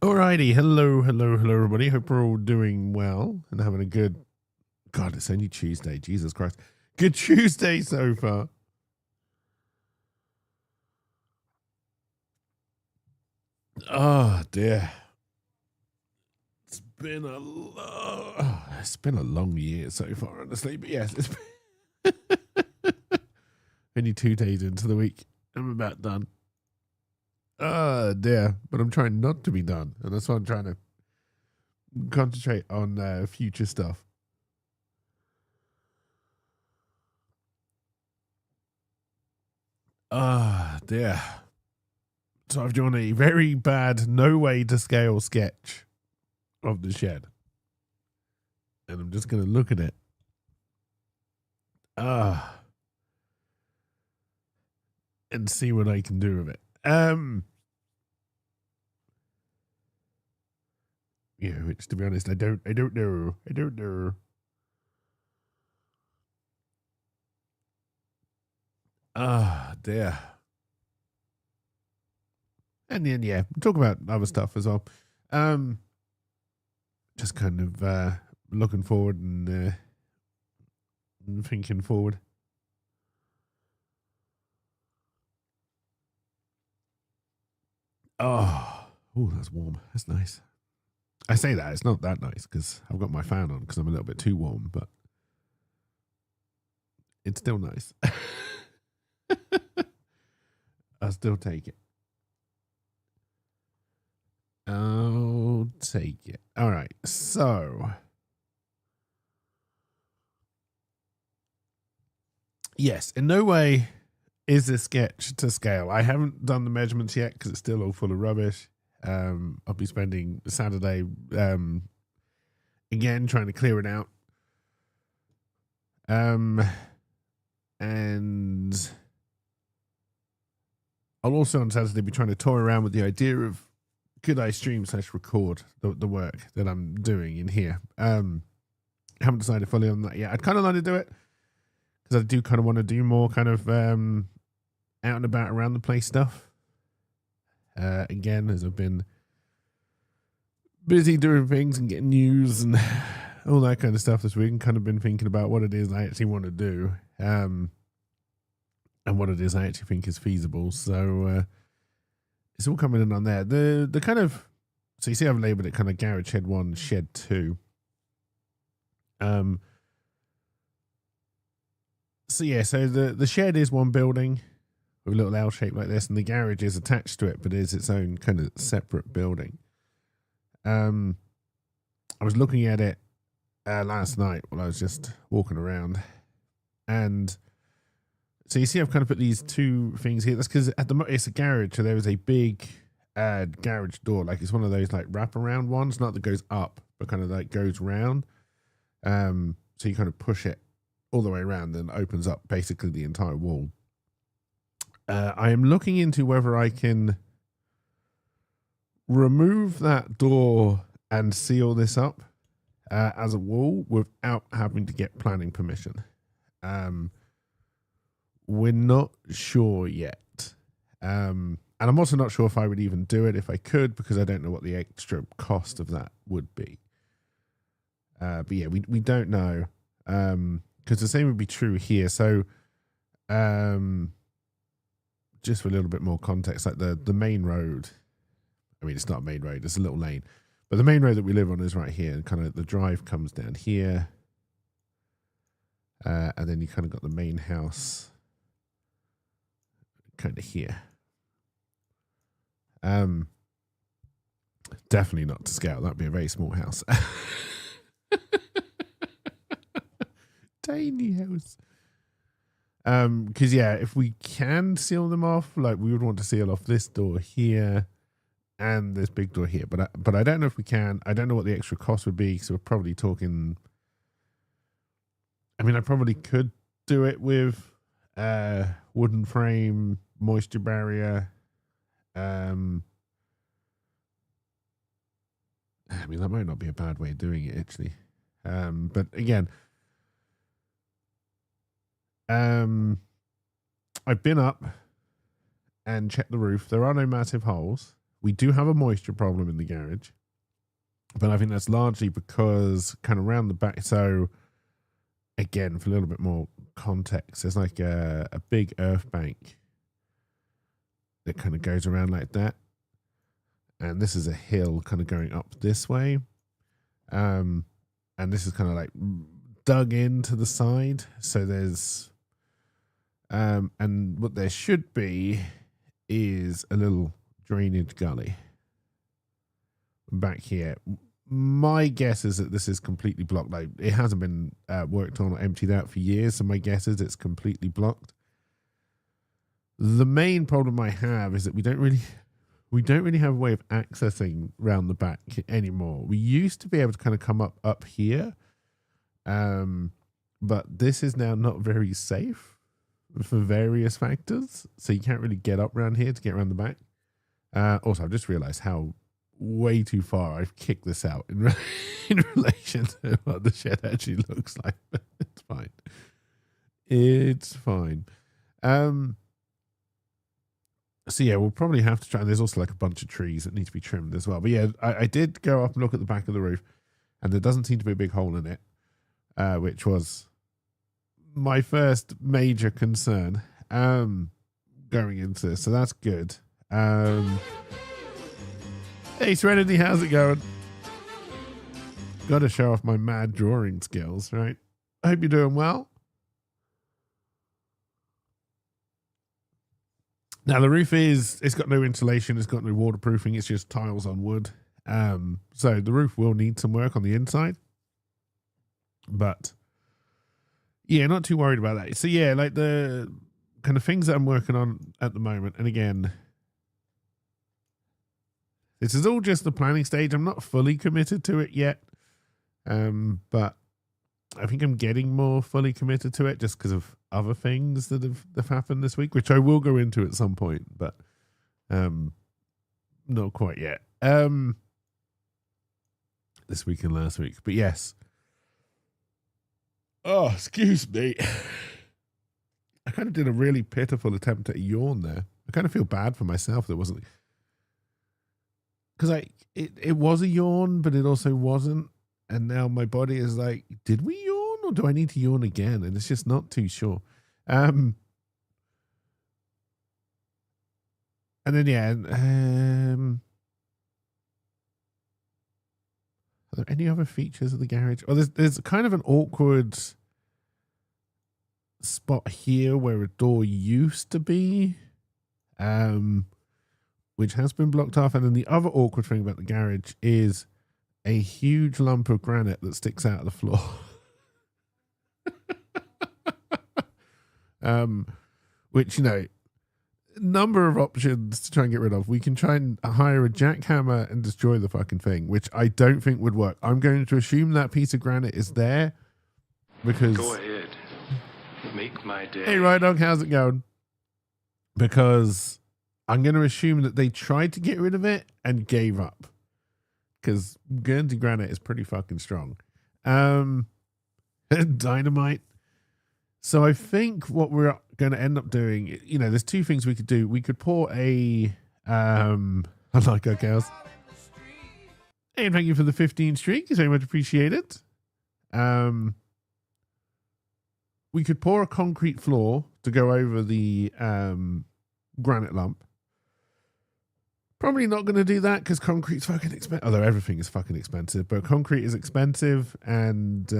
Alrighty, hello, everybody. Hope we're all doing well and having a good. God, it's only Tuesday. Jesus Christ, good Tuesday so far. Oh dear, it's been a long year so far, honestly. But yes, it's only 2 days into the week. I'm about done. Oh dear, but I'm trying not to be done, and that's why I'm trying to concentrate on future stuff. Ah dear. So I've drawn a very bad no way to scale sketch of the shed. And I'm just going to look at it. And see what I can do with it. Yeah, which to be honest, I don't know. Dear. And then yeah, talk about other stuff as well. Just kind of looking forward and thinking forward. Oh, that's warm. That's nice. I say that it's not that nice because I've got my fan on because I'm a little bit too warm, but it's still nice. I'll still take it. I'll take it. All right. So, yes, in no way is this sketch to scale. I haven't done the measurements yet because it's still all full of rubbish. I'll be spending Saturday again trying to clear it out. And I'll also on Saturday be trying to toy around with the idea of could I stream / record the work that I'm doing in here. Haven't decided fully on that yet. I'd kind of like to do it because I do kind of want to do more kind of out and about around the place stuff. Again, as I've been busy doing things and getting news and all that kind of stuff this week, and kind of been thinking about what it is I actually want to do, and what it is I actually think is feasible. So it's all coming in on there. The kind of, so you see I've labeled it kind of Garage Shed 1, Shed 2. So yeah, so the shed is one building with a little L shape like this, and the garage is attached to it, but is its own kind of separate building. I was looking at it last night while I was just walking around, and so you see I've kind of put these two things here. That's because at the moment it's a garage, so there is a big garage door, like it's one of those like wraparound ones, not that goes up, but kind of like goes round. So you kind of push it all the way around and opens up basically the entire wall. I am looking into whether I can remove that door and seal this up as a wall without having to get planning permission. We're not sure yet. And I'm also not sure if I would even do it if I could, because I don't know what the extra cost of that would be. But yeah, we don't know. Because the same would be true here. So, just for a little bit more context, like the main road, I mean, it's not a main road, it's a little lane, but the main road that we live on is right here, and kind of the drive comes down here, and then you kind of got the main house kind of here. Definitely not to scale. That'd be a very small house. Tiny house. Because yeah, if we can seal them off, like we would want to seal off this door here and this big door here, but I don't know if we can. I don't know what the extra cost would be, so we're probably talking. I mean, I probably could do it with wooden frame, moisture barrier, I mean, that might not be a bad way of doing it, actually. But again, I've been up and checked the roof. There are no massive holes. We do have a moisture problem in the garage, but I think that's largely because kind of around the back. So again, for a little bit more context, there's like a big earth bank that kind of goes around like that. And this is a hill kind of going up this way. And this is kind of like dug into the side. So there's, and what there should be is a little drainage gully back here. My guess is that this is completely blocked. Like, it hasn't been worked on or emptied out for years. So my guess is it's completely blocked. The main problem I have is that we don't really have a way of accessing round the back anymore. We used to be able to kind of come up here. But this is now not very safe for various factors. So you can't really get up around here to get around the back. Also, I've just realized how way too far I've kicked this out in relation to what the shed actually looks like. But it's fine. It's fine. So yeah, we'll probably have to try. There's also like a bunch of trees that need to be trimmed as well. But yeah, I did go up and look at the back of the roof, and there doesn't seem to be a big hole in it, which was my first major concern going into this. So that's good. Hey Serenity, how's it going? Got to show off my mad drawing skills, right? I hope you're doing well. Now the roof it's got no insulation, it's got no waterproofing, it's just tiles on wood. So the roof will need some work on the inside. But yeah, not too worried about that. So yeah, like the kind of things that I'm working on at the moment, and again, this is all just the planning stage. I'm not fully committed to it yet. But I think I'm getting more fully committed to it just because of other things that have happened this week, which I will go into at some point, but not quite yet. This week and last week. But yes. Oh, excuse me. I kind of did a really pitiful attempt at a yawn there. I kind of feel bad for myself that it wasn't, because it was a yawn, but it also wasn't. And now my body is like, did we yawn or do I need to yawn again? And it's just not too sure. And then, yeah. Are there any other features of the garage? Oh, there's kind of an awkward spot here where a door used to be, which has been blocked off. And then the other awkward thing about the garage is a huge lump of granite that sticks out of the floor. Which, number of options to try and get rid of. We can try and hire a jackhammer and destroy the fucking thing, which I don't think would work. I'm going to assume that piece of granite is there because... Go ahead. Make my day. Hey, Ride Dog, how's it going? Because I'm going to assume that they tried to get rid of it and gave up. Because Guernsey granite is pretty fucking strong. Dynamite. So I think what we're going to end up doing, there's two things we could do. We could pour I like our cows. Hey, and thank you for the 15 streak. It's very much appreciated. We could pour a concrete floor to go over the granite lump. Probably not going to do that because concrete's fucking expensive. Although everything is fucking expensive, but concrete is expensive, and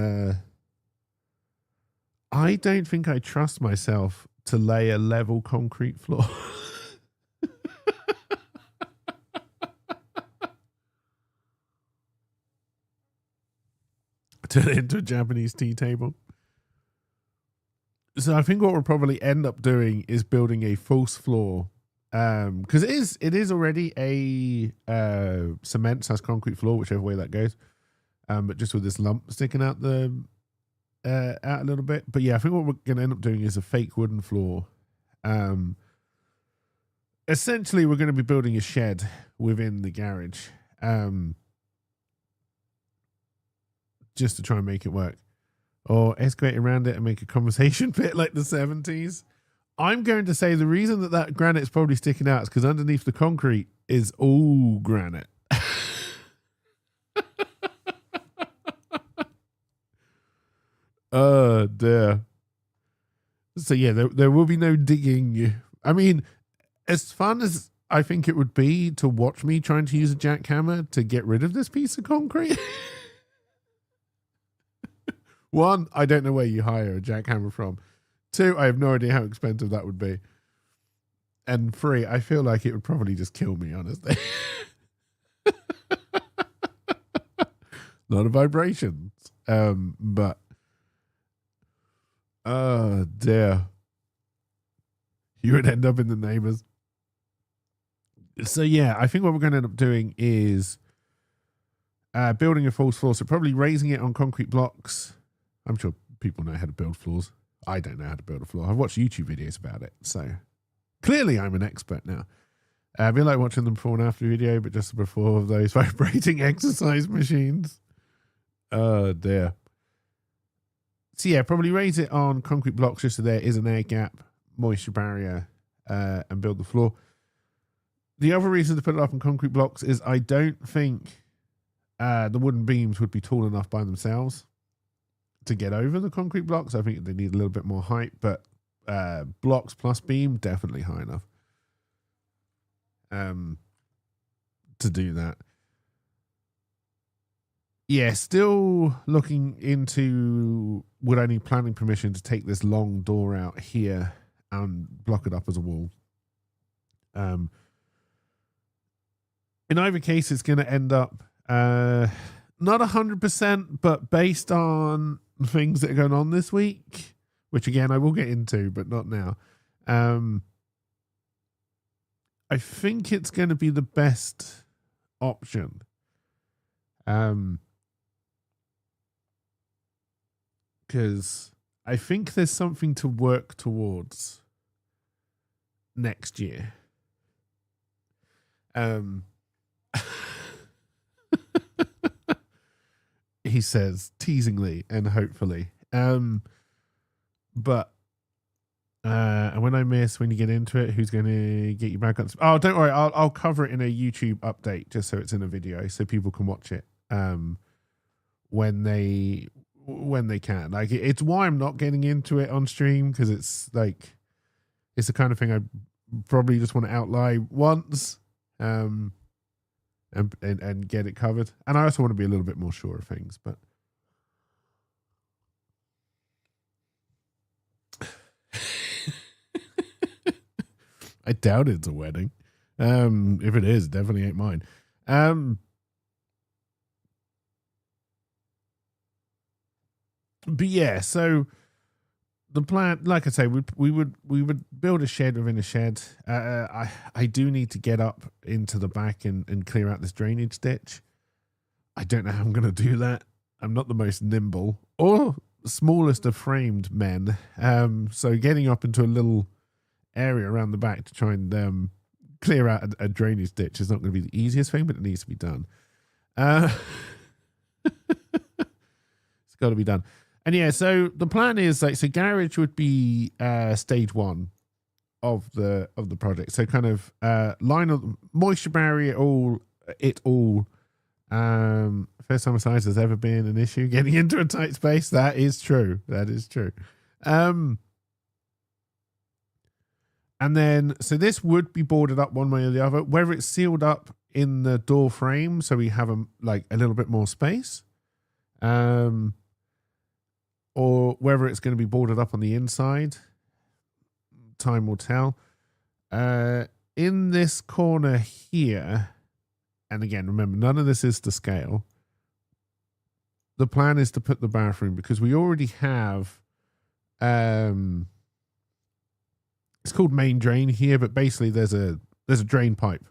I don't think I trust myself to lay a level concrete floor. Turn it into a Japanese tea table. So I think what we'll probably end up doing is building a false floor. Because it is already a cement / concrete floor, whichever way that goes. But just with this lump sticking out out a little bit. But yeah, I think what we're going to end up doing is a fake wooden floor. Essentially, we're going to be building a shed within the garage. just to try and make it work, or excavate around it and make a conversation pit like the 70s. I'm going to say the reason that granite's probably sticking out is because underneath the concrete is all granite. Oh dear. So yeah, there will be no digging. I mean, as fun as I think it would be to watch me trying to use a jackhammer to get rid of this piece of concrete. One, I don't know where you hire a jackhammer from. Two, I have no idea how expensive that would be. And three, I feel like it would probably just kill me, honestly. A lot of vibrations. But oh dear. You would end up in the neighbors. So yeah, I think what we're going to end up doing is building a false floor. So probably raising it on concrete blocks. I'm sure people know how to build floors. I don't know how to build a floor. I've watched YouTube videos about it. So clearly I'm an expert now. I feel like watching the before and after video, but just before those vibrating exercise machines. Oh dear. So yeah, probably raise it on concrete blocks just so there is an air gap, moisture barrier, and build the floor. The other reason to put it up on concrete blocks is I don't think the wooden beams would be tall enough by themselves to get over the concrete blocks. I think they need a little bit more height, but blocks plus beam, definitely high enough to do that. Yeah, still looking into would I need planning permission to take this long door out here and block it up as a wall. In either case, it's going to end up not 100%, but based on things that are going on this week, which again I will get into, but not now. I think it's going to be the best option. Because I think there's something to work towards next year. He says teasingly and hopefully. But when I miss, when you get into it, who's going to get you back on? Oh, don't worry. I'll cover it in a YouTube update just so it's in a video so people can watch it when they can. Like it's why I'm not getting into it on stream, because it's like it's the kind of thing I probably just want to outline once and get it covered. And I also want to be a little bit more sure of things, but I doubt it's a wedding. If it is, definitely ain't mine. But yeah, so the plan, like I say, we would build a shed within a shed. I do need to get up into the back and clear out this drainage ditch. I don't know how I'm going to do that. I'm not the most nimble or smallest of framed men. So getting up into a little area around the back to try and clear out a drainage ditch is not going to be the easiest thing, but it needs to be done. It's got to be done. And yeah, so the plan is like, so garage would be stage one of the project. So kind of line of moisture barrier, it all. First time size has ever been an issue getting into a tight space. That is true. That is true. And then, so this would be boarded up one way or the other, whether it's sealed up in the door frame, so we have a little bit more space, or whether it's going to be boarded up on the inside. Time will tell. In this corner here, and again, remember, none of this is to scale. The plan is to put the bathroom, because we already have, it's called main drain here, but basically there's a drain pipe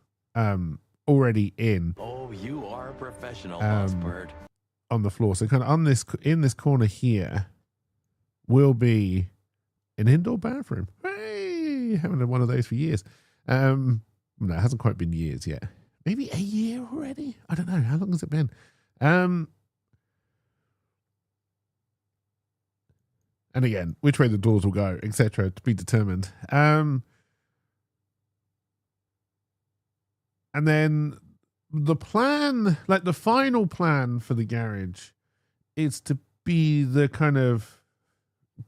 already in. Oh, you are a professional, Boss Bird. On the floor. So kind of in this corner here will be an indoor bathroom. Hey, haven't had one of those for years. No, it hasn't quite been years yet. Maybe a year already. I don't know. How long has it been? And again, which way the doors will go, etc., to be determined. And then the plan, like the final plan for the garage, is to be the kind of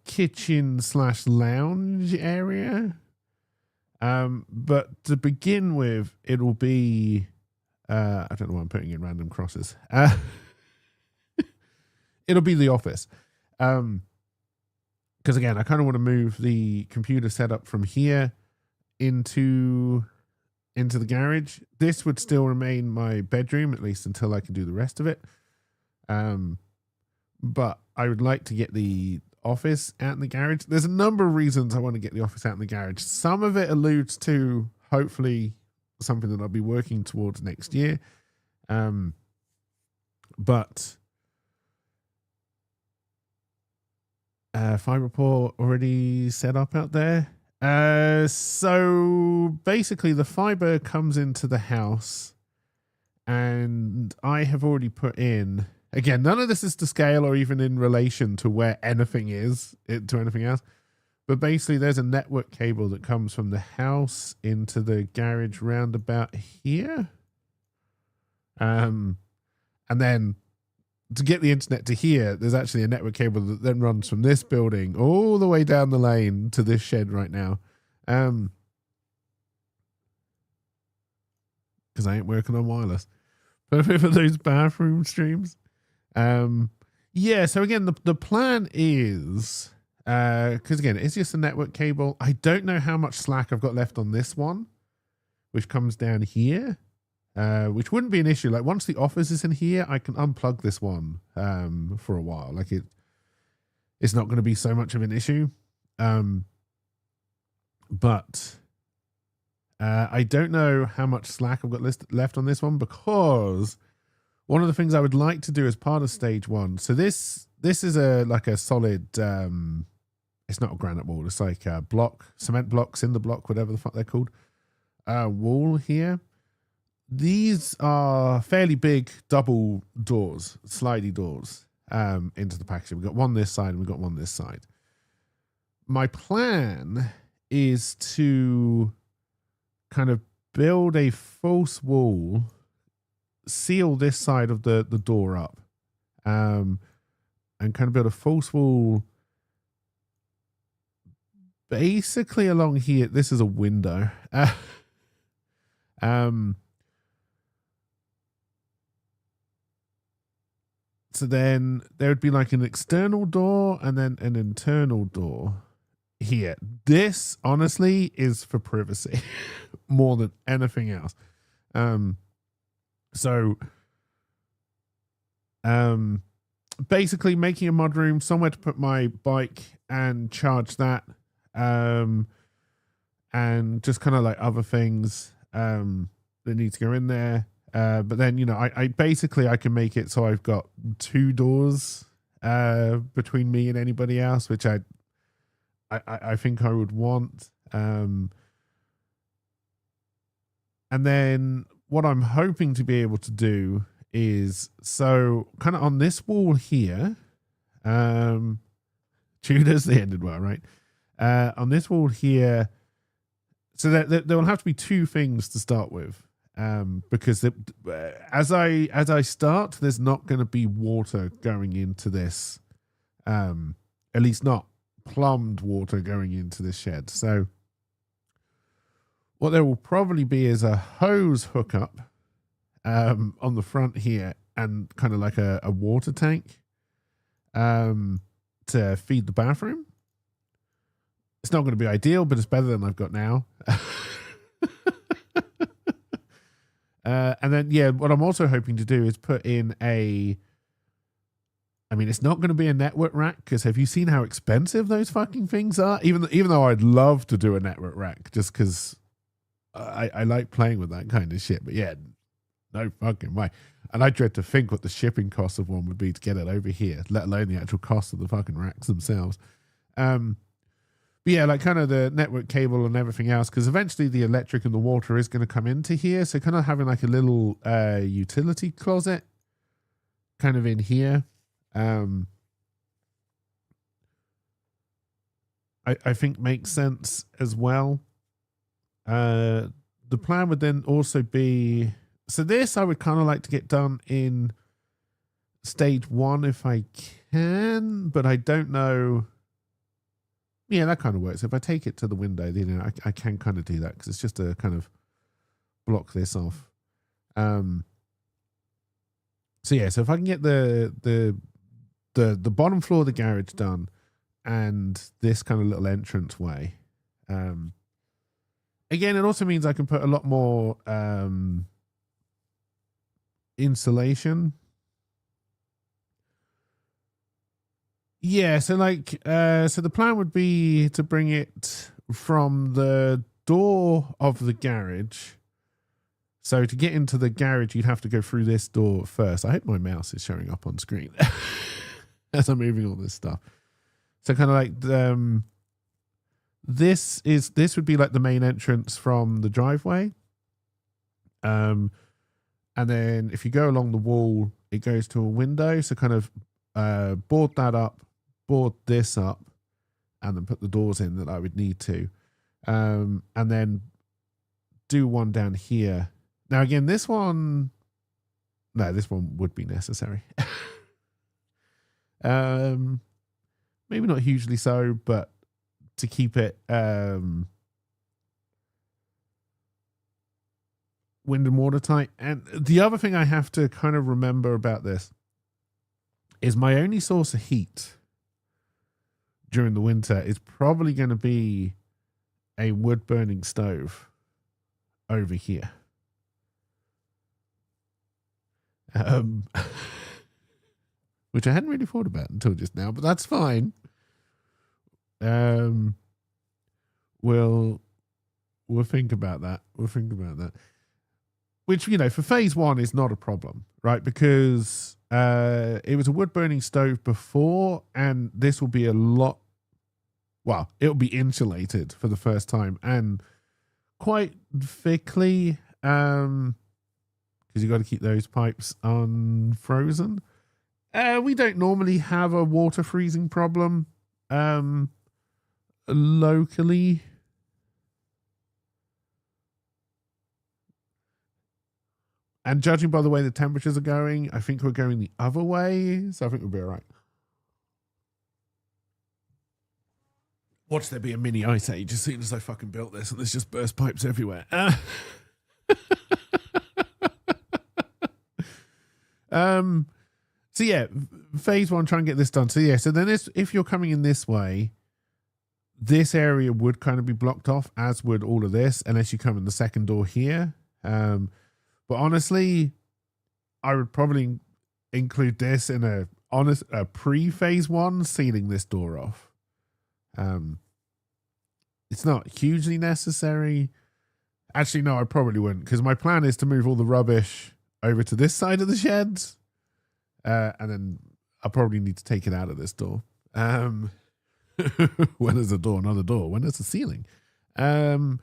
kitchen/lounge area. But to begin with, it'll be I don't know why I'm putting in random crosses. It'll be the office. Because again, I kind of want to move the computer setup from here into the garage. This would still remain my bedroom, at least until I can do the rest of it. But I would like to get the office out in the garage. There's a number of reasons I want to get the office out in the garage. Some of it alludes to hopefully something that I'll be working towards next year. But Fiberport already set up out there. So basically the fiber comes into the house, and I have already put in, again, none of this is to scale or even in relation to where anything is to anything else. But basically there's a network cable that comes from the house into the garage round about here. And then to get the internet to here, there's actually a network cable that then runs from this building all the way down the lane to this shed right now. Because I ain't working on wireless. Perfect for those bathroom streams. Yeah, so again, the plan is, because again, it's just a network cable. I don't know how much slack I've got left on this one, which comes down here. Which wouldn't be an issue. Like once the office is in here, I can unplug this one for a while. Like it's not going to be so much of an issue. But I don't know how much slack I've got left on this one, because one of the things I would like to do as part of stage one. So this is like a solid. It's not a granite wall. It's like a block, cement blocks in the block, whatever the fuck they're called. Wall here. These are fairly big double doors, slidey doors, into the packaging. We've got one this side and we've got one this side. My plan is to kind of build a false wall, seal this side of the door up, and kind of build a false wall basically along here. This is a window. So then there would be like an external door and then an internal door here. This honestly is for privacy more than anything else. Basically making a mod room, somewhere to put my bike and charge that, and just kind of like other things that need to go in there. But then, you know, I basically I can make it so I've got two doors between me and anybody else, which I think I would want. And then what I'm hoping to be able to do is, so kind of on this wall here, Tudors, they ended well, right? On this wall here, so there will have to be two things to start with. Because as I start, there's not going to be water going into this, at least not plumbed water going into this shed. So what there will probably be is a hose hookup on the front here, and kind of like a water tank to feed the bathroom. It's not going to be ideal, but it's better than I've got now. And then, yeah, what I'm also hoping to do is put in it's not going to be a network rack, because have you seen how expensive those fucking things are? Even though I'd love to do a network rack, just because I like playing with that kind of shit. But yeah, no fucking way. And I dread to think what the shipping cost of one would be to get it over here, let alone the actual cost of the fucking racks themselves. But yeah, like kind of the network cable and everything else, because eventually the electric and the water is going to come into here. So kind of having like a little utility closet kind of in here. I think makes sense as well. The plan would then also be, so this I would kind of like to get done in stage 1 if I can, but I don't know. Yeah, that kind of works. If I take it to the window, you know, I can kind of do that because it's just to kind of block this off. So yeah, so if I can get the bottom floor of the garage done and this kind of little entrance way, again, it also means I can put a lot more insulation. Yeah, so like, so the plan would be to bring it from the door of the garage. So to get into the garage, you'd have to go through this door first. I hope my mouse is showing up on screen as I'm moving all this stuff. So kind of like, this would be like the main entrance from the driveway. And then if you go along the wall, it goes to a window. So kind of board that up, board this up, and then put the doors in that I would need to. And then do one down here. Now, again, this one would be necessary. Maybe not hugely so, but to keep it wind and watertight. And the other thing I have to kind of remember about this is my only source of heat during the winter is probably going to be a wood burning stove over here. Which I hadn't really thought about until just now, but that's fine. We'll think about that. Which, you know, for phase 1 is not a problem, right? Because it was a wood burning stove before, and this will be it'll be insulated for the first time and quite thickly, because you got to keep those pipes unfrozen. We don't normally have a water freezing problem locally. And judging by the way the temperatures are going, I think we're going the other way. So I think we'll be all right. Watch there be a mini ice age as soon as I fucking built this and there's just burst pipes everywhere. So yeah, phase 1, try and get this done. So yeah, so then if you're coming in this way, this area would kind of be blocked off, as would all of this, unless you come in the second door here. But honestly, I would probably include this in a pre-phase 1, sealing this door off. It's not hugely necessary. Actually, no, I probably wouldn't, because my plan is to move all the rubbish over to this side of the sheds. And then I'll probably need to take it out of this door. When there's a door, not a door. When there's a ceiling. And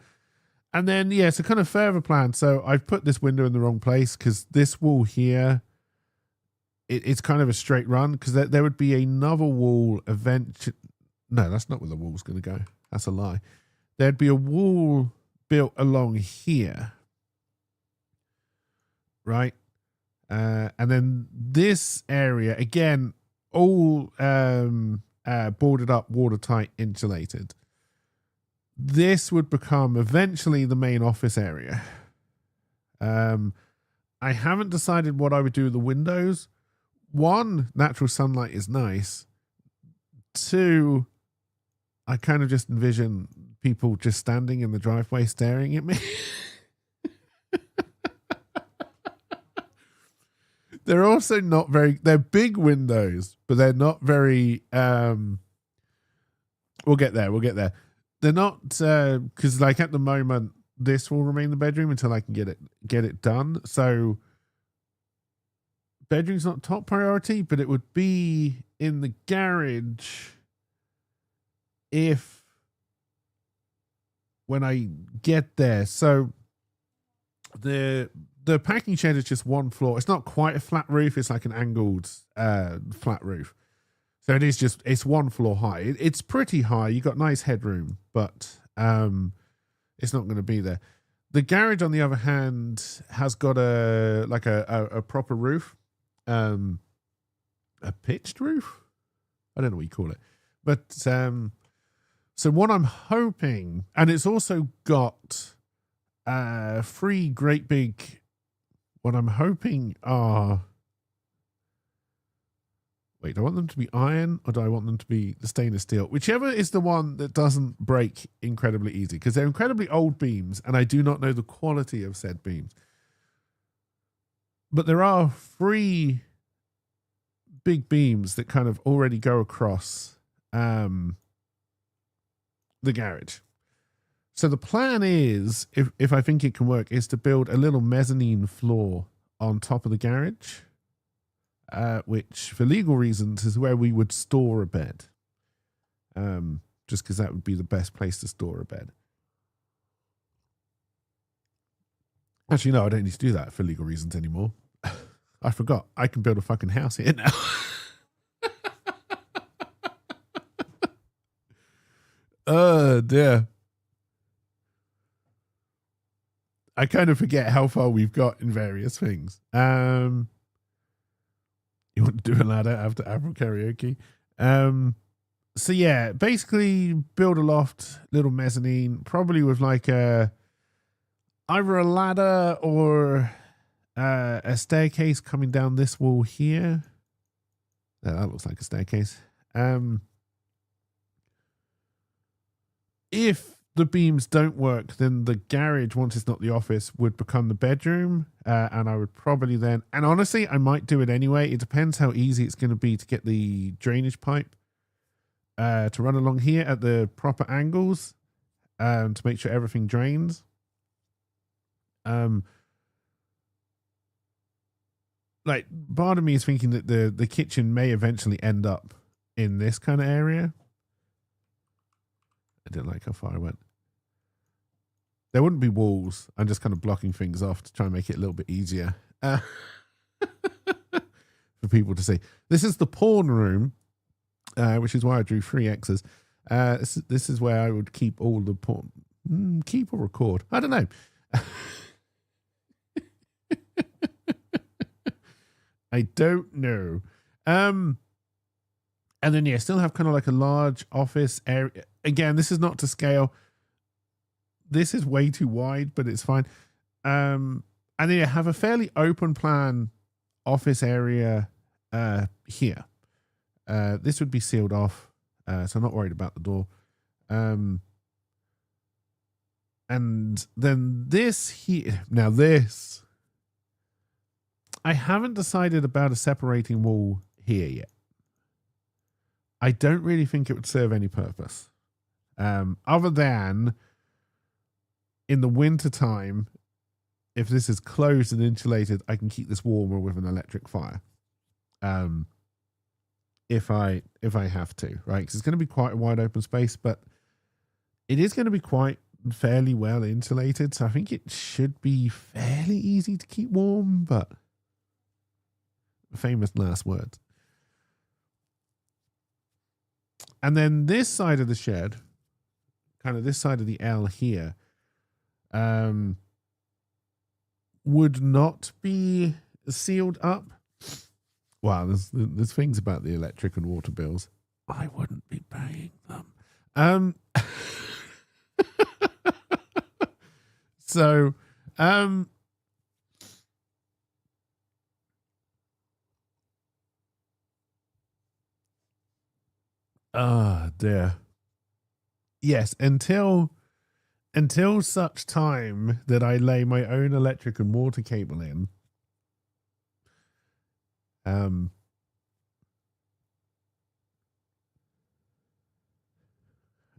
then, yeah, so kind of further plan. So I've put this window in the wrong place because this wall here, it's kind of a straight run, because there would be another wall eventually. No, that's not where the wall's going to go. That's a lie. There'd be a wall built along here. Right? And then this area, again, all boarded up, watertight, insulated. This would become eventually the main office area. I haven't decided what I would do with the windows. 1, natural sunlight is nice. 2, I kind of just envision people just standing in the driveway staring at me. They're also not they're big windows, but they're not very, we'll get there. They're not, because like at the moment, this will remain the bedroom until I can get it done. So bedroom's not top priority, but it would be in the garage when I get there. So the packing shed is just one floor. It's not quite a flat roof. It's like an angled flat roof. So it's one floor high. It's pretty high. You got nice headroom, but it's not going to be there. The garage, on the other hand, has got a proper roof, a pitched roof. I don't know what you call it, but so what I'm hoping, and it's also got 3 great big. What I'm hoping are. Wait, do I want them to be iron or do I want them to be the stainless steel? Whichever is the one that doesn't break incredibly easy, because they're incredibly old beams and I do not know the quality of said beams. But there are 3 big beams that kind of already go across the garage. So the plan is, if I think it can work, is to build a little mezzanine floor on top of the garage. Which, for legal reasons, is where we would store a bed. Just because that would be the best place to store a bed. Actually, no, I don't need to do that for legal reasons anymore. I forgot. I can build a fucking house here now. Oh, dear. I kind of forget how far we've got in various things. You want to do a ladder after Afro karaoke? So yeah, basically build a loft, little mezzanine, probably with like either a ladder or a staircase coming down this wall here. That looks like a staircase. If the beams don't work, then the garage, once it's not the office, would become the bedroom. And I would probably then, and honestly, I might do it anyway. It depends how easy it's going to be to get the drainage pipe to run along here at the proper angles to make sure everything drains. Like, part of me is thinking that the kitchen may eventually end up in this kind of area. I didn't like how far I went. There wouldn't be walls. I'm just kind of blocking things off to try and make it a little bit easier for people to see. This is the pawn room, which is why I drew 3 X's. This is where I would keep all the pawn. Keep or record? I don't know. I don't know. And then, yeah, still have kind of like a large office area. Again, this is not to scale. This is way too wide, but it's fine. And then you have a fairly open plan office area here. This would be sealed off, so I'm not worried about the door. And then this here. Now this, I haven't decided about a separating wall here yet. I don't really think it would serve any purpose. Other than in the winter time, if this is closed and insulated, I can keep this warmer with an electric fire. If I have to, right? Because it's going to be quite a wide open space, but it is going to be quite fairly well insulated. So I think it should be fairly easy to keep warm, but famous last words. And then this side of the shed, kind of this side of the L here, would not be sealed up. Wow, there's things about the electric and water bills. I wouldn't be paying them. So, dear. Yes, until such time that I lay my own electric and water cable in. And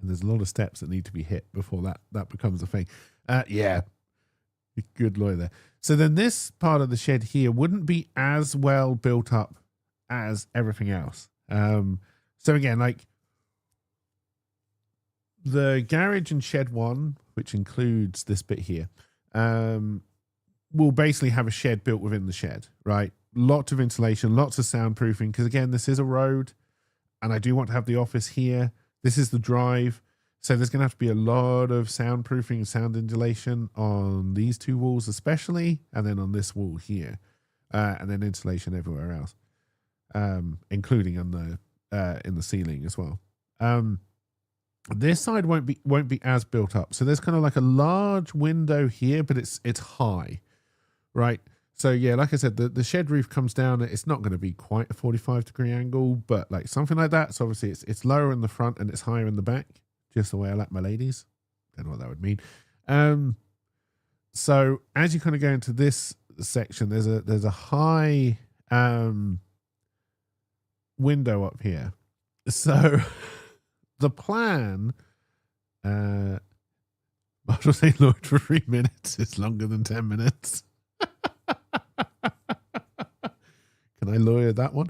there's a lot of steps that need to be hit before that becomes a thing. Yeah, good lawyer there. So then this part of the shed here wouldn't be as well built up as everything else. So again, like the garage and shed 1, which includes this bit here, will basically have a shed built within the shed, right? Lots of insulation, lots of soundproofing, because again, this is a road. and I do want to have the office here. This is the drive. So there's going to have to be a lot of soundproofing and sound insulation on these two walls especially, and then on this wall here, and then insulation everywhere else, including on the in the ceiling as well. This side won't be as built up. So there's kind of like a large window here, but it's high, right? So yeah, like I said, the shed roof comes down. It's not going to be quite a 45-degree angle, but like something like that. So obviously it's lower in the front and it's higher in the back. Just the way I like my ladies. Don't know what that would mean. So as you kind of go into this section, there's a high window up here. So the plan, I was saying Lloyd for 3 minutes is longer than 10 minutes. Can I lawyer that one?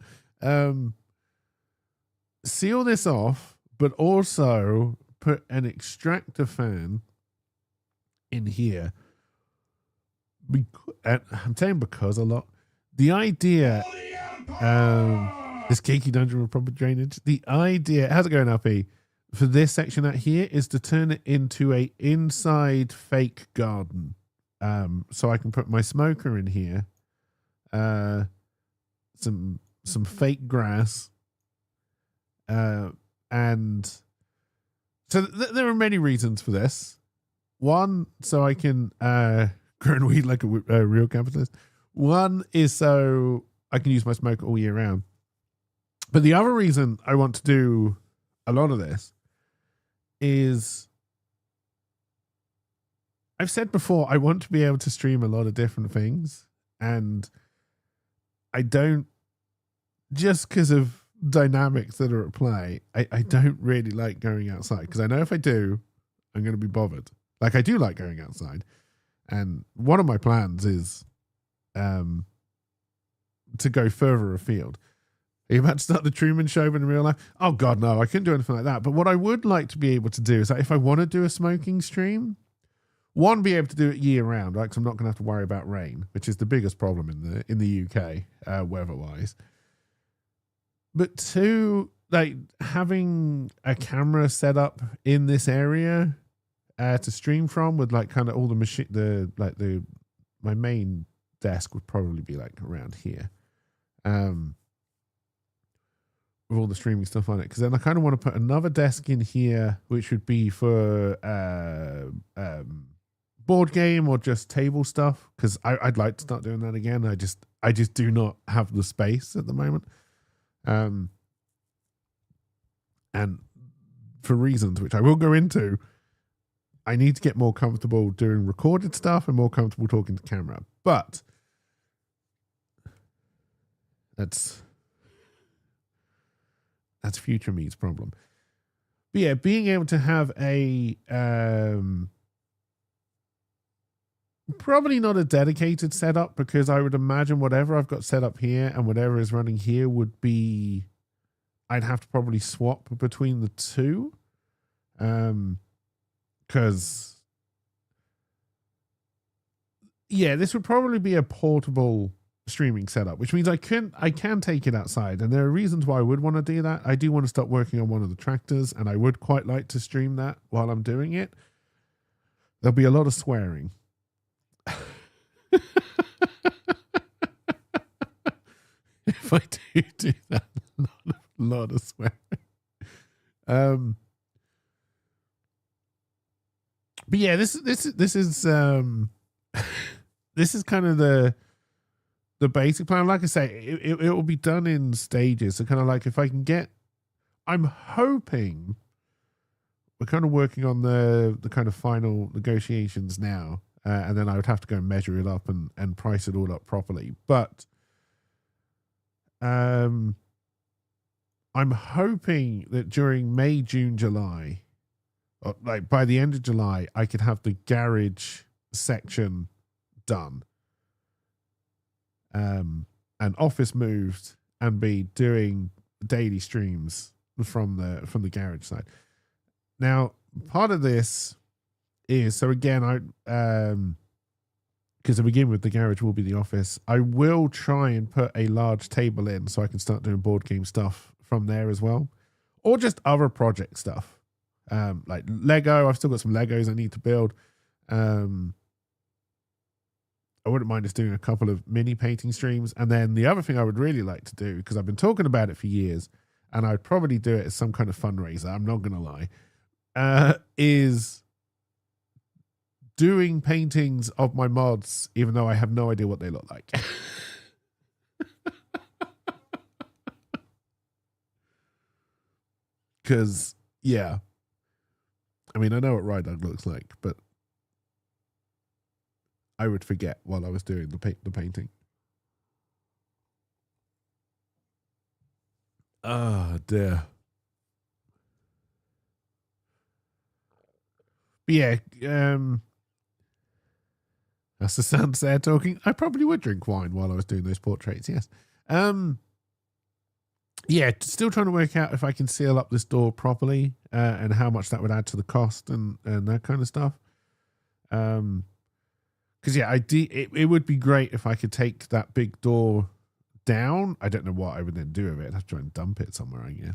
Seal this off, but also put an extractor fan in here. I'm saying because a lot. The idea, this geeky dungeon with proper drainage. The idea, how's it going, RP? For this section out here is to turn it into a inside fake garden. So I can put my smoker in here, some fake grass, and so there are many reasons for this. One, so I can grow and weed like a real capitalist. One is so I can use my smoker all year round. But the other reason I want to do a lot of this is, I've said before, I want to be able to stream a lot of different things, and I don't, just because of dynamics that are at play, I don't really like going outside, because I know if I do, I'm going to be bothered. Like, I do like going outside, and one of my plans is to go further afield. Are you about to start the Truman Show in real life? Oh God, no, I couldn't do anything like that. But what I would like to be able to do is that if I want to do a smoking stream, one, be able to do it year round, right? Because I'm not going to have to worry about rain, which is the biggest problem in the UK, weather-wise. But two, like having a camera set up in this area to stream from, with like kind of all the my main desk would probably be like around here, with all the streaming stuff on it. Because then I kind of want to put another desk in here, which would be for board game or just table stuff, because I'd like to start doing that again. I just do not have the space at the moment, and for reasons which I will go into, I need to get more comfortable doing recorded stuff and more comfortable talking to camera. But that's future me's problem. But yeah, being able to have a probably not a dedicated setup, because I would imagine whatever I've got set up here and whatever is running here would be, I'd have to probably swap between the two, because yeah, this would probably be a portable streaming setup, which means I can take it outside, and there are reasons why I would want to do that. I do want to start working on one of the tractors, and I would quite like to stream that while I'm doing it. There'll be a lot of swearing. If I do that, a lot of swearing. But yeah, this is this is kind of the basic plan. Like I say, it will be done in stages. So kind of like, if I can get, I'm hoping, we're kind of working on the kind of final negotiations now, and then I would have to go and measure it up and price it all up properly. But I'm hoping that during May, June, July, or like by the end of July, I could have the garage section done, and office moved, and be doing daily streams from the garage side. Now, part of this is, so again, because to begin with, the garage will be the office. I will try and put a large table in so I can start doing board game stuff from there as well. or just other project stuff. Like Lego. I've still got some Legos I need to build. I wouldn't mind just doing a couple of mini painting streams. And then the other thing I would really like to do, because I've been talking about it for years, and I'd probably do it as some kind of fundraiser, I'm not going to lie, is doing paintings of my mods, even though I have no idea what they look like. Because, yeah. I mean, I know what Rydug looks like, but I would forget while I was doing the painting. Oh, dear. But yeah, that's the sound there talking. I probably would drink wine while I was doing those portraits, yes. Yeah, still trying to work out if I can seal up this door properly and how much that would add to the cost and that kind of stuff. Because, yeah, it would be great if I could take that big door down. I don't know what I would then do with it. I'd have to try and dump it somewhere, I guess.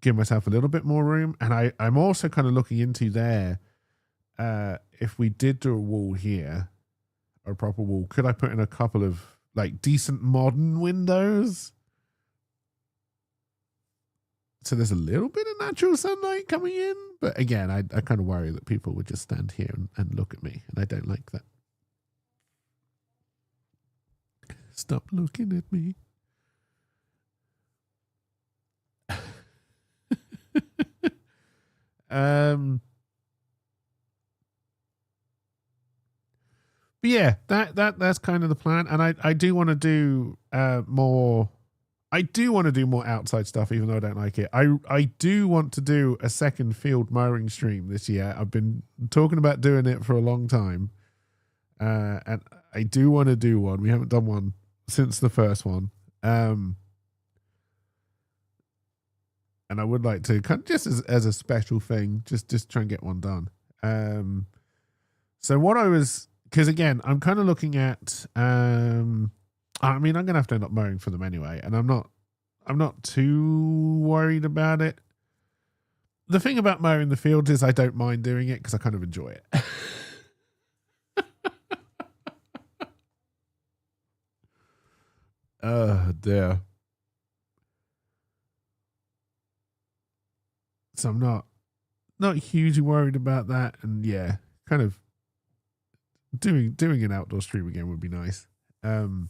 Give myself a little bit more room. And I'm also kind of looking into there, if we did do a wall here, a proper wall, could I put in a couple of like decent modern windows? So there's a little bit of natural sunlight coming in. But again, I kind of worry that people would just stand here and look at me. And I don't like that. Stop looking at me. But yeah, that's kind of the plan. And I do want to do more. I do want to do more outside stuff, even though I don't like it. I do want to do a second field mowing stream this year. I've been talking about doing it for a long time. And I do want to do one. We haven't done one since the first one. And I would like to kind of just as a special thing, just try and get one done. So what I was, because again, I'm kind of looking at, I mean, I'm going to have to end up mowing for them anyway. And I'm not too worried about it. The thing about mowing the fields is I don't mind doing it because I kind of enjoy it. Oh, dear. So I'm not hugely worried about that. And yeah, kind of doing an outdoor stream again would be nice. So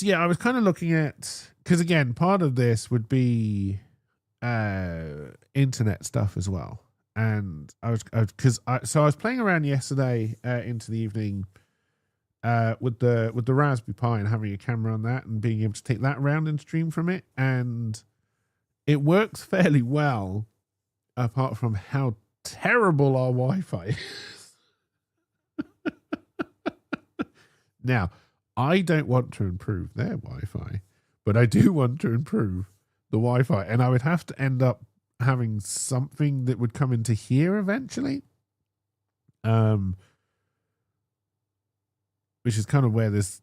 yeah, I was kind of looking at, because again, part of this would be internet stuff as well. And I was playing around yesterday into the evening with the Raspberry Pi and having a camera on that and being able to take that around and stream from it. And it works fairly well, apart from how terrible our Wi-Fi is. Now, I don't want to improve their Wi-Fi, but I do want to improve the Wi-Fi. And I would have to end up having something that would come into here eventually. Which is kind of where this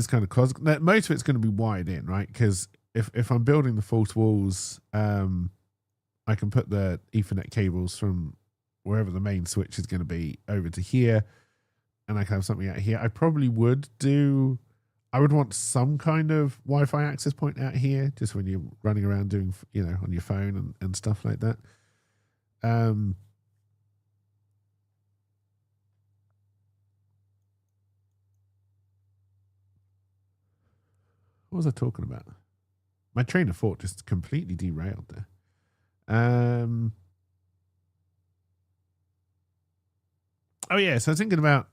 kind of closet, most of it's going to be wired in, right? Because if I'm building the false walls, I can put the Ethernet cables from wherever the main switch is going to be over to here, and I can have something out here. I probably would I would want some kind of Wi-Fi access point out here, just when you're running around doing, on your phone and stuff like that. What was I talking about? My train of thought just completely derailed there. Oh yeah, so I was thinking about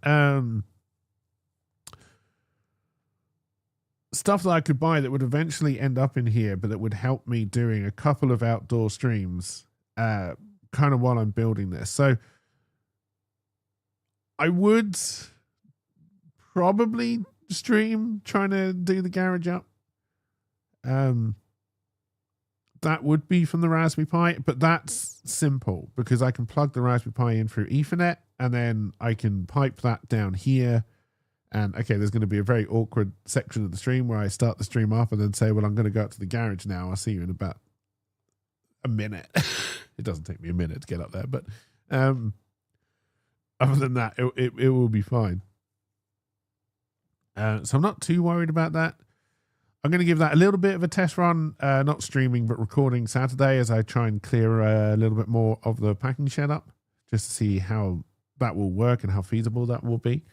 stuff that I could buy that would eventually end up in here, but that would help me doing a couple of outdoor streams kind of while I'm building this. So I would probably stream trying to do the garage up. That would be from the Raspberry Pi, but that's simple because I can plug the Raspberry Pi in through Ethernet and then I can pipe that down here And okay, there's going to be a very awkward section of the stream where I start the stream up and then say, well, I'm going to go out to the garage now. I'll see you in about a minute. It doesn't take me a minute to get up there, but other than that, it will be fine. So I'm not too worried about that. I'm going to give that a little bit of a test run, not streaming, but recording Saturday as I try and clear a little bit more of the packing shed up, just to see how that will work and how feasible that will be.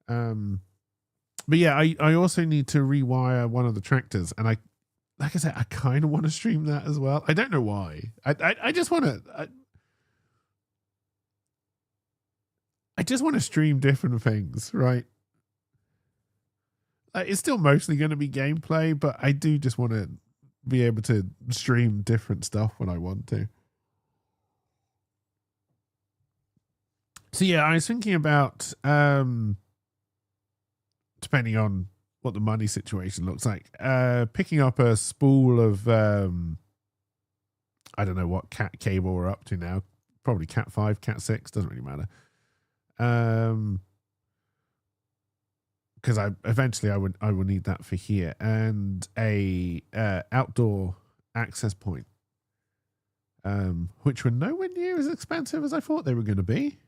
But yeah, I also need to rewire one of the tractors, and like I said, I kind of want to stream that as well. I don't know why. I just want to. I just want to stream different things, right? It's still mostly going to be gameplay, but I do just want to be able to stream different stuff when I want to. So yeah, I was thinking about, depending on what the money situation looks like, picking up a spool of, I don't know what cat cable we're up to now. Probably Cat 5, Cat 6, doesn't really matter. Because I will need that for here, and a outdoor access point, which were nowhere near as expensive as I thought they were going to be.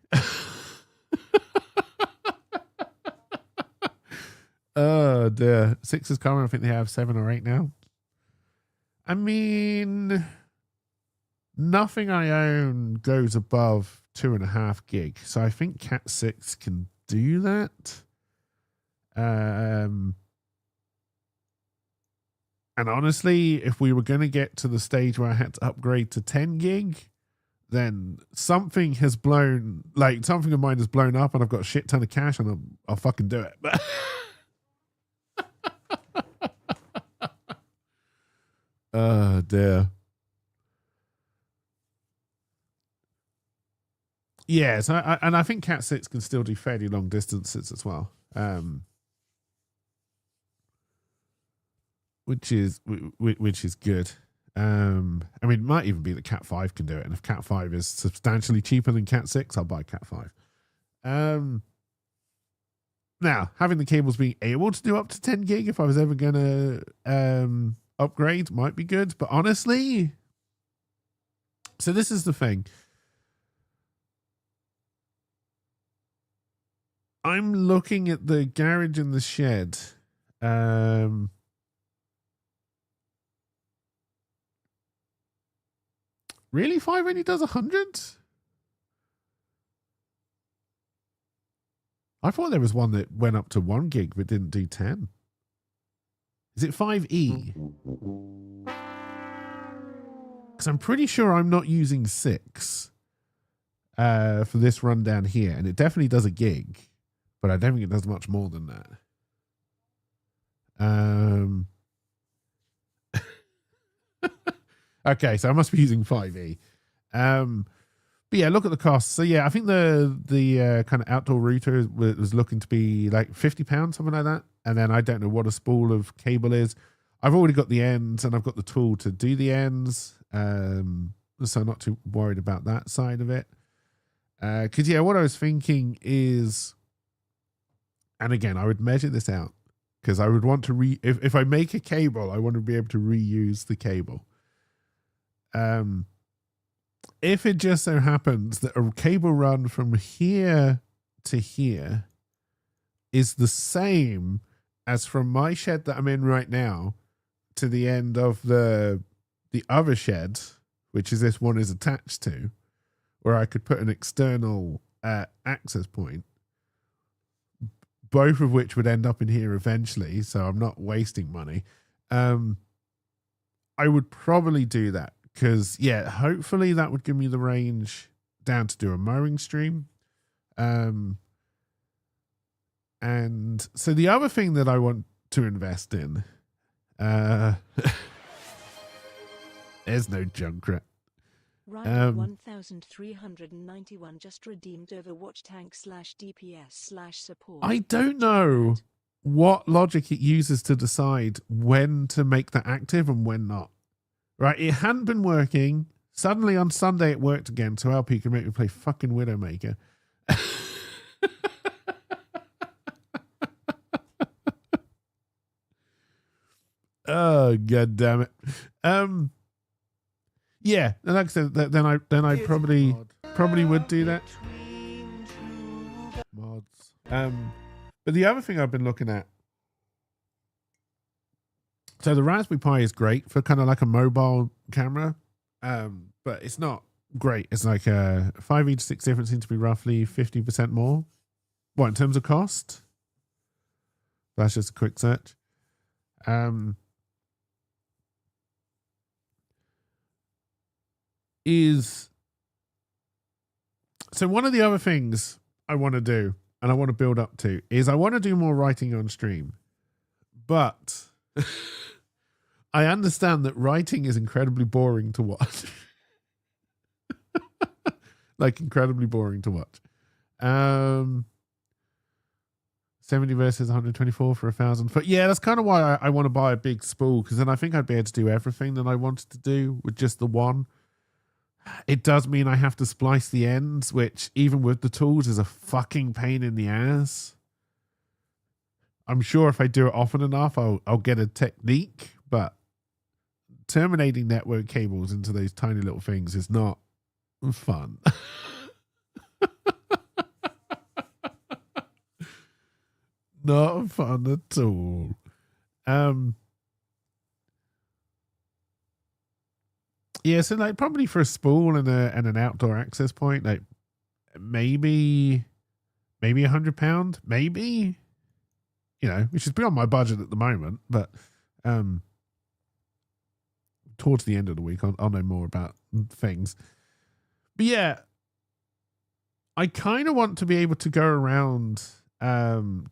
Oh dear, 6 is coming. I think they have 7 or 8 now. I mean, nothing I own goes above 2.5 gig, so I think Cat 6 can do that. And honestly, if we were going to get to the stage where I had to upgrade to 10 gig, then something has blown, like something of mine has blown up, and I've got a shit ton of cash, and I'll fucking do it. But oh dear. Yeah, so I think Cat 6 can still do fairly long distances as well. Which is good. I mean, it might even be that Cat 5 can do it, and if Cat 5 is substantially cheaper than Cat 6, I'll buy Cat 5. Now, having the cables being able to do up to 10 gig if I was ever going to upgrade might be good, but honestly, so this is the thing. I'm looking at the garage and the shed. Really? 5 only does 100? I thought there was one that went up to 1 gig but didn't do 10. Is it 5E? Because I'm pretty sure I'm not using 6 for this run down here, and it definitely does a gig, but I don't think it does much more than that. Okay, so I must be using 5E. But yeah, look at the costs. So yeah, I think the kind of outdoor router was looking to be like £50, something like that. And then I don't know what a spool of cable is. I've already got the ends, and I've got the tool to do the ends. So I'm not too worried about that side of it. Because yeah, what I was thinking is, and again, I would measure this out, because I would want to if I make a cable, I want to be able to reuse the cable. If it just so happens that a cable run from here to here is the same as from my shed that I'm in right now to the end of the other shed, which is this one is attached to, where I could put an external access point, both of which would end up in here eventually, so I'm not wasting money. I would probably do that. Because, yeah, hopefully that would give me the range down to do a mowing stream. And so the other thing that I want to invest in, there's no Junkrat. Ryan 1391 just redeemed Overwatch tank /DPS/support. I don't know what logic it uses to decide when to make that active and when not. Right, it hadn't been working. Suddenly on Sunday it worked again, so LP can make me play fucking Widowmaker. Oh, god damn it. Yeah, and like I said, then I probably would do that. Mods. But the other thing I've been looking at, so the Raspberry Pi is great for kind of like a mobile camera, but it's not great. It's like a 5e to 6 difference seems to be roughly 50% more. What, in terms of cost? That's just a quick search. So one of the other things I want to do and I want to build up to is I want to do more writing on stream, but I understand that writing is incredibly boring to watch. Like incredibly boring to watch. 70 versus 124 for 1,000. But yeah, that's kind of why I want to buy a big spool, because then I think I'd be able to do everything that I wanted to do with just the one. It does mean I have to splice the ends, which even with the tools is a fucking pain in the ass. I'm sure if I do it often enough, I'll get a technique, but terminating network cables into those tiny little things is not fun. Not fun at all. Yeah, so like probably for a spool and an outdoor access point, like maybe £100, maybe, you know, which is beyond my budget at the moment, but towards the end of the week I'll know more about things. But yeah, I kind of want to be able to go around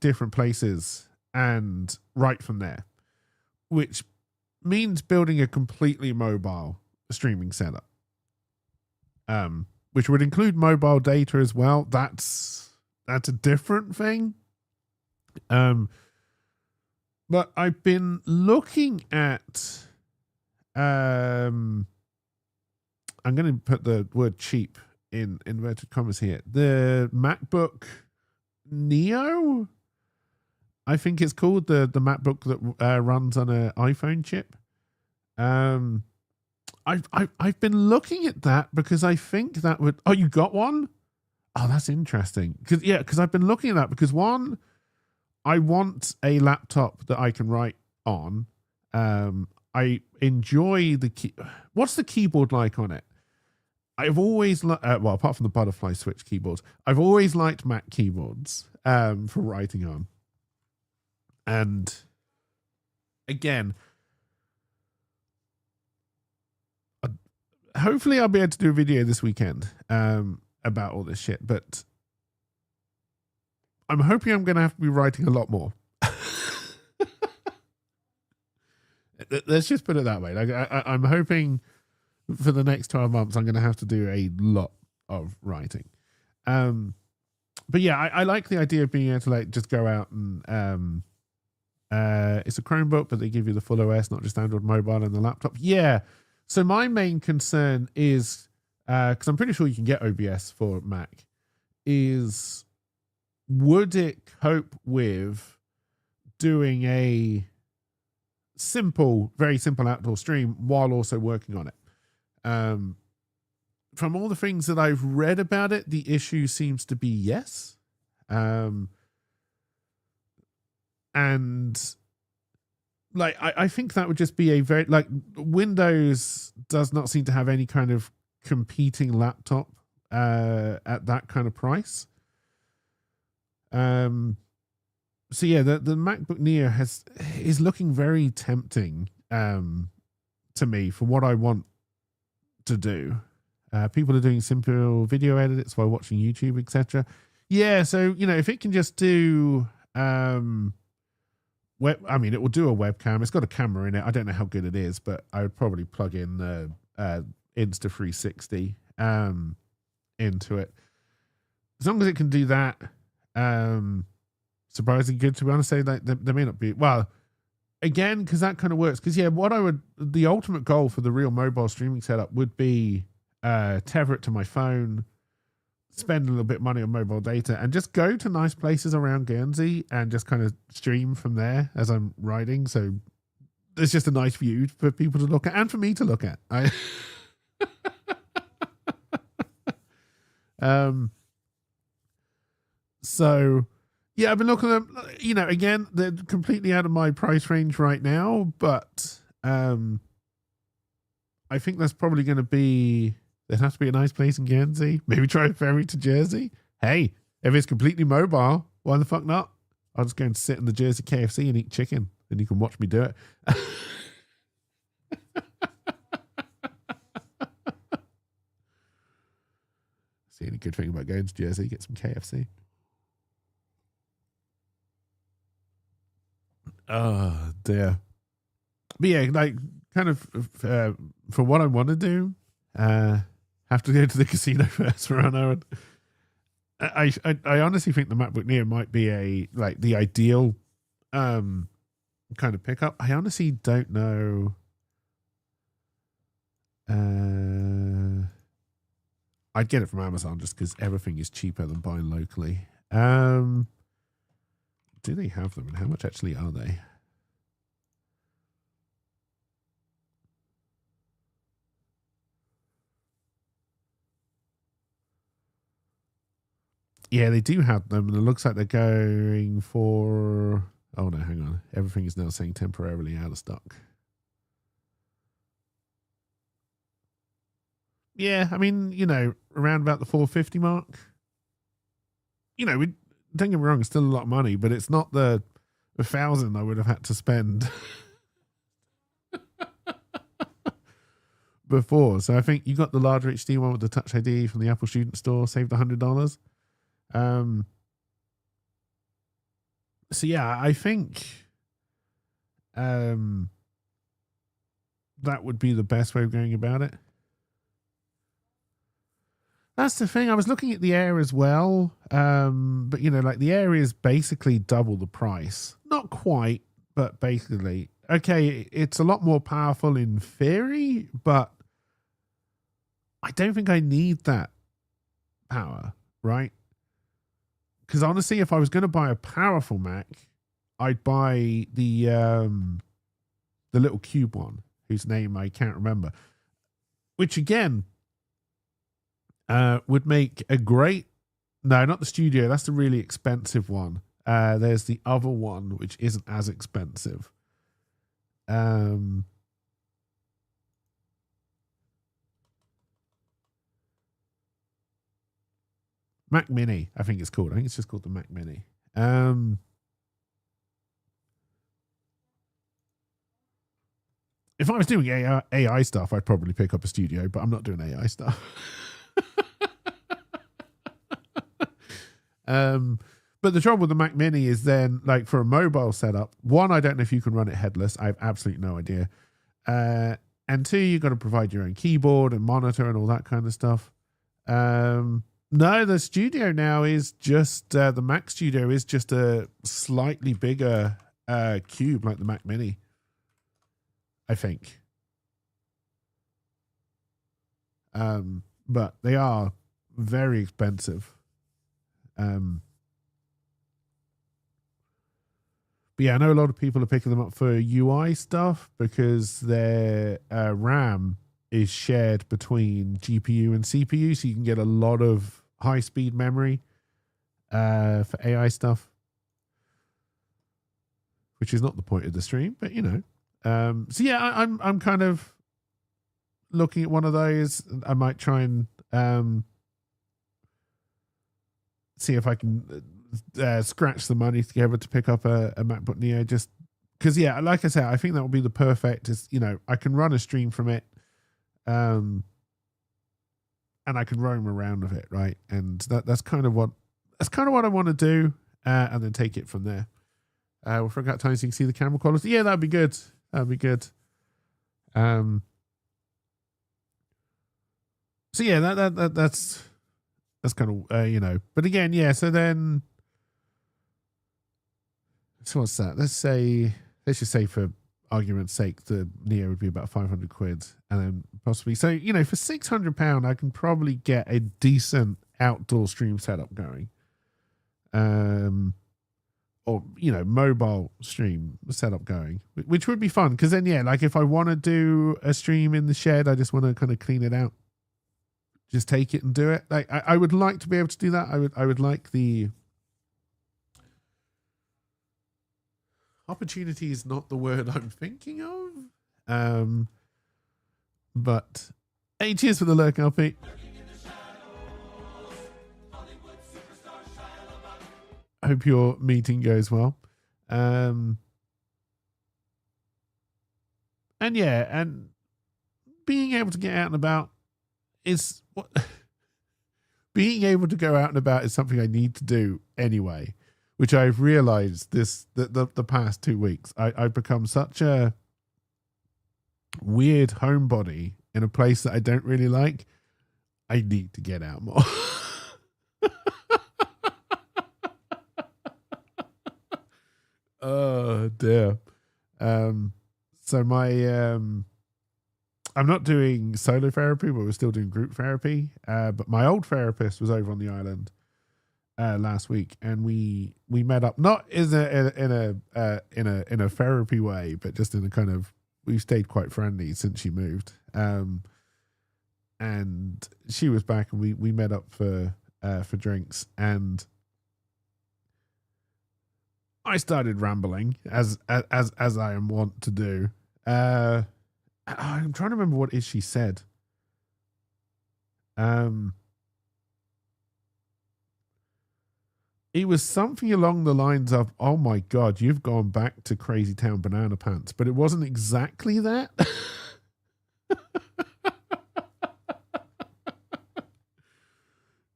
different places and write from there, which means building a completely mobile streaming setup, which would include mobile data as well. That's a different thing. But I've been looking at I'm going to put the word cheap in inverted commas here. The MacBook Neo, I think it's called, the MacBook that runs on an iPhone chip. I've been looking at that because I think that would. Oh, you got one? Oh, that's interesting. Because I've been looking at that because one, I want a laptop that I can write on. I enjoy what's the keyboard like on it? I've always well, apart from the butterfly switch keyboards, I've always liked Mac keyboards for writing on. And again, hopefully I'll be able to do a video this weekend about all this shit, but I'm hoping I'm going to have to be writing a lot more. Let's just put it that way. Like I'm hoping for the next 12 months, I'm going to have to do a lot of writing. But yeah, I like the idea of being able to like just go out and it's a Chromebook, but they give you the full OS, not just Android mobile and the laptop. Yeah. So my main concern is, because I'm pretty sure you can get OBS for Mac, is would it cope with doing a very simple outdoor stream while also working on it? From all the things that I've read about it, the issue seems to be yes. And like, I think that would just be a very, like, Windows does not seem to have any kind of competing laptop at that kind of price. So yeah, the MacBook Neo is looking very tempting to me for what I want to do. People are doing simple video edits while watching YouTube, etc. Yeah, so you know, if it can just do it will do a webcam. It's got a camera in it. I don't know how good it is, but I would probably plug in Insta360 into it. As long as it can do that, surprisingly good, to be honest. Say that there may not be, well, again, because that kind of works. Because yeah, the ultimate goal for the real mobile streaming setup would be tether it to my phone, spend a little bit of money on mobile data, and just go to nice places around Guernsey and just kind of stream from there as I'm riding. So there's just a nice view for people to look at and for me to look at. So yeah, I've been looking at them, you know, again, they're completely out of my price range right now, but I think that's probably going to be, there'd have to be a nice place in Guernsey. Maybe try a ferry to Jersey. Hey, if it's completely mobile, why the fuck not? I'll just go and sit in the Jersey KFC and eat chicken, and you can watch me do it. See any good thing about going to Jersey? Get some KFC. Oh dear. But yeah, like kind of for what I want to do, have to go to the casino first for an hour. I honestly think the MacBook Neo might be the ideal kind of pickup. I honestly don't know. I'd get it from Amazon just because everything is cheaper than buying locally. Do they have them, and how much actually are they? Yeah, they do have them, and it looks like they're going for... Oh, no, hang on. Everything is now saying temporarily out of stock. Yeah, I mean, you know, around about the 450 mark. You know, don't get me wrong, it's still a lot of money, but it's not the 1,000 I would have had to spend before. So I think you got the larger HD one with the Touch ID from the Apple Student Store, saved $100. So yeah, I think that would be the best way of going about it. That's the thing. I was looking at the Air as well, but you know, like the Air is basically double the price. Not quite, but basically. Okay, it's a lot more powerful in theory, but I don't think I need that power, right? Because honestly, if I was going to buy a powerful Mac, I'd buy the little cube one, whose name I can't remember, which again would make a great... No, not the Studio. That's the really expensive one. There's the other one, which isn't as expensive. Mac Mini, I think it's called. I think it's just called the Mac Mini. If I was doing AI stuff, I'd probably pick up a Studio, but I'm not doing AI stuff. But the trouble with the Mac Mini is then, like, for a mobile setup, one, I don't know if you can run it headless. I have absolutely no idea. And two, you've got to provide your own keyboard and monitor and all that kind of stuff. No, the Studio now is just, the Mac Studio is just a slightly bigger cube like the Mac Mini, I think. But they are very expensive. But yeah, I know a lot of people are picking them up for UI stuff because their RAM is shared between GPU and CPU, so you can get a lot of high-speed memory for AI stuff, which is not the point of the stream, but you know. So yeah, I'm kind of looking at one of those. I might try and see if I can scratch the money together to pick up a MacBook Neo, just because, yeah, like I said, I think that would be the perfect, you know, I can run a stream from it, and I can roam around with it, right? And that's kind of what I want to do, and then take it from there. We'll figure out time so you can see the camera quality. Yeah, that'd be good. That'd be good. So yeah, that's kind of you know. But again, yeah. So then, so what's that? Let's just say for argument's sake, the Neo would be about 500 quid, and then possibly, so you know, for £600, I can probably get a decent outdoor stream setup going. or, mobile stream setup going, which would be fun. Because then, like if I want to do a stream in the shed, I just want to kind of clean it out. Just take it and do it. Like I would like to be able to do that. I would like the opportunity is not the word I'm thinking of. But hey, cheers for the lurk, LP. Hope your meeting goes well. And being able to get out and about is what being able to go out and about is something I need to do anyway, which I've realized the past 2 weeks. I've become such a weird homebody in a place that I don't really like. I need to get out more. Oh dear. So I'm not doing solo therapy, but we're still doing group therapy. But my old therapist was over on the island last week, and we met up not in a therapy way, but just in a kind of, we've stayed quite friendly since she moved. And she was back, and we met up for drinks, and I started rambling as I am wont to do. I'm trying to remember what it is she said. It was something along the lines of, "Oh my God, you've gone back to Crazy Town Banana Pants," but it wasn't exactly that.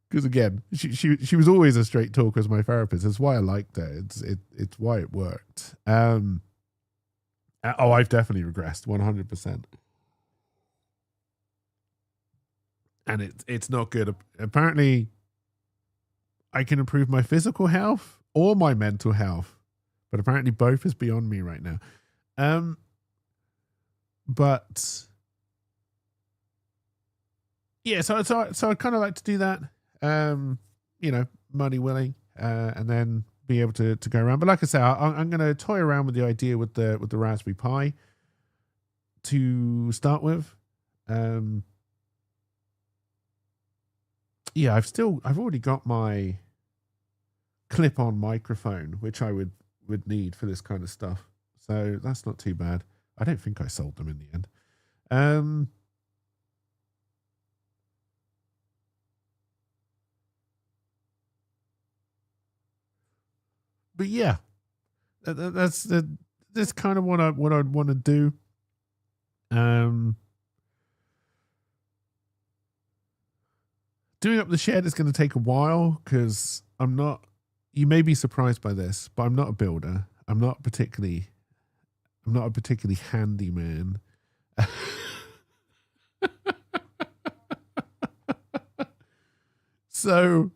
Because again, she was always a straight talker as my therapist. That's why I liked her. It's why it worked. I've definitely regressed 100%, and it's not good. Apparently, I can improve my physical health or my mental health, but apparently both is beyond me right now. But yeah, so I'd kind of like to do that. Money willing, and then be able to go around. But like I say, I'm going to toy around with the idea with the Raspberry Pi to start with. I've already got my clip-on microphone, which I would need for this kind of stuff. So that's not too bad. I don't think I sold them in the end. But yeah, that's kind of what I'd want to do. Doing up the shed is going to take a while because I'm not. You may be surprised by this, but I'm not a builder. I'm not a particularly handy man. So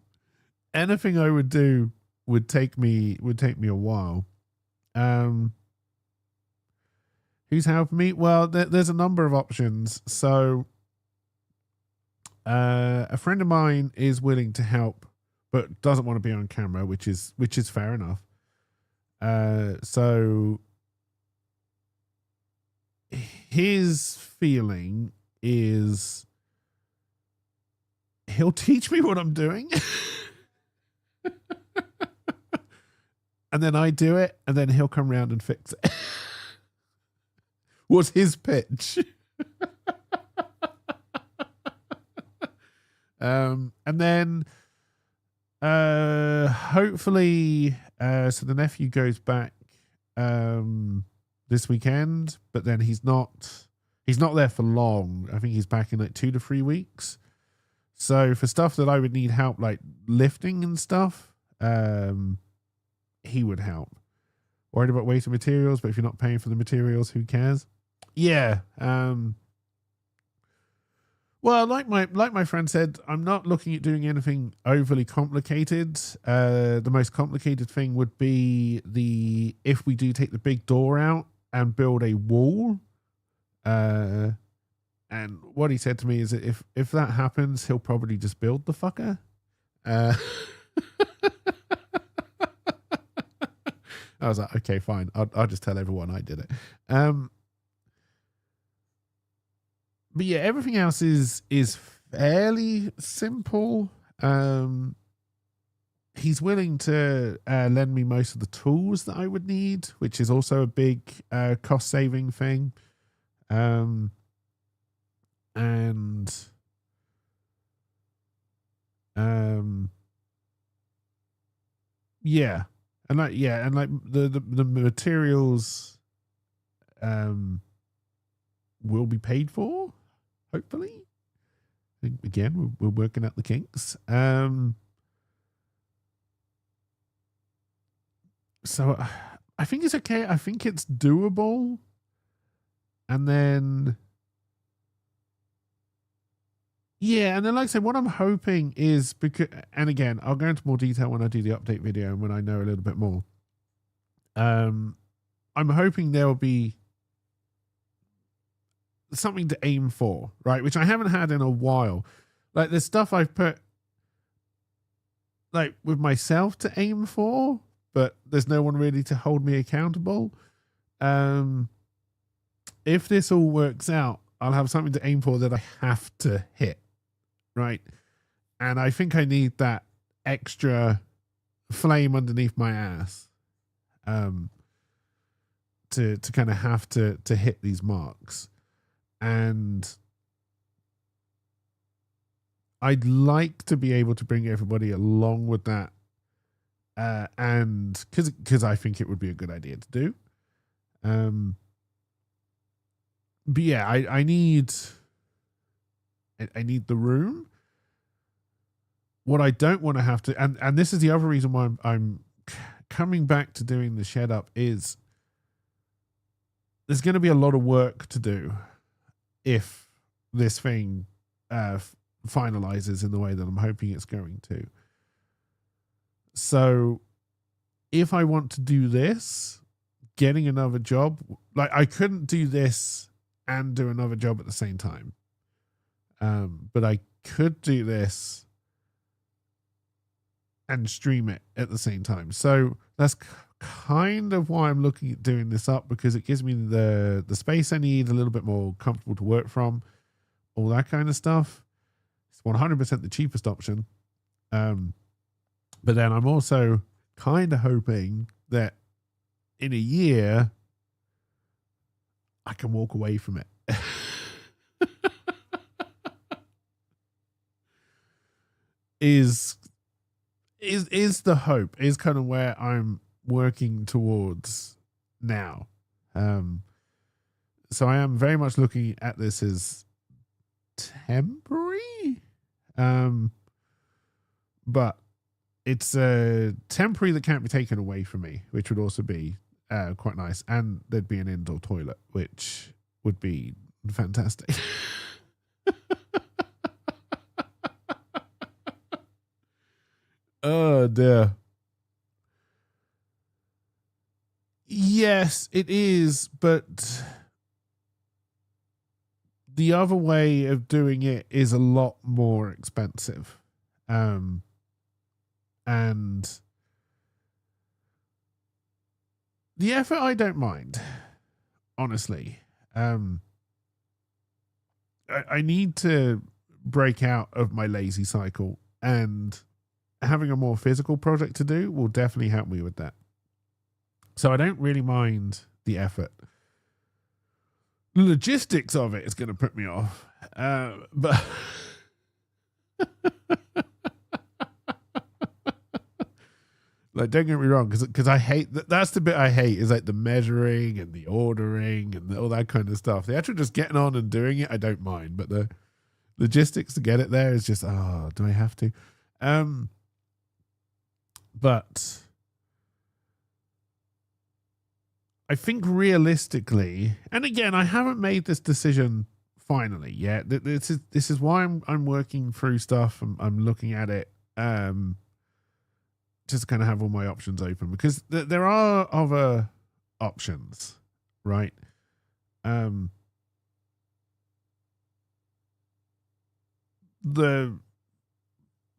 anything I would do would take me a while. Who's helping me? Well, there's a number of options. So a friend of mine is willing to help, but doesn't want to be on camera, which is fair enough. So his feeling is he'll teach me what I'm doing. And then I do it, and then he'll come around and fix it. Was his pitch. And then hopefully so the nephew goes back this weekend, but then he's not there for long. I think he's back in like 2 to 3 weeks. So for stuff that I would need help, like lifting and stuff, he would help. Worried about wasting materials, but if you're not paying for the materials, who cares? Yeah. Well, like my friend said, I'm not looking at doing anything overly complicated. The most complicated thing would be if we do take the big door out and build a wall. And what he said to me is that if that happens, he'll probably just build the fucker. I was like, okay, fine. I'll just tell everyone I did it. But yeah, everything else is fairly simple. He's willing to lend me most of the tools that I would need, which is also a big cost saving thing. And yeah, and like the materials will be paid for, hopefully. Again, we're working out the kinks. So I think it's okay. I think it's doable. And then, yeah, and then like I said, what I'm hoping is because, and again, I'll go into more detail when I do the update video and when I know a little bit more. I'm hoping there will be something to aim for, right? Which I haven't had in a while. Like the stuff I've put like with myself to aim for, but there's no one really to hold me accountable. If this all works out, I'll have something to aim for that I have to hit, right? And I think I need that extra flame underneath my ass to kind of have to hit these marks. And I'd like to be able to bring everybody along with that. And because I think it would be a good idea to do. But yeah, I need the room. What I don't want to have to, and this is the other reason why I'm coming back to doing the shed up, is there's going to be a lot of work to do if this thing finalizes in the way that I'm hoping it's going to. So if I want to do this, getting another job, like I couldn't do this and do another job at the same time. But I could do this and stream it at the same time. So that's kind of why I'm looking at doing this up, because it gives me the space I need, a little bit more comfortable to work from, all that kind of stuff. It's 100% the cheapest option. But then I'm also kind of hoping that in a year I can walk away from it. is the hope, is kind of where I'm working towards now. So I am very much looking at this as temporary. But it's temporary that can't be taken away from me, which would also be quite nice. And there'd be an indoor toilet, which would be fantastic. Oh dear. Yes, it is, but the other way of doing it is a lot more expensive. And the effort I don't mind, honestly. I need to break out of my lazy cycle, and having a more physical project to do will definitely help me with that. So I don't really mind the effort. The logistics of it is going to put me off. But like, don't get me wrong, because I hate that's the bit I hate, is like the measuring and the ordering and all that kind of stuff. The actual just getting on and doing it, I don't mind, but the logistics to get it there is just, oh, do I have to? But I think realistically, and again, I haven't made this decision finally yet. This is why I'm working through stuff. I'm looking at it, just to kind of have all my options open, because there are other options, right? The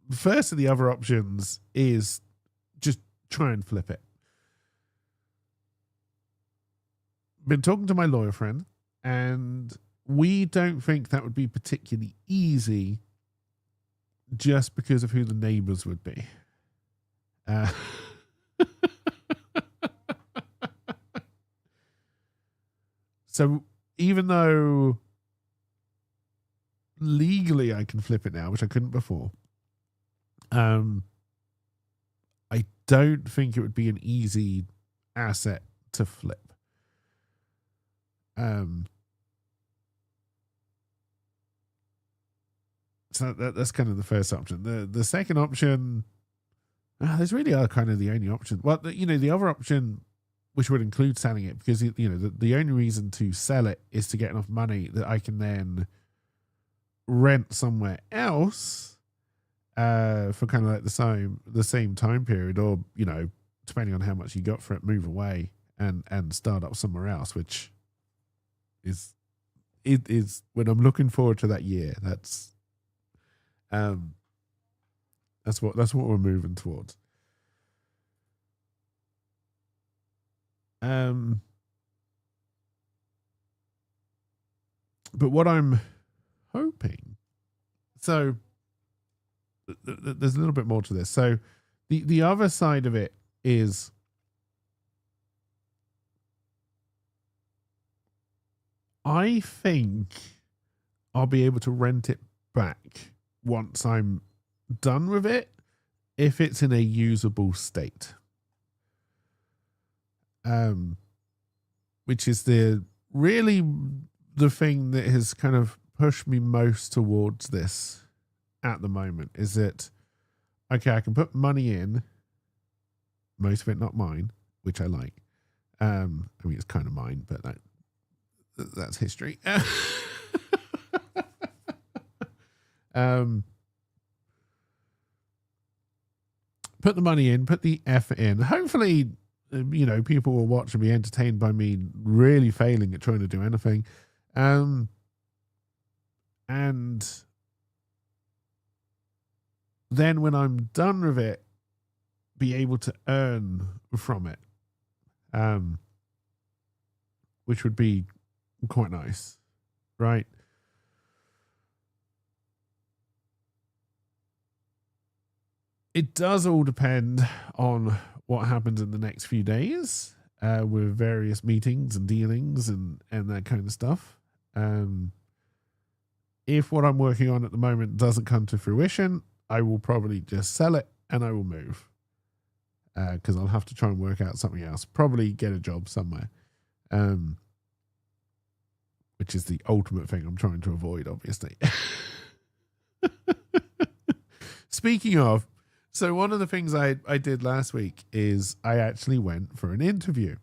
first of the other options is just try and flip it. been talking to my lawyer friend, and we don't think that would be particularly easy just because of who the neighbors would be. So even though legally I can flip it now, which I couldn't before, I don't think it would be an easy asset to flip. So that's kind of the first option. The second option, there's really are kind of the only option. Well, the other option, which would include selling it, because the only reason to sell it is to get enough money that I can then rent somewhere else for kind of like the same time period, or depending on how much you got for it, move away and start up somewhere else, which is when I'm looking forward to that year. That's what we're moving towards. But what I'm hoping, so there's a little bit more to this. So the other side of it is, I think I'll be able to rent it back once I'm done with it, if it's in a usable state. Which is really the thing that has kind of pushed me most towards this at the moment, is that, okay, I can put money in, most of it not mine, which I like. I mean, it's kind of mine, but that's history. Put the money in, put the effort in. Hopefully, people will watch and be entertained by me really failing at trying to do anything. And then when I'm done with it, be able to earn from it. Which would be quite nice, right? It does all depend on what happens in the next few days with various meetings and dealings and that kind of stuff. If what I'm working on at the moment doesn't come to fruition, I will probably just sell it and I will move, because I'll have to try and work out something else, probably get a job somewhere, which is the ultimate thing I'm trying to avoid, obviously. Speaking of, so one of the things I did last week is I actually went for an interview,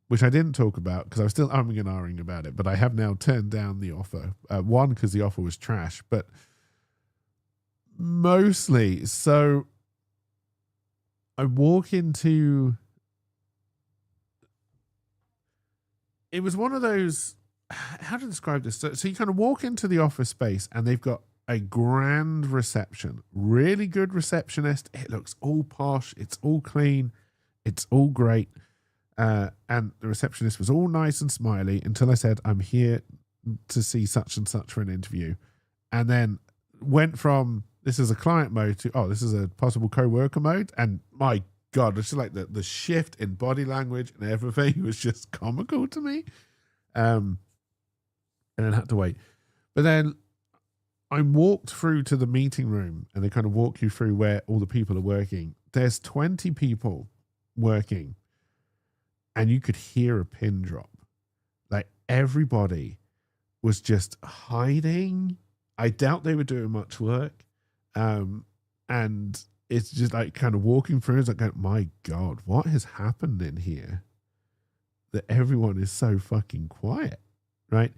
which I didn't talk about because I was still umming and ahhing about it, but I have now turned down the offer. One, because the offer was trash, but mostly, so I walk into, it was one of those, how to describe this? So you kind of walk into the office space and they've got a grand reception, really good receptionist. It looks all posh. It's all clean. It's all great. And the receptionist was all nice and smiley until I said, I'm here to see such and such for an interview. And then went from, this is a client mode to, oh, this is a possible co-worker mode. And my God, it's just like the shift in body language and everything was just comical to me. And then had to wait. But then I walked through to the meeting room and they kind of walk you through where all the people are working. There's 20 people working and you could hear a pin drop. Like everybody was just hiding. I doubt they were doing much work. And it's just like kind of walking through. It's like, my God, what has happened in here that everyone is so fucking quiet, right?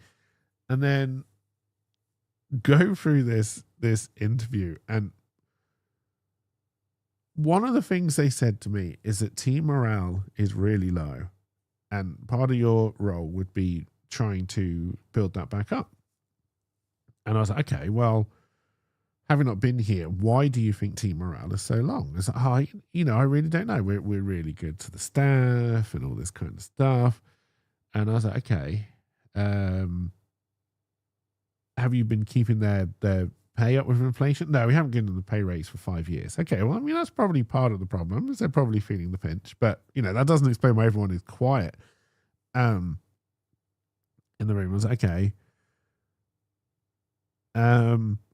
And then go through this interview, and one of the things they said to me is that team morale is really low, and part of your role would be trying to build that back up. And I was like, okay, well, having not been here, why do you think team morale is so long? It's like, I really don't know. We're really good to the staff and all this kind of stuff. And I was like, okay, have you been keeping their pay up with inflation? No, we haven't given them the pay raise for 5 years. Okay, well, I mean, that's probably part of the problem, is they're probably feeling the pinch. But, that doesn't explain why everyone is quiet in the room. I was like, okay.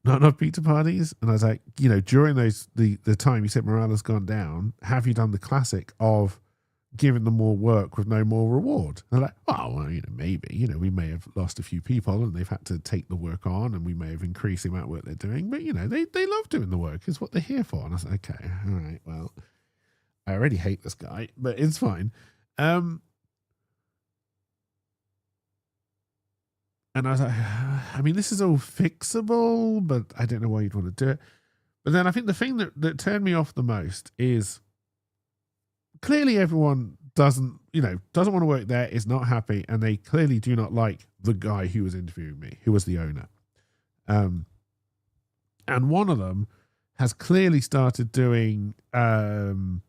Not enough pizza parties? And I was like, during the time you said morale has gone down, have you done the classic of giving them more work with no more reward? And they're like, oh, well, maybe, we may have lost a few people and they've had to take the work on, and we may have increased the amount of work they're doing, but they love doing the work. It's what they're here for. And I was like, okay, all right, well, I already hate this guy, but it's fine. And I was like, I mean, this is all fixable, but I don't know why you'd want to do it. But then I think the thing that turned me off the most is clearly everyone doesn't want to work there, is not happy, and they clearly do not like the guy who was interviewing me, who was the owner. And one of them has clearly started doing funny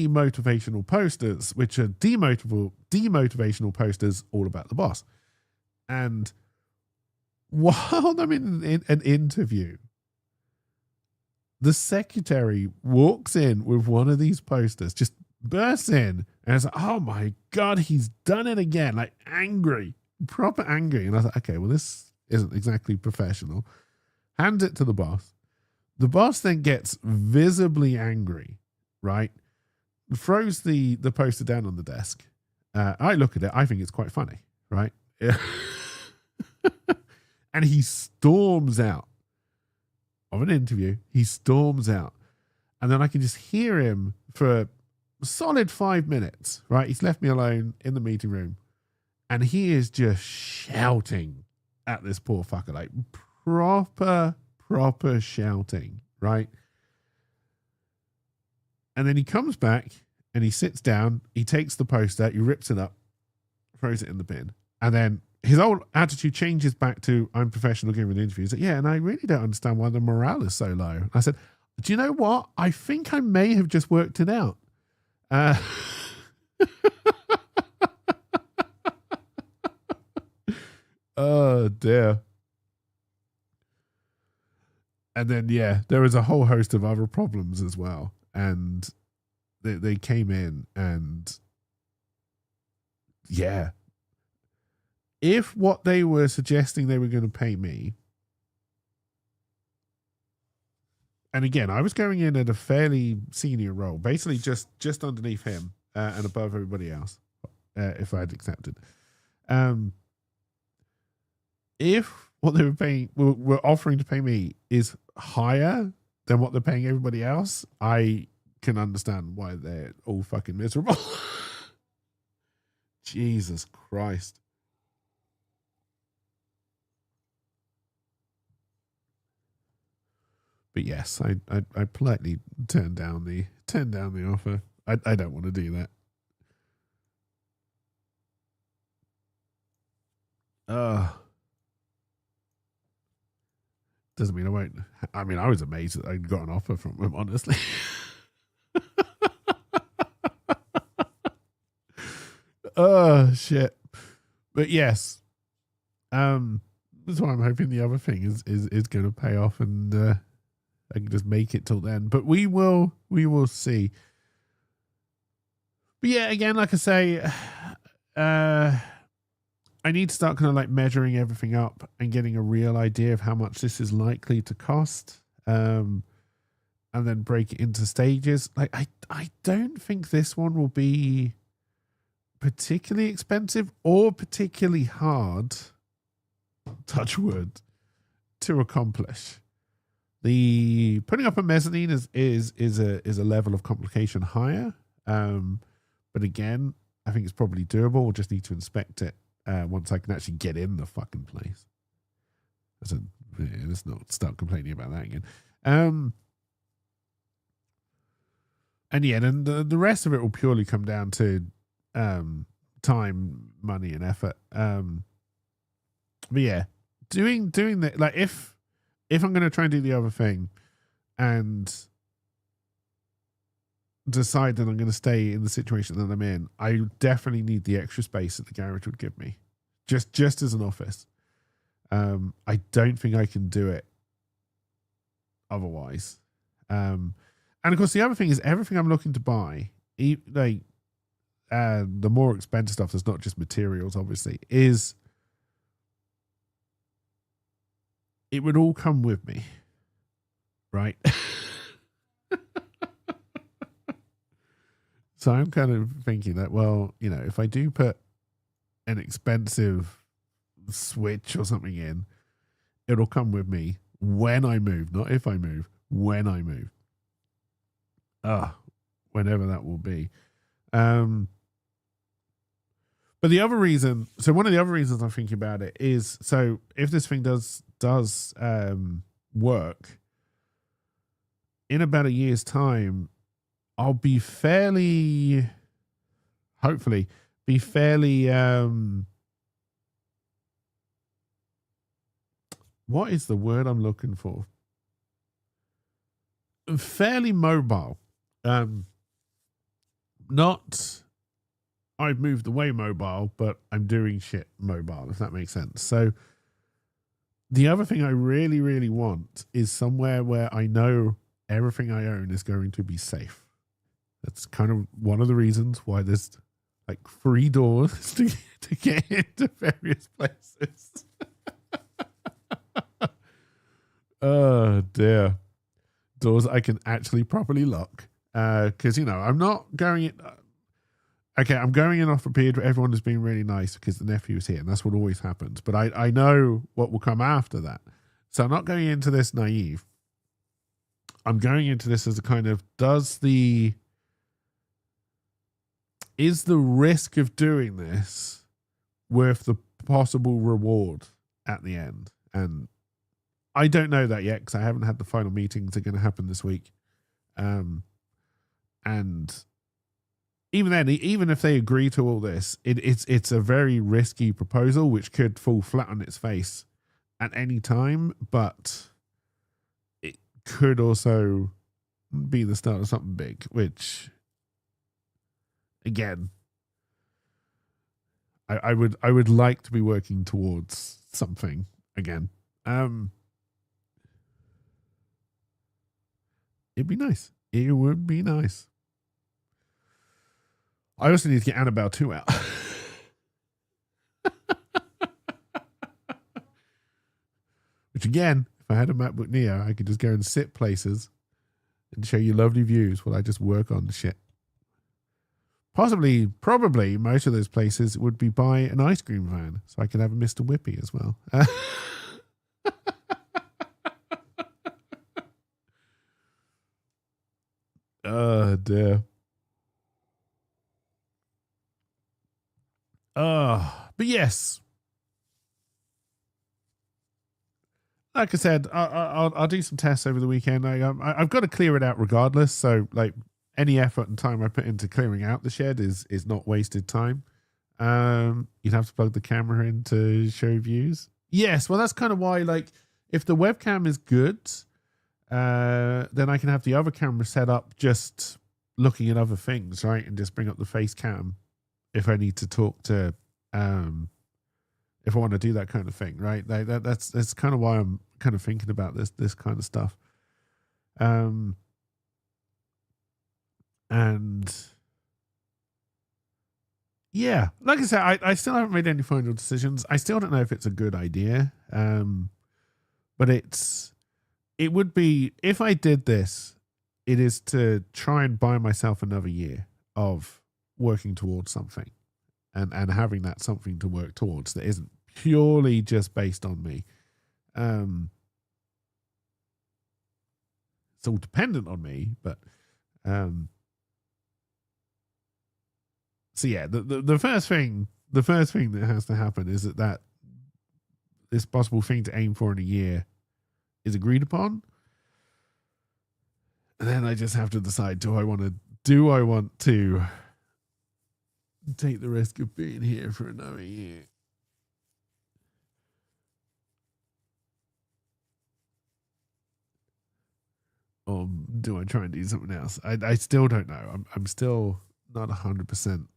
motivational posters, which are demotivational posters all about the boss. And while I'm in an interview, the secretary walks in with one of these posters, just bursts in, and it's like, oh my God, he's done it again. Like angry, proper angry. And I was like, okay, well, this isn't exactly professional. Hands it to the boss. The boss then gets visibly angry, right? Throws the poster down on the desk. I look at it. I think it's quite funny, right? Yeah. And he storms out of an interview. He storms out. And then I can just hear him for a solid 5 minutes, right? He's left me alone in the meeting room. And he is just shouting at this poor fucker, like proper shouting, right? And then he comes back and he sits down. He takes the poster, he rips it up, throws it in the bin. And then his whole attitude changes back to, I'm professional giving interviews. Like, yeah, and I really don't understand why the morale is so low. I said, do you know what? I think I may have just worked it out. Oh, dear. And then, yeah, there was a whole host of other problems as well. And they came in and, yeah. If what they were suggesting they were going to pay me, and again, I was going in at a fairly senior role, basically just underneath him and above everybody else, if I had accepted. If what they were paying, were offering to pay me is higher than what they're paying everybody else, I can understand why they're all fucking miserable. Jesus Christ. But yes, I politely turned down the offer. I don't want to do that. Doesn't mean I won't. I mean, I was amazed that I got an offer from him, honestly. Oh shit. But yes. That's why I'm hoping the other thing is going to pay off, and I can just make it till then. But we will see. But yeah, again, like I say, I need to start kind of like measuring everything up and getting a real idea of how much this is likely to cost. And then break it into stages. Like I don't think this one will be particularly expensive or particularly hard, touch wood, to accomplish. The putting up a mezzanine is a level of complication higher. But again, I think it's probably doable. We'll just need to inspect it once I can actually get in the fucking place. Let's not start complaining about that again. And yeah, then the rest of it will purely come down to time, money, and effort. But yeah, doing that, like if I'm going to try and do the other thing, and decide that I'm going to stay in the situation that I'm in, I definitely need the extra space that the garage would give me, just as an office. I don't think I can do it otherwise. And of course, the other thing is everything I'm looking to buy, the more expensive stuff that's not just materials, obviously, is it would all come with me, right? So I'm kind of thinking that, well, you know, if I do put an expensive switch or something in, it'll come with me when I move, not if I move, when I move. Whenever that will be. But the other reason, so one of the other reasons I'm thinking about it is, so if this thing does work, in about a year's time, I'll be fairly, hopefully, what is the word I'm looking for? Fairly mobile. Not I've moved away mobile, but I'm doing shit mobile, if that makes sense. So the other thing I really, really want is somewhere where I know everything I own is going to be safe. That's kind of one of the reasons why there's like 3 doors to get into various places. Oh dear. Doors I can actually properly lock. Because, you know, I'm not going in. Okay, I'm going in off a period where everyone has been really nice because the nephew is here, and that's what always happens. But I know what will come after that. So I'm not going into this naive. I'm going into this as a kind of, is the risk of doing this worth the possible reward at the end? And I don't know that yet because I haven't had the final meetings. They're going to happen this week. And even then, even if they agree to all this, it's a very risky proposal which could fall flat on its face at any time, but it could also be the start of something big, which, again, I would like to be working towards something again. It'd be nice. It would be nice. I also need to get Annabelle 2 out. Which again, if I had a MacBook Neo, I could just go and sit places and show you lovely views while I just work on the shit. Probably most of those places would be by an ice cream van, so I could have a Mr. Whippy as well. Oh dear. But yes, like I said, I'll do some tests over the weekend. I've got to clear it out regardless. So like any effort and time I put into clearing out the shed is not wasted time. You'd have to plug the camera in to show views. Yes, well that's kind of why, like, if the webcam is good, then I can have the other camera set up just looking at other things, right? And just bring up the face cam if I need to talk to, if I want to do that kind of thing, right? That's kind of why I'm kind of thinking about this kind of stuff. And yeah, like I said, I still haven't made any final decisions. I still don't know if it's a good idea. But it would be, if I did this, it is to try and buy myself another year of working towards something and having that something to work towards that isn't purely just based on me. It's all dependent on me, but so yeah, the first thing that has to happen is that this possible thing to aim for in a year is agreed upon. And then I just have to decide, do I want to take the risk of being here for another year? or do I try and do something else? I still don't know. I'm still not 100%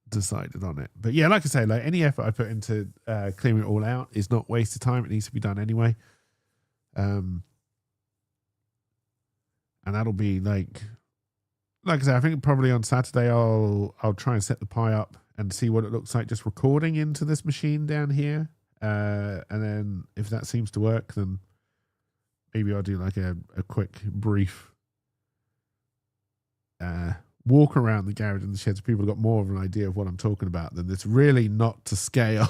decided on it. But yeah, like I say, like any effort I put into clearing it all out is not wasted time. It needs to be done anyway. And that'll be like I say, I think probably on Saturday I'll try and set the Pi up and see what it looks like just recording into this machine down here. And then if that seems to work, then maybe I'll do like a quick brief walk around the garage and the shed so people have got more of an idea of what I'm talking about than this really not to scale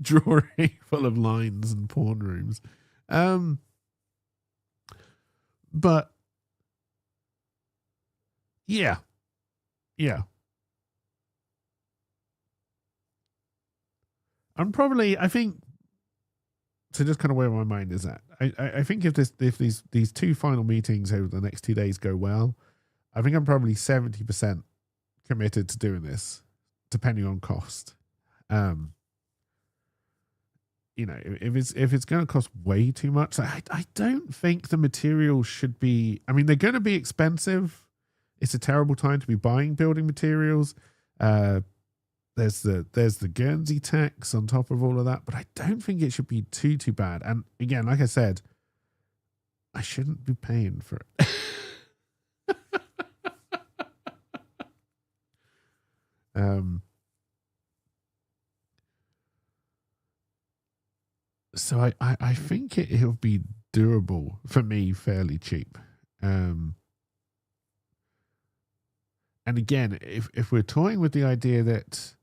drawing full of lines and pawn rooms. But yeah. I think, so just kind of where my mind is at. I think if these two final meetings over the next 2 days go well, I think I'm probably 70% committed to doing this, depending on cost. If it's going to cost way too much, I don't think the materials should be. I mean, they're going to be expensive. It's a terrible time to be buying building materials. There's the Guernsey tax on top of all of that, but I don't think it should be too bad. And again, like I said, I shouldn't be paying for it. So I think it'll be doable for me, fairly cheap. And again, if we're toying with the idea that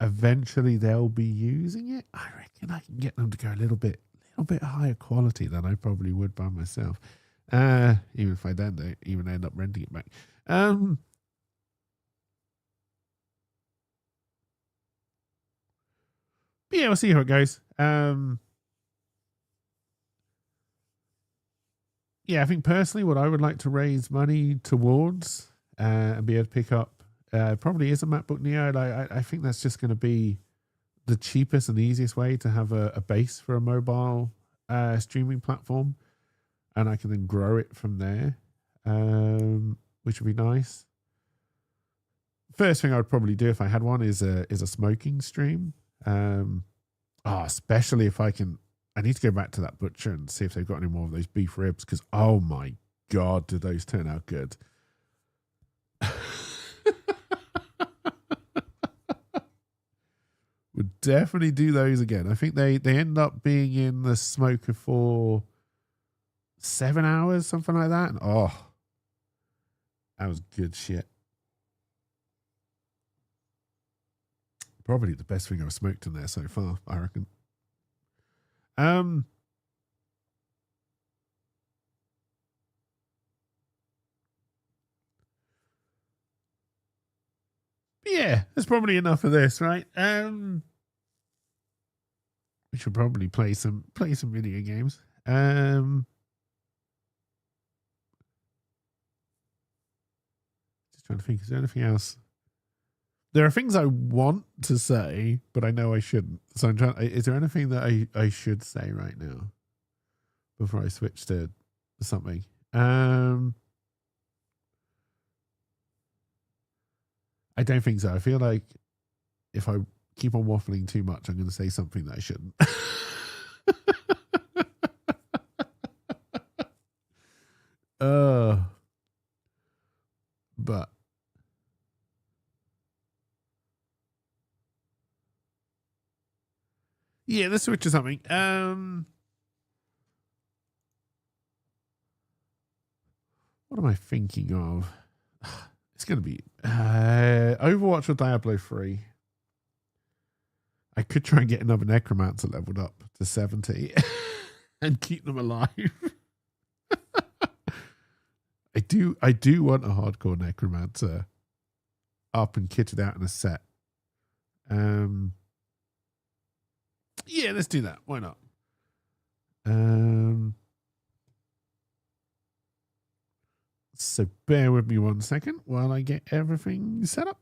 eventually they'll be using it, I reckon I can get them to go a little bit higher quality than I probably would by myself. Even if I don't even end up renting it back. But yeah, we'll see how it goes. Yeah, I think personally what I would like to raise money towards and be able to pick up probably is a MacBook Neo. I think that's just going to be the cheapest and easiest way to have a base for a mobile streaming platform, and I can then grow it from there, which would be nice. First thing I would probably do if I had one is a smoking stream. Especially if I need to go back to that butcher and see if they've got any more of those beef ribs, because oh my god, did those turn out good. Would definitely do those again. I think they end up being in the smoker for 7 hours, something like that. And that was good shit. Probably the best thing I've smoked in there so far, I reckon. Yeah, that's probably enough of this, right? We should probably play some video games. Just trying to think, is there anything else? There are things I want to say, but I know I shouldn't. So I'm trying. Is there anything that I should say right now before I switch to something? I don't think so. I feel like if I keep on waffling too much, I'm going to say something that I shouldn't. But yeah, let's switch to something. What am I thinking of? It's going to be Overwatch or Diablo 3. I could try and get another Necromancer leveled up to 70 and keep them alive. I do want a hardcore Necromancer up and kitted out in a set. Yeah, let's do that. Why not? So bear with me 1 second while I get everything set up.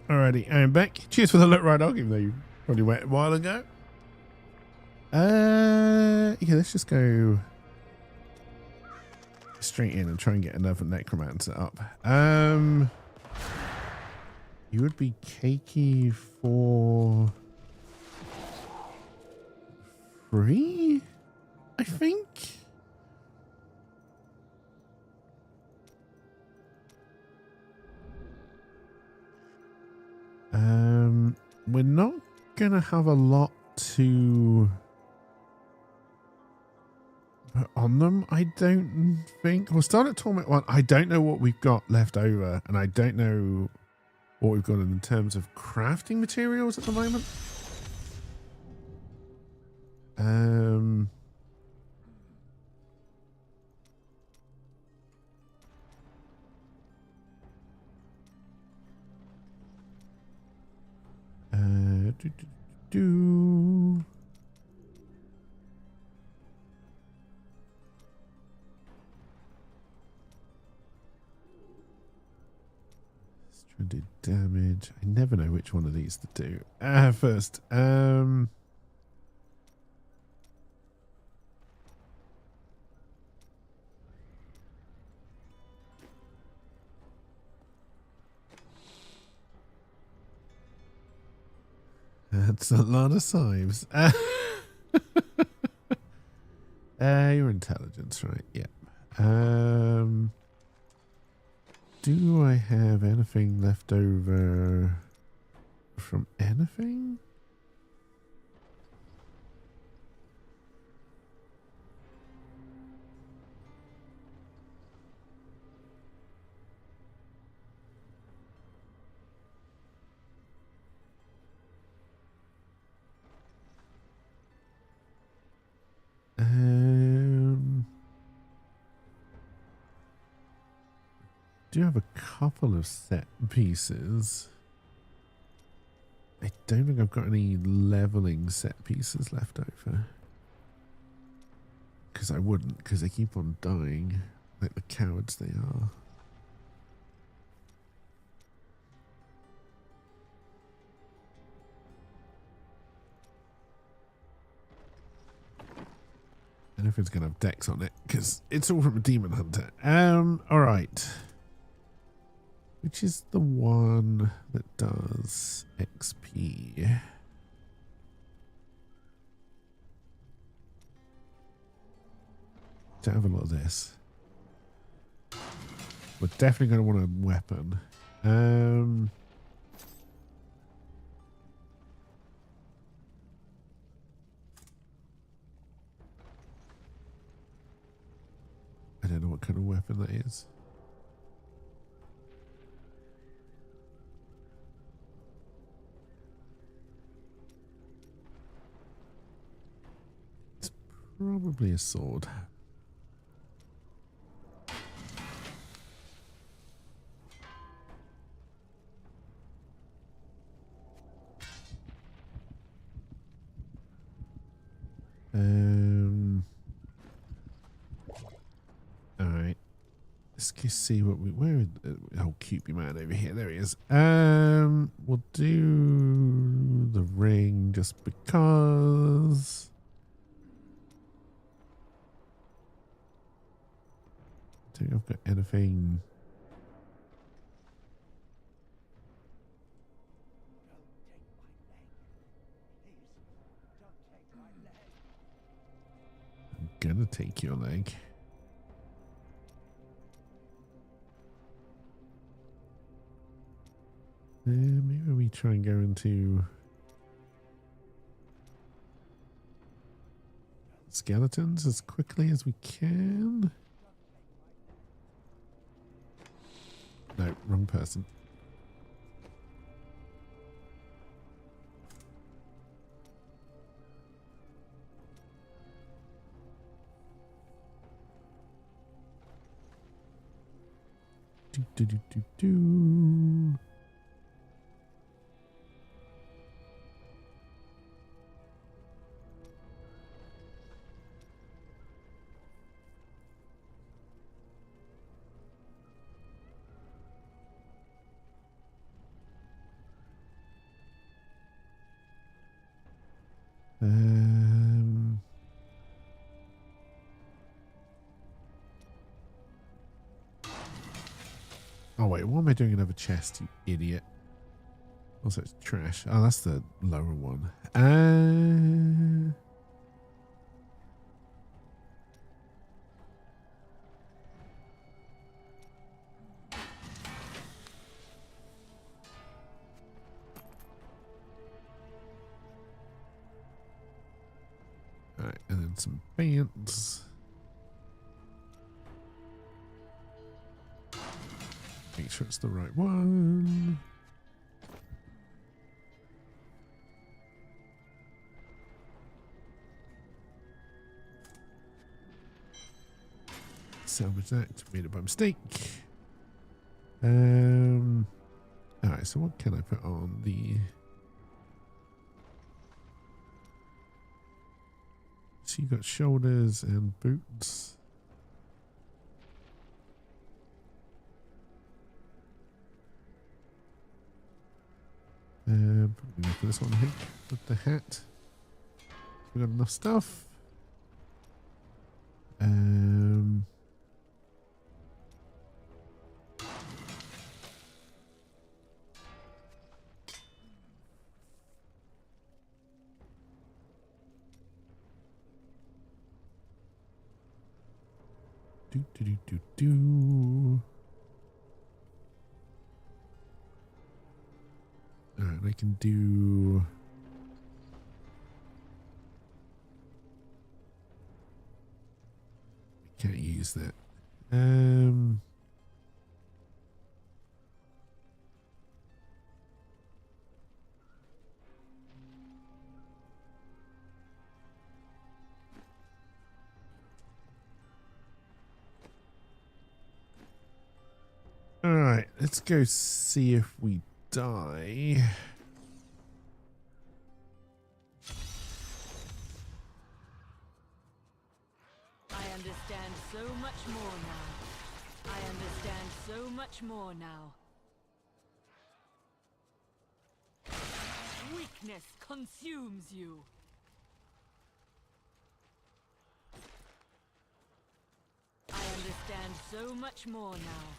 Alrighty, I'm back. Cheers for the look right dog, even though you probably went a while ago. Yeah, let's just go straight in and try and get another necromancer up. You would be cakey for free, I think. We're not gonna have a lot to put on them, I don't think. We'll start at Torment 1. I don't know what we've got left over, and I don't know what we've got in terms of crafting materials at the moment. Stranded damage. I never know which one of these to do. First, that's a lot of sieves. Your intelligence, right? Yeah. Do I have anything left over from anything? Do have a couple of set pieces. I don't think I've got any leveling set pieces left over. Because I wouldn't, because they keep on dying like the cowards they are. I don't know if it's going to have Dex on it, because it's all from a Demon Hunter. Alright. Which is the one that does XP? Don't have a lot of this. We're definitely going to want a weapon. I don't know what kind of weapon that is. It's probably a sword. Alright. Let's just see what we... Where is... Oh, Cupid man over here. There he is. We'll do the ring just because... I don't think I've got anything... I'm gonna take your leg. Maybe we try and go into skeletons as quickly as we can. No, wrong person. Do. Oh wait, why am I doing another chest, you idiot? Also, it's trash. Oh, that's the lower one. Alright, and then some pants. Make sure it's the right one. Salvage that. Made it by mistake. Alright, so what can I put on the... So you got shoulders and boots. Probably go for this one, I think, with the hat. We got enough stuff. Alright, I can do... Can't use that. Alright, let's go see if we die. I understand so much more now. I understand so much more now. Weakness consumes you. I understand so much more now.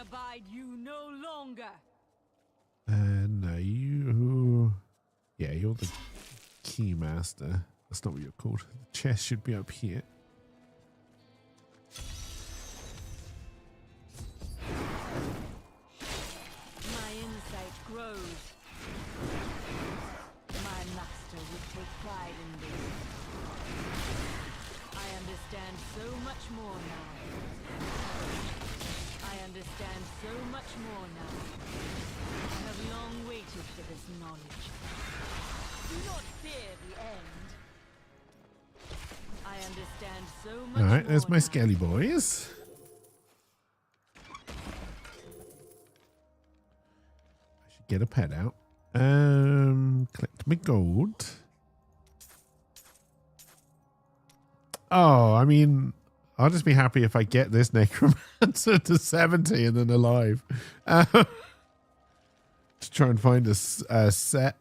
Abide you no longer. No, you... Yeah, you're the key master. That's not what you're called. The chest should be up here. My insight grows. My master would take pride in this. I understand so much more now. I understand so much more now. I have long waited for this knowledge. Do not fear the end. I understand so much more. Alright, there's my now. scaly boys. I should get a pet out. Collect my gold. Oh, I mean... I'll just be happy if I get this necromancer to 70 and then alive. To try and find a set.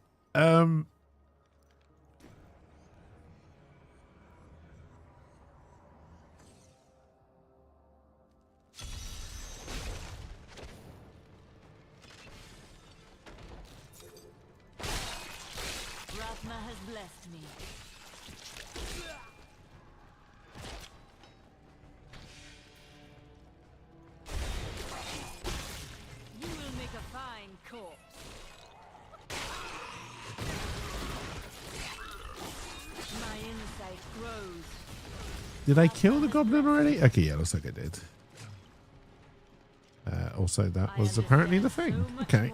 Rathma has blessed me. You will make a fine corpse. My insight grows. Did I kill the goblin already? Okay, yeah, looks like I did. Also, that was apparently the thing. Okay.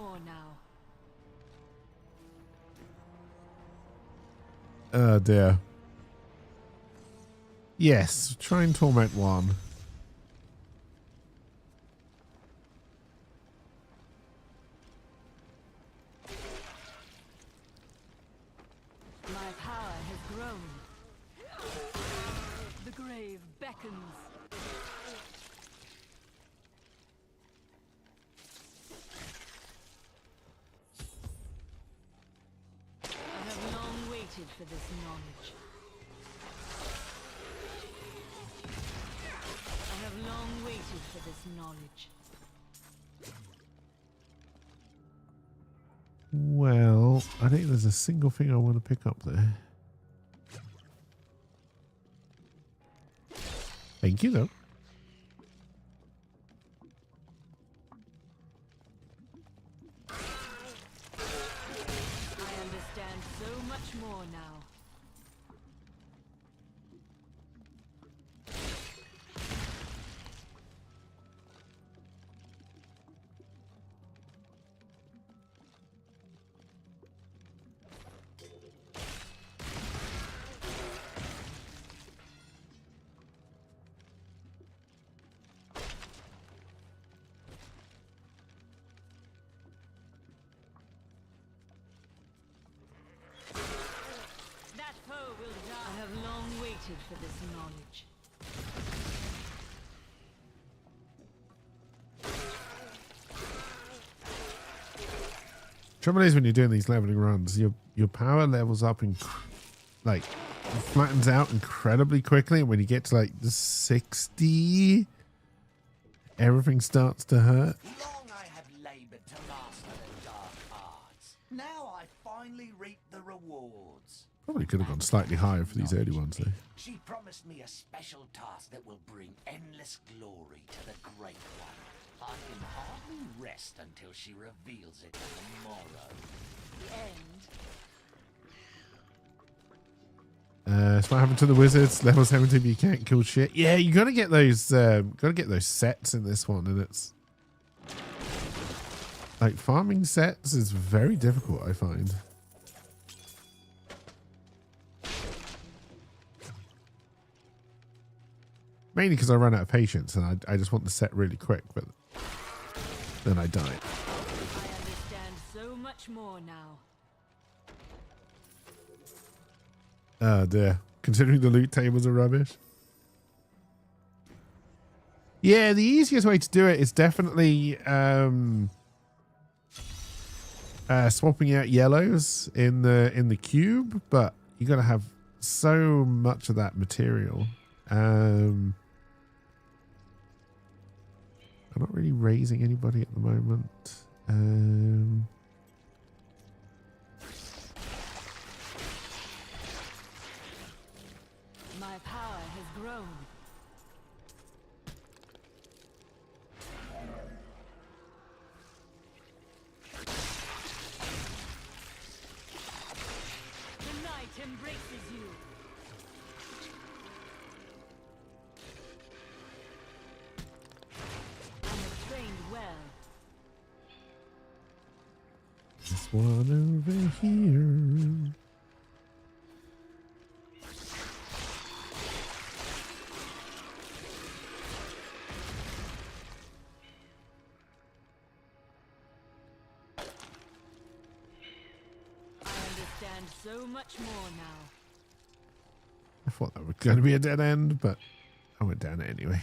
Oh dear. Yes, try and torment one. grown. The grave beckons. I have long waited for this knowledge. I have long waited for this knowledge. Well, I think there's a single thing I want to pick up there. Thank you, though. I understand so much more now. That foe will die. I have long waited for this knowledge. Trouble is when you're doing these leveling runs, your power levels up and like flattens out incredibly quickly, and when you get to like the 60, everything starts to hurt. Long I have labored to master the dark arts. Now I finally reap the rewards. Probably could have gone slightly higher for these early ones though. She promised me a special task that will bring endless glory to the Great One. I can hardly rest until she reveals it tomorrow. The end. It's what happened to the wizards. Level 17, you can't kill shit. Yeah, you gotta get those sets in this one, and it's like farming sets is very difficult, I find. Mainly because I run out of patience and I just want the set really quick, but then I die. I understand so much more now. Oh dear. Considering the loot tables are rubbish. Yeah, the easiest way to do it is definitely swapping out yellows in the cube, but you gotta have so much of that material. I'm not really raising anybody at the moment. My power has grown. The night embraces you. I have trained well. This one over here. So much more now. I thought that was going to be a dead end, but I went down it anyway.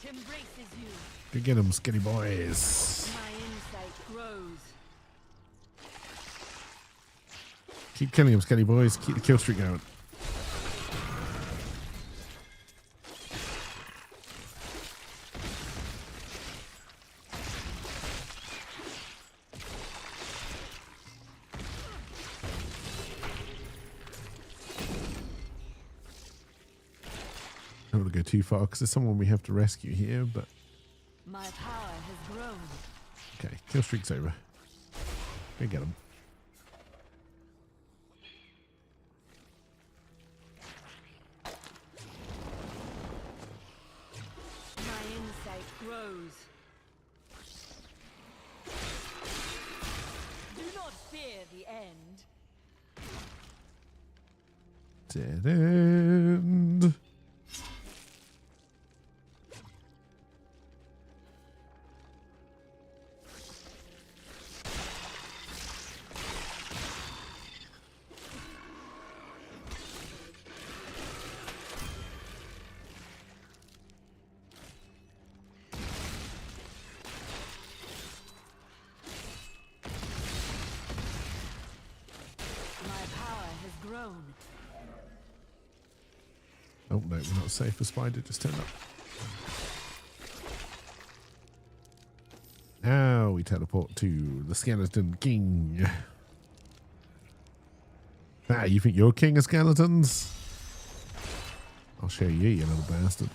Embraces you. Go get them, skinny boys. My insight grows. Keep killing them, skinny boys. Keep the kill streak going. I don't want to go too far because there's someone we have to rescue here, but my power has grown. Okay, kill streak's over. Go get him. grows. Do not fear the end. Dead end. Oh no, we're not safe. A spider just turned up. Now we teleport to the Skeleton King. Ah, you think you're king of skeletons? I'll show you, you little bastard.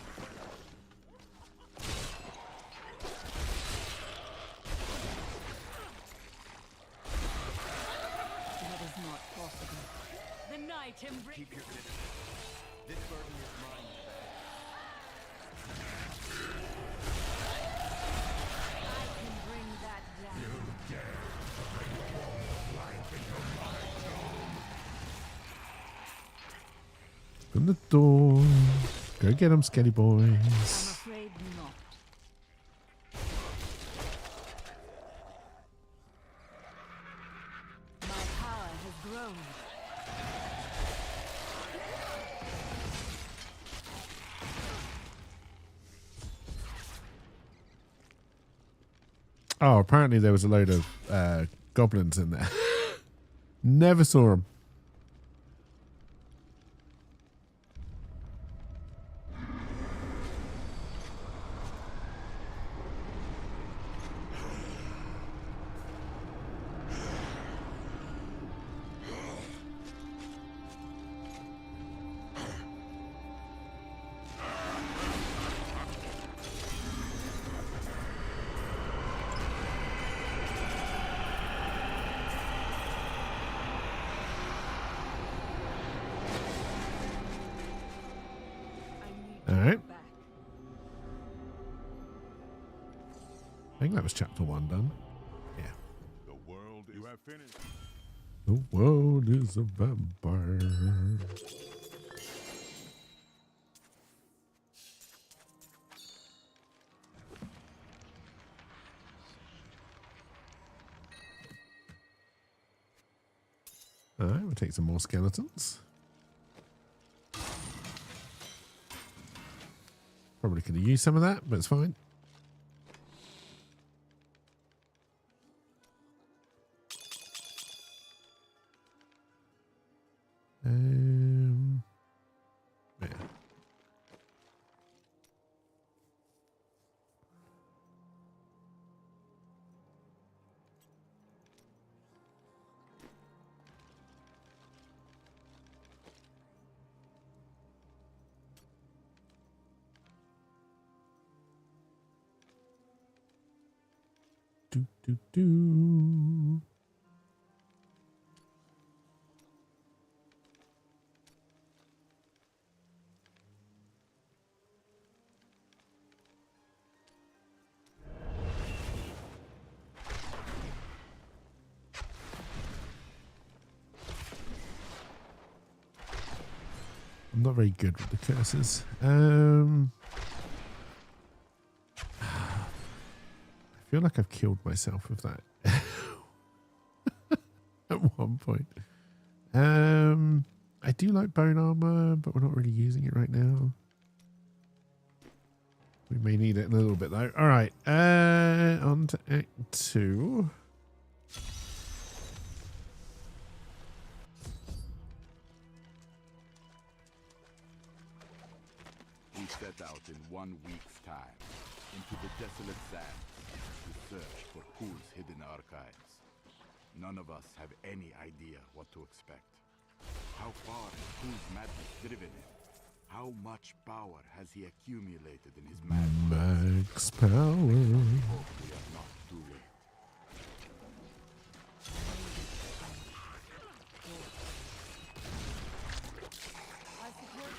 That is not possible. The night embraces. Keep your distance. This burden is mine to bear. I can bring that down. Open the door. Go get them, skelly boys. I'm afraid not. My power has grown. Oh, apparently there was a load of goblins in there. Never saw them. All right. I think that was chapter 1 done. Yeah. The world you have finished. The world is a vampire. All right, we'll take some more skeletons. Probably could have used some of that, but it's fine. Yeah. Do, do, do. I'm not very good with the curses. I feel like I've killed myself with that at one point. I do like bone armor, but we're not really using it right now. We may need it in a little bit though. All right, on to Act 2. We set out in 1 week's time into the desolate sands to search for Kul's hidden archives. None of us have any idea what to expect. How far has Kul's madness driven him? How much power has he accumulated in his madness? Max power. Hope we are not too late. I suppose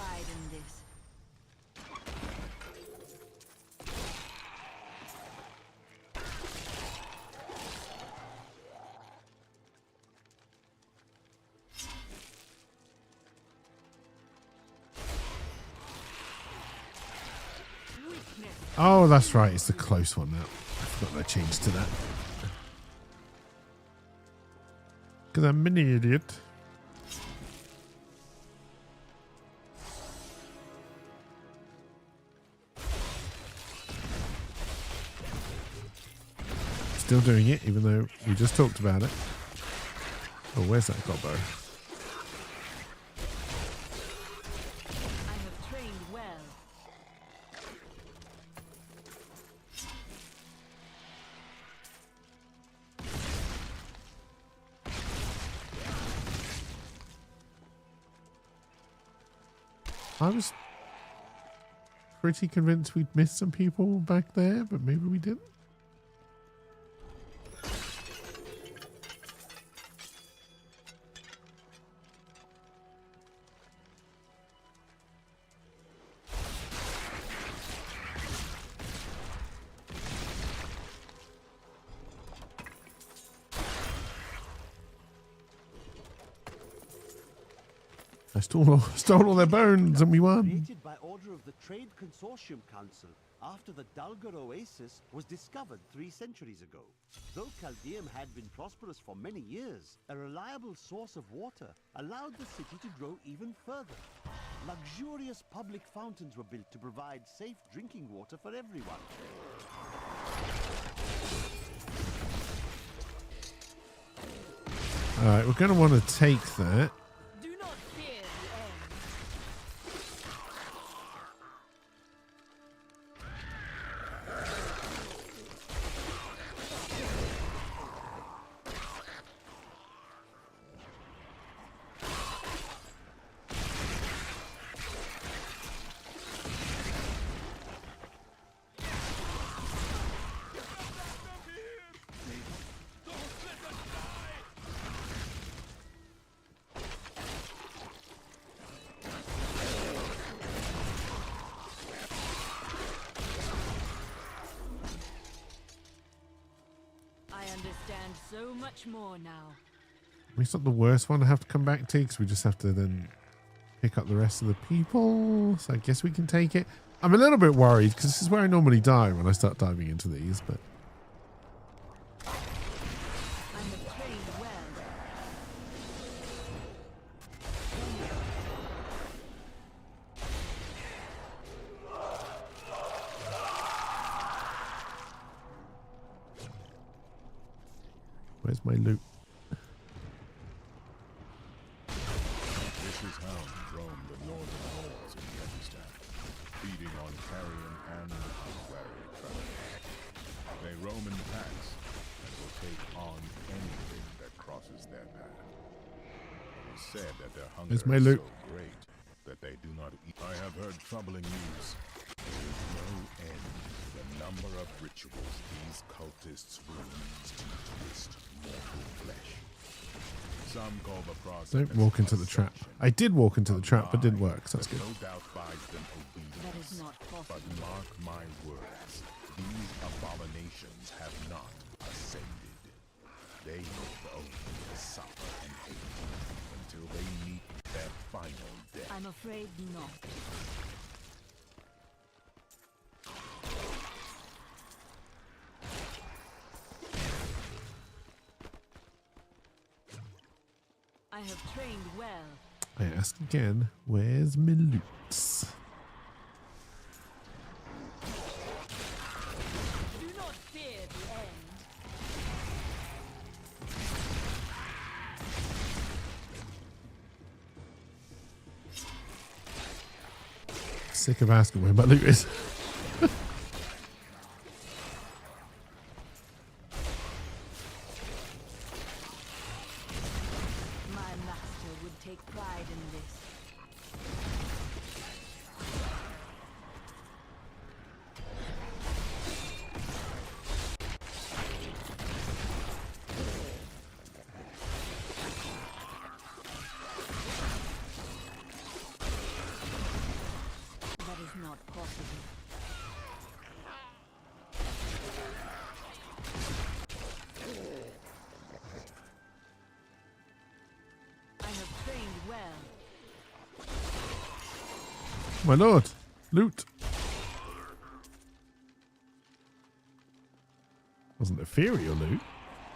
pride in this. Oh, that's right. It's the close one now. I forgot I changed to that. Because I'm an idiot. Still doing it, even though we just talked about it. Oh, where's that gobbo? I have trained well. I was pretty convinced we'd missed some people back there, but maybe we didn't. I stole all their bones and we won. Created by order of the Trade Consortium Council after the Dulgar Oasis was discovered 3 centuries ago. Though Caldeum had been prosperous for many years, a reliable source of water allowed the city to grow even further. Luxurious public fountains were built to provide safe drinking water for everyone. Alright, we're going to want to take that. Do not fear the end. I understand so much more now. It's not the worst one to have to come back to because we just have to then pick up the rest of the people. So I guess we can take it. I'm a little bit worried because this is where I normally die when I start diving into these, but I have trained well. where's my loot? This is hounds roam the northern halls in Yetistan, feeding on carrion and unwary travelers. They roam in packs and will take on anything that crosses their path. It is said that their hunger Where's my is loot? so great that they do not eat. I have heard troubling news. There is no end to the number of rituals these cultists will use to twist mortal flesh. Some call the process. Don't walk into the trap. I did walk into the trap, but didn't work, so that's good. No doubt bides them obedience. That is not But possible. mark my words, these abominations have not ascended. They will only suffer and hate until they meet their final death. I'm afraid not. I have trained well. I ask again, where's my loots? Do not fear the end. Sick of asking where my loot is. My master would take pride in this. My lord. Loot. Wasn't ethereal loot.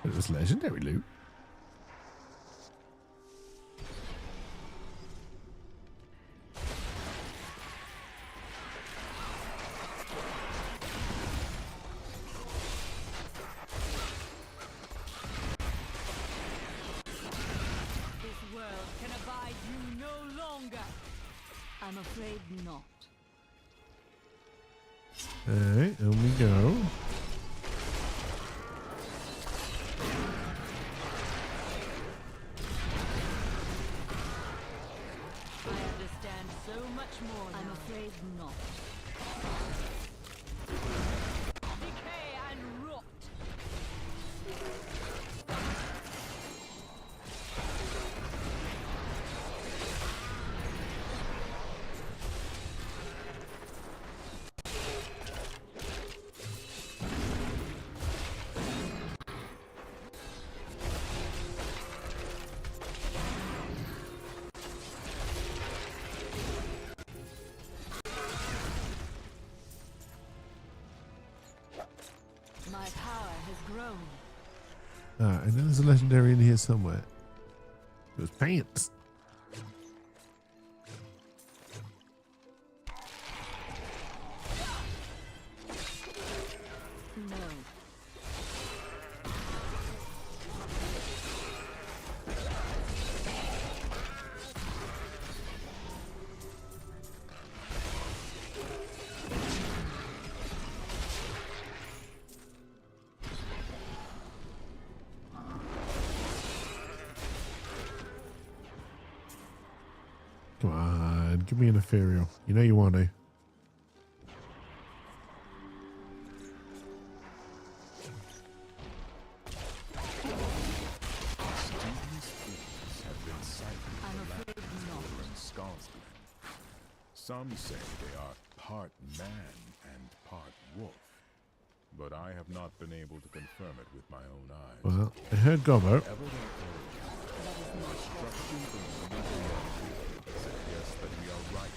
It was legendary loot. This world can abide you no longer. I'm afraid not. Alright, on we go. I understand so much more now. I'm afraid not. Decay and rot. My power has grown. Ah, and then there's a legendary in here somewhere. It was pants. No. Come on, give me an ethereal. You know you want to. Mischievous fools have been sighted in the Lampfire and Skarsgård. Some say they are part man and part wolf, but I have not been able to confirm it with my own eyes. Well, I heard Gobbo. Whatever their origin, the destruction from the nuclear suggests that we are right.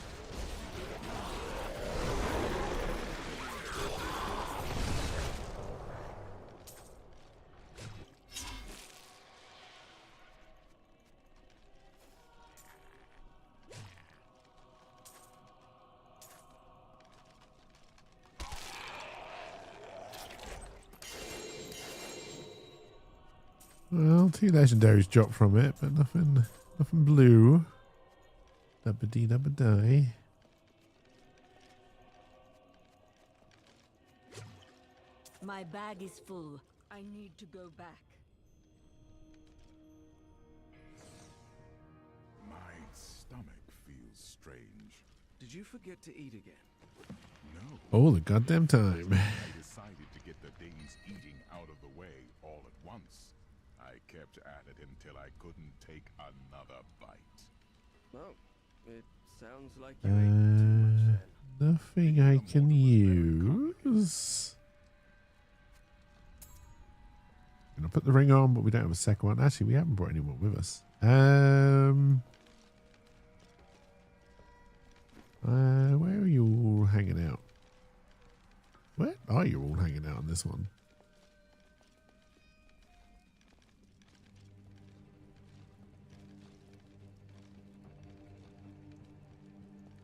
Well, 2 legendaries dropped from it, but nothing blue. Dabba-dee dabba-die. My bag is full. I need to go back. My stomach feels strange. Did you forget to eat again? No. All the goddamn time. I decided to get the Danes eating out of the way all at once. I kept at it until I couldn't take another bite. Well, it sounds like you ate too much then. Nothing I can use. Gonna put the ring on, but we don't have a second one. Actually, we haven't brought anyone with us. Where are you all hanging out? Where are you all hanging out on this one?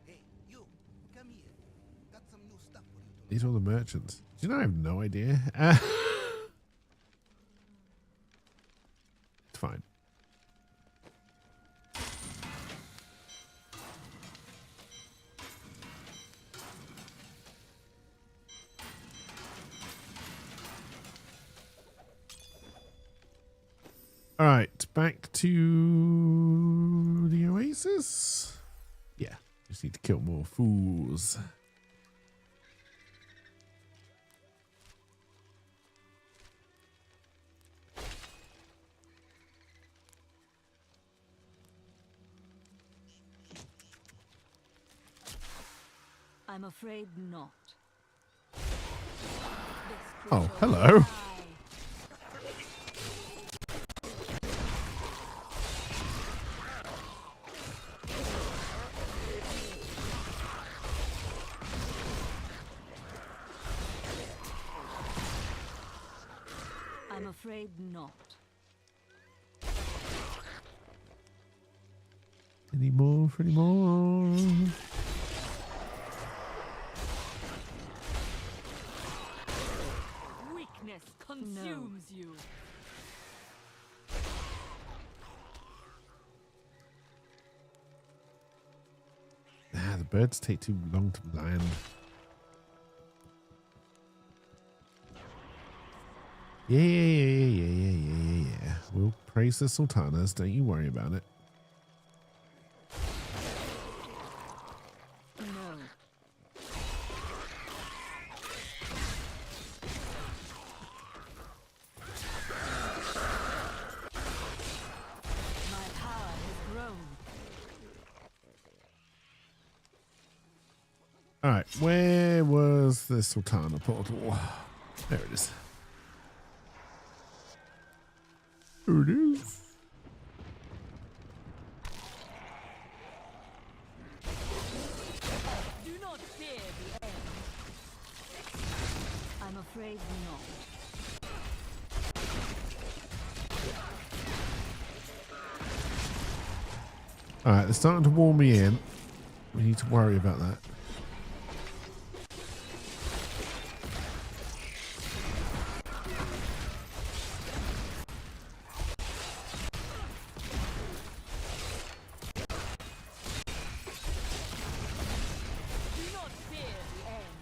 Hey, you, come here. Got some new stuff for you to These are all the merchants. Do you know I have no idea? It's fine. All right, back to the Oasis. Yeah, just need to kill more fools. I'm afraid not. Oh, hello. afraid not. Any more? Any more? Weakness consumes you. Ah, the birds take too long to land. Yeah. We'll praise the sultanas. Don't you worry about it. No. My power has grown. All right, where was the sultana portal? There it is. There it is. Do not fear the end. I'm afraid not. All right, they're starting to wall me in. We need to worry about that. Do not fear the end.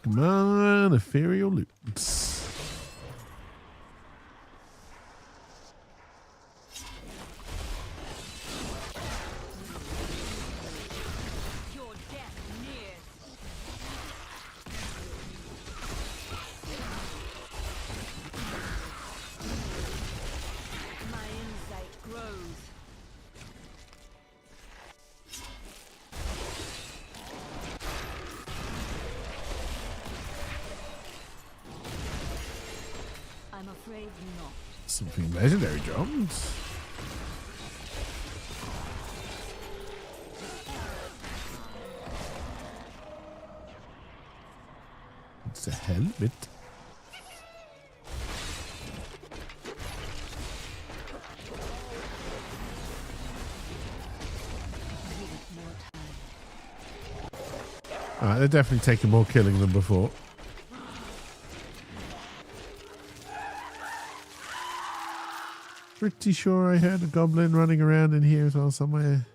Come on, ethereal loots. Your death nears. My insight grows. I'm afraid not. Something legendary dropped. It's a helmet. Give it more time. Alright, they're definitely taking more killing than before. Pretty sure I heard a goblin running around in here as well somewhere.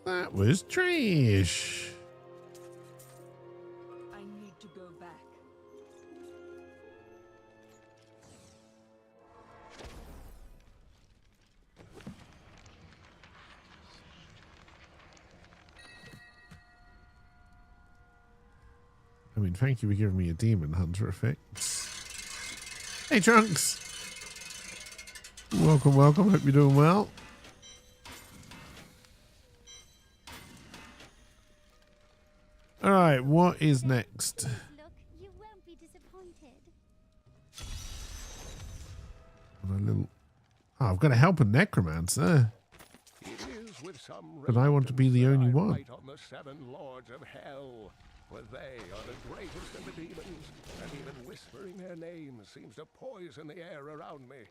That was trash. I need to go back. I mean, thank you for giving me a demon hunter effect. Hey, Trunks. Welcome, welcome. Hope you're doing well. All right, what is next? Look, you won't be disappointed. I've got to help a necromancer. It is with some But I want to be the only reluctance that I one. fight on the seven lords of hell, for they are the greatest of the demons, and even whispering their names seems to poison the air around me.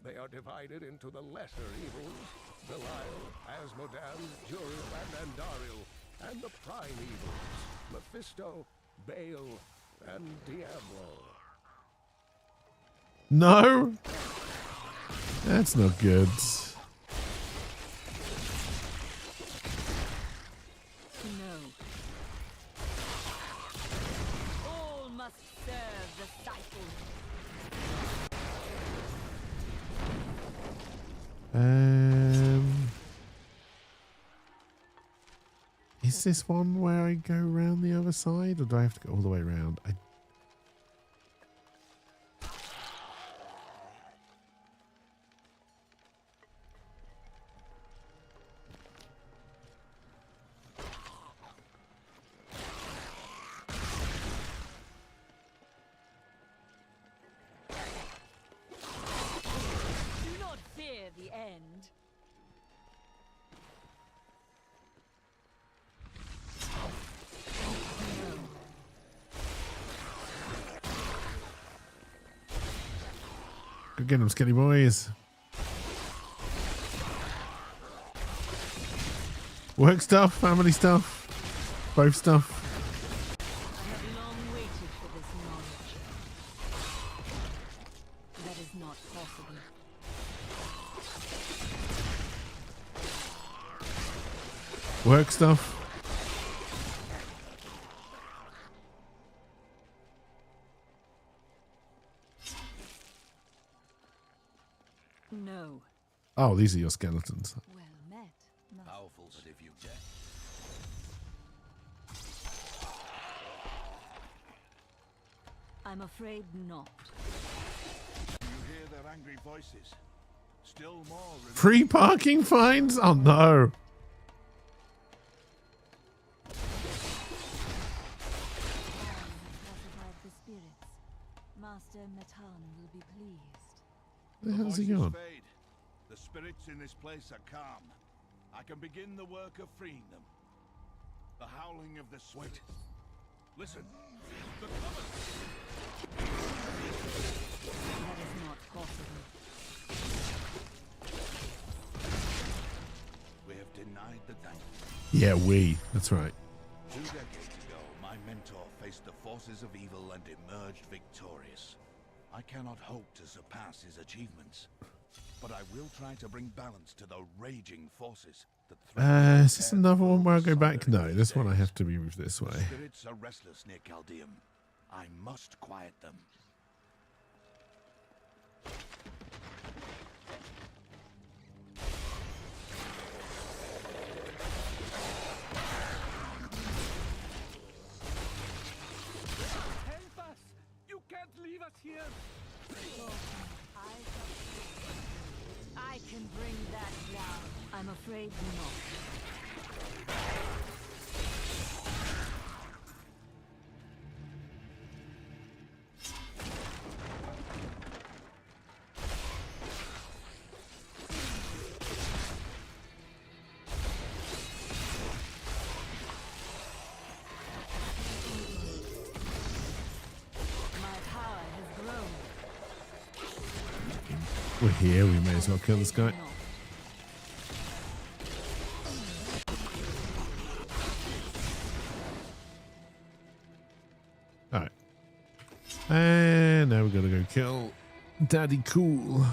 They are divided into the lesser evils, Belial, Asmodan, Juriel, and Andariel, and the prime evils, Mephisto, Baal, and Diablo. No, that's not good. No. All must serve the cycle. Is this one where I go around the other side, or do I have to go all the way around? Go get them, skinny boys. Work stuff, family stuff, both stuff. I have long waited for this knowledge. That is not possible. Work stuff. No. Oh, these are your skeletons. Well met. Powerful, but if you dare. I'm afraid not. You hear their angry voices. Still more. Free parking fines? Oh no. Pacified the spirits. Master Matan will be pleased. Where the hell's he voices going? fade. The spirits in this place are calm. I can begin the work of freeing them. The howling of the sweat. Listen. The comers. That is not possible. We have denied the thank. Yeah, we. That's right. 2 decades ago, my mentor faced the forces of evil and emerged victorious. I cannot hope to surpass his achievements, but I will try to bring balance to the raging forces that threaten. Is this another one where I go back? No, this one I have to move this way. Spirits are restless near Chaldeum. I must quiet them. Help us! You can't leave us here! I can bring that down. I'm afraid not. My power has grown. We're here, we may as well kill this guy. Alright. And now we're gonna go kill Daddy Cool.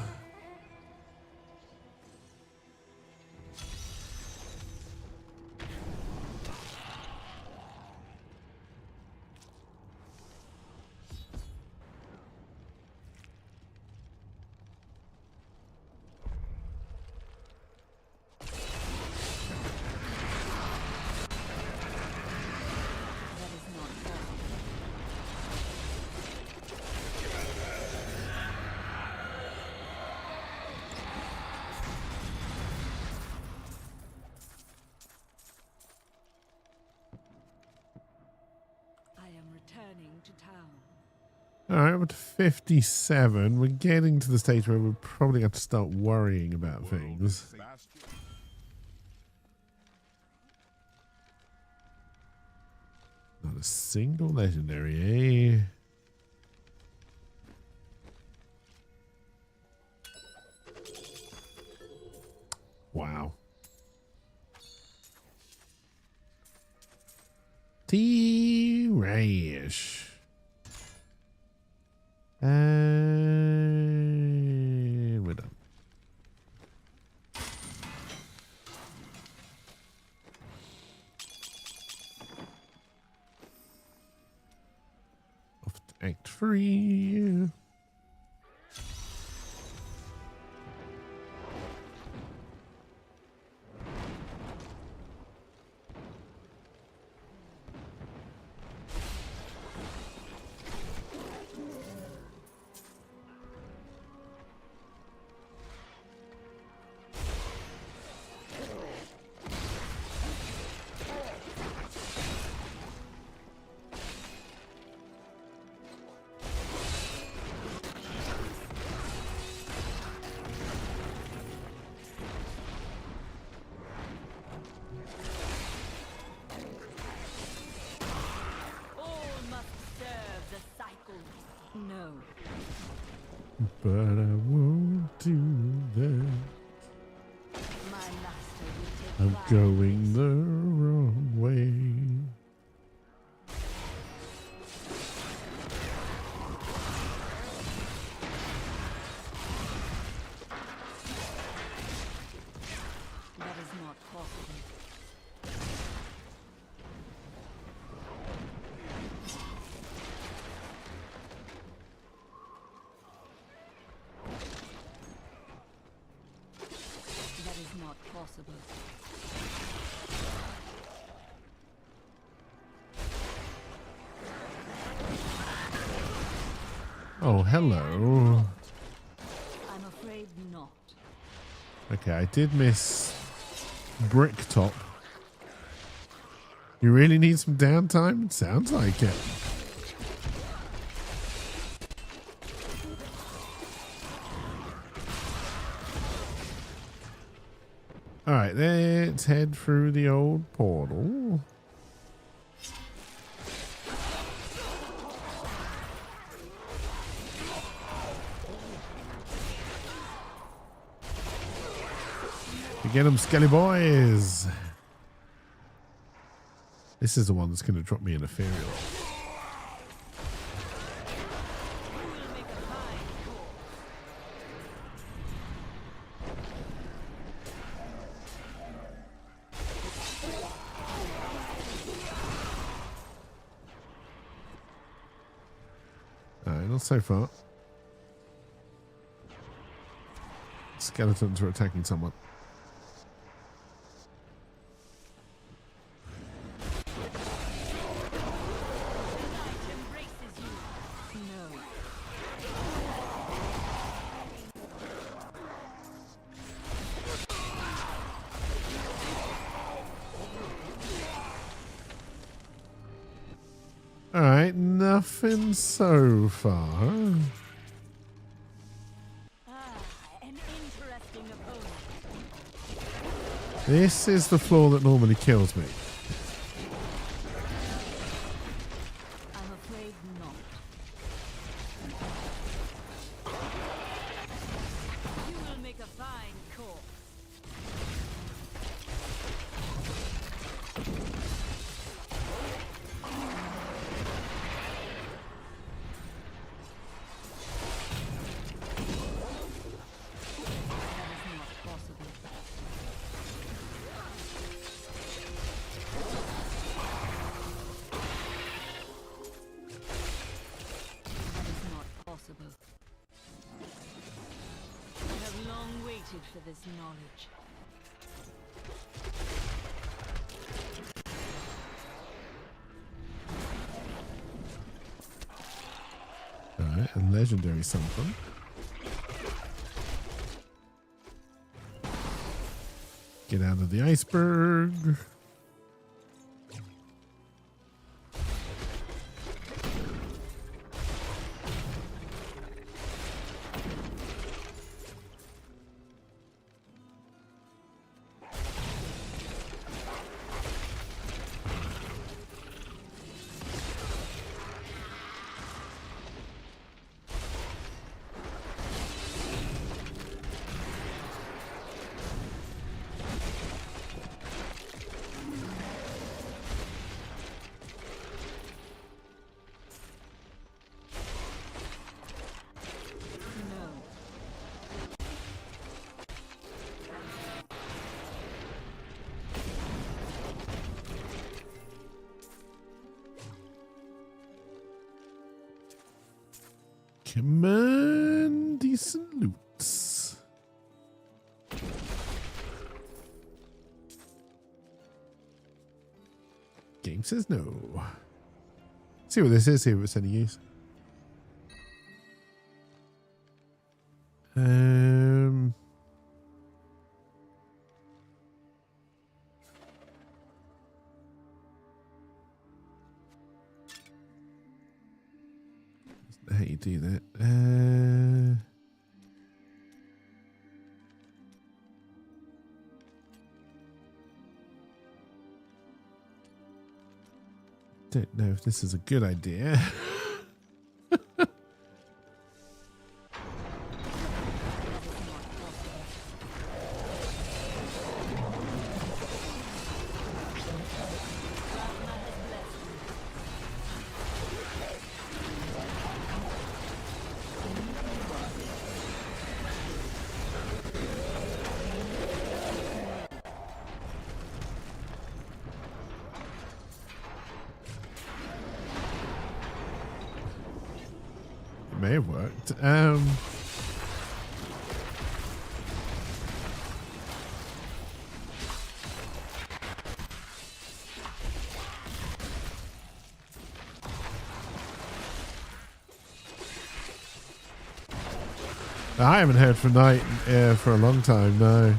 That is not possible. I am returning to town. Alright, we're to 57. We're getting to the stage where we'll probably have to start worrying about things. Not a single legendary, eh? Wow. T-Rayish. And we're done. Off to Act 3. but I won't do that. My master will take I'm pride going the wrong way. That is not possible. That is not possible. Oh, hello. I'm afraid not. Okay, I did miss Bricktop. You really need some downtime? It sounds like it. Alright, let's head through the old portal. Get them, Skelly boys. This is the one that's going to drop me an ethereal. Alright, not so far. Skeletons are attacking someone. Alright, nothing so far. An interesting opponent. This is the floor that normally kills me. I'm afraid not. You will make a fine corpse. For this knowledge. Alright, and legendary something. Get out of the iceberg. Come on, decent loots. Game says no. See what this is, see if it's any use. How you do that? Don't know if this is a good idea. may have worked. I haven't heard from Knight for a long time, no.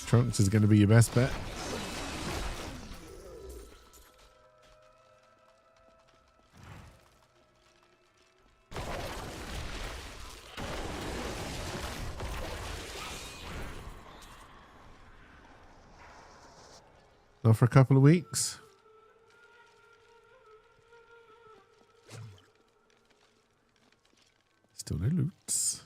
Trunks is going to be your best bet. Not for a couple of weeks. Still no loots.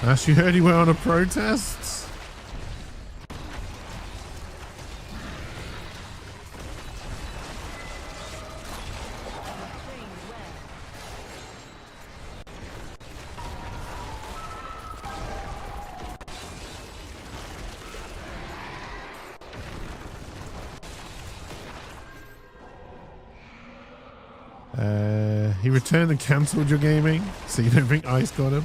Ash, you heard he went on a protest? He returned and cancelled your gaming, so you don't think Ice got him?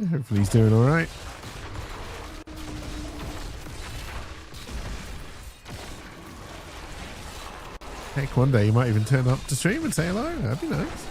Hopefully he's doing all right. Heck, one day he might even turn up to stream and say hello. That'd be nice.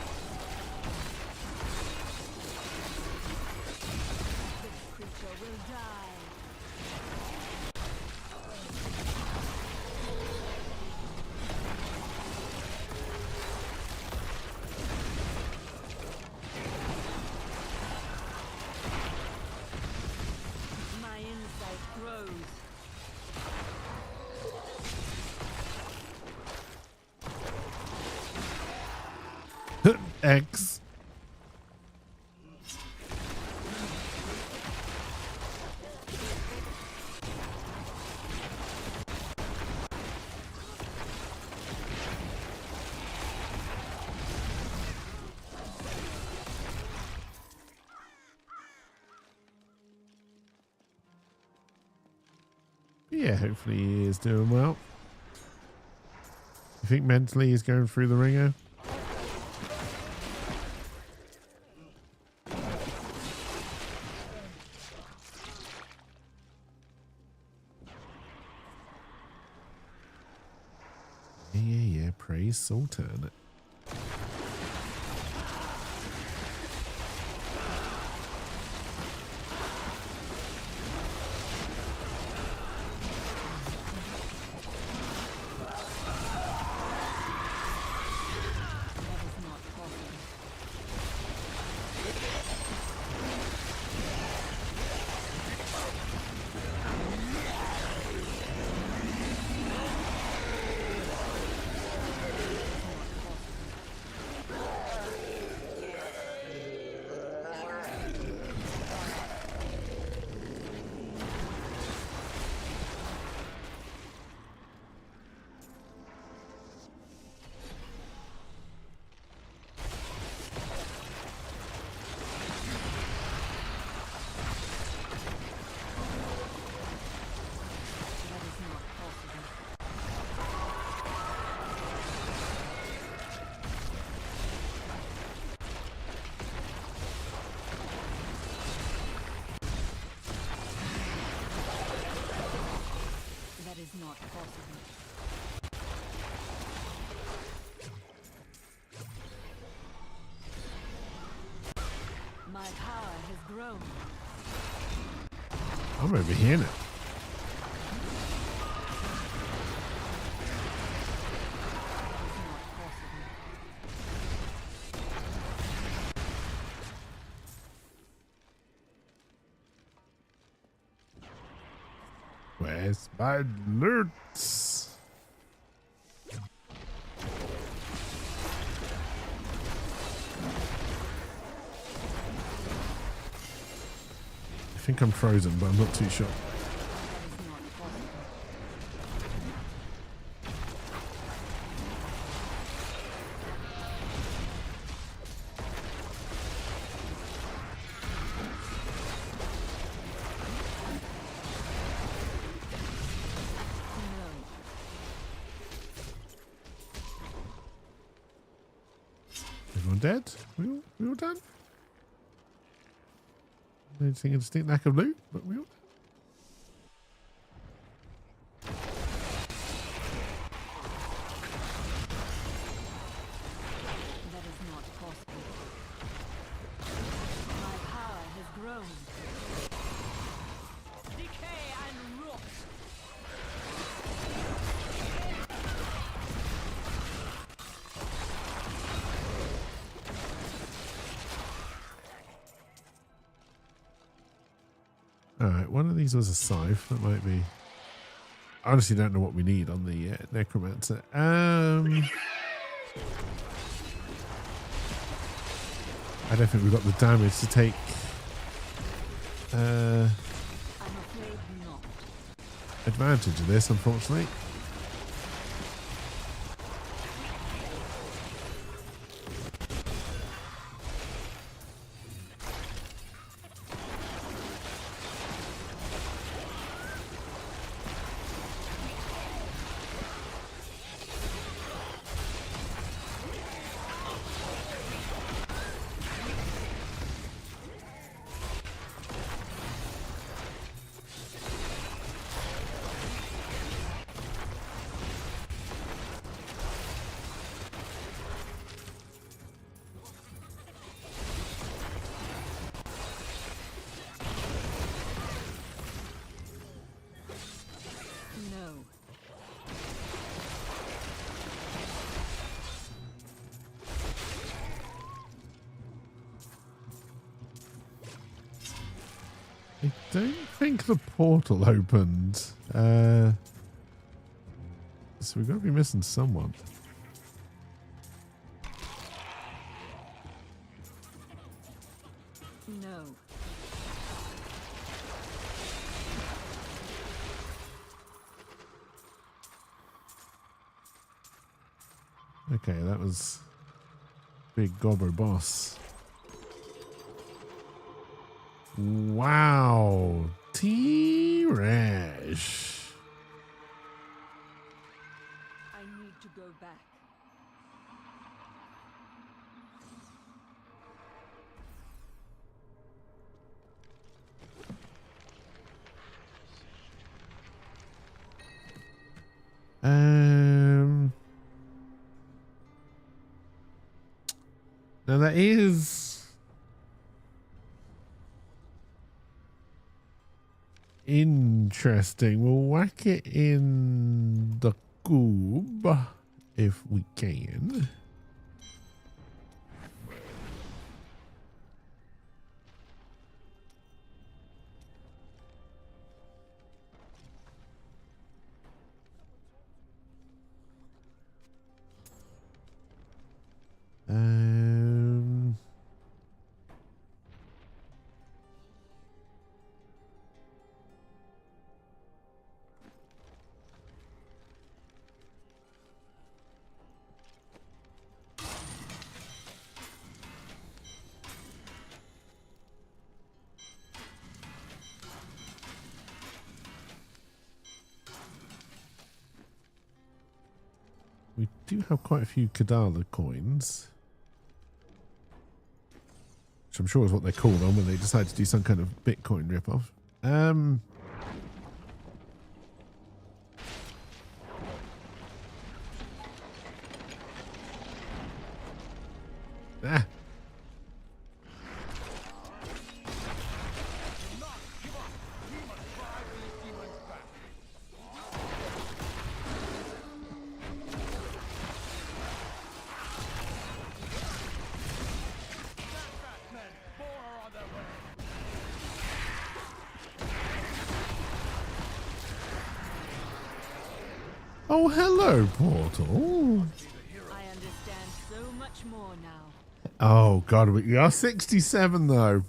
X. Yeah, hopefully he is doing well. You think mentally he's going through the ringer? Yeah, praise Sultan. Not possible. My power has grown. I'm over here now. Where's my loot? I think I'm frozen, but I'm not too sure. Everyone dead? We all done? Anything a distinct lack of loot, but we all. That is not possible. My power has grown. Decay and rot. Alright, one of these was a scythe. That might be. I honestly don't know what we need on the necromancer. I don't think we've got the damage to take. I'm afraid not. Advantage of this, unfortunately. No. I don't think the portal opened. So we've got to be missing someone. No. Okay, that was big gobber boss. Wow, T-Rash. I need to go back. Now that is interesting. We'll whack it in the cube if we can. We do have quite a few Kadala coins, which I'm sure is what they call them when they decide to do some kind of Bitcoin ripoff. Ah. Oh, hello, Portal. I understand so much more now. Oh, God. We are 67, though.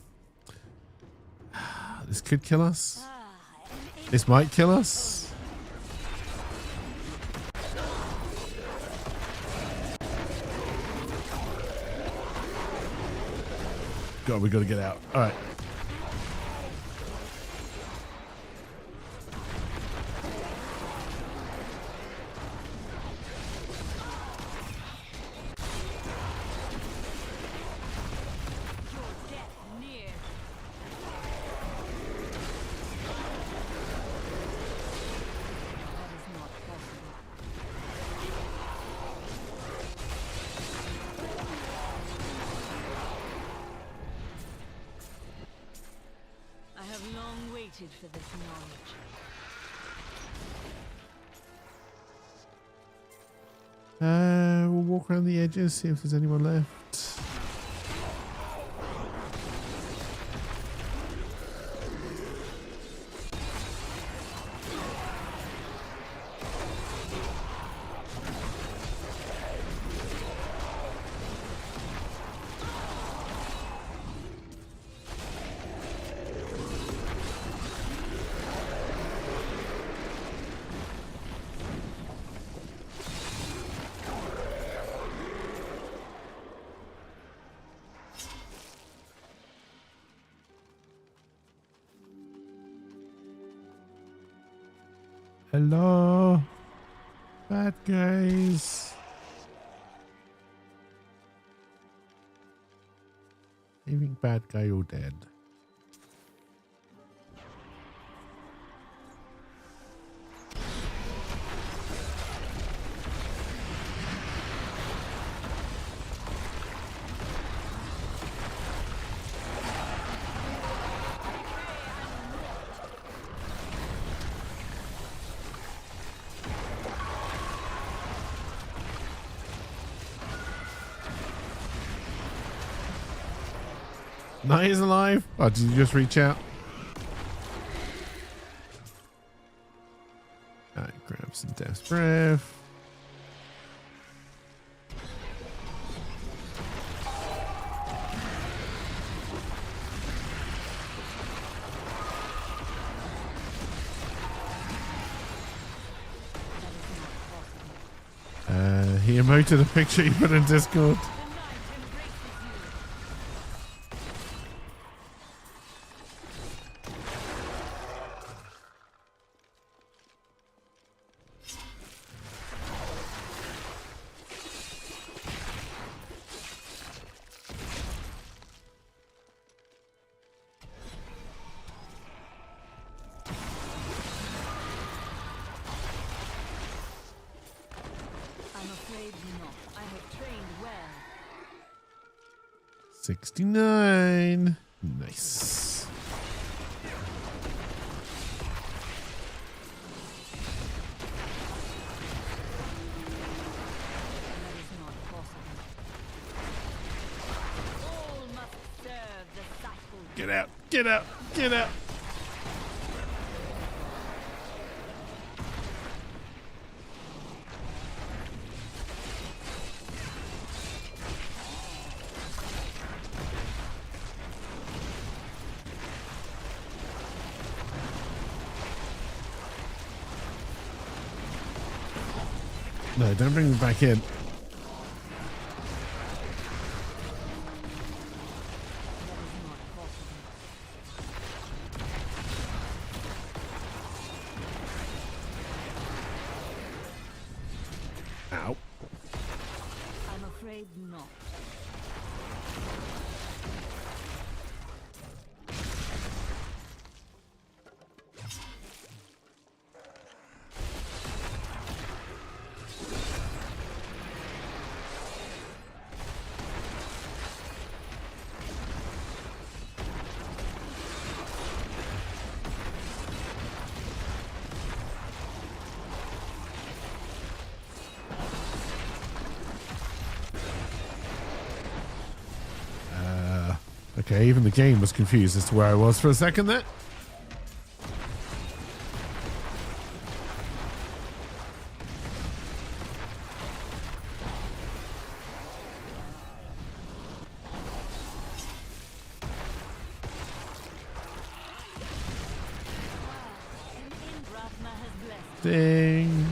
This could kill us. This might kill us. God, we got to get out. All right. For this knowledge. We'll walk around the edges, see if there's anyone left. Hello, bad guys. You think bad guy or dead? No, he's alive. Oh, did you just reach out? Alright, grab some Death's Breath. He emoted a picture you put in Discord. I'm afraid not. I have trained well. 69. Nice. That is not possible. All must serve the cycle. Get out. Get out. Get out. No, don't bring me back in. Ow. I'm afraid not. Okay, even the game was confused as to where I was for a second there. Interesting.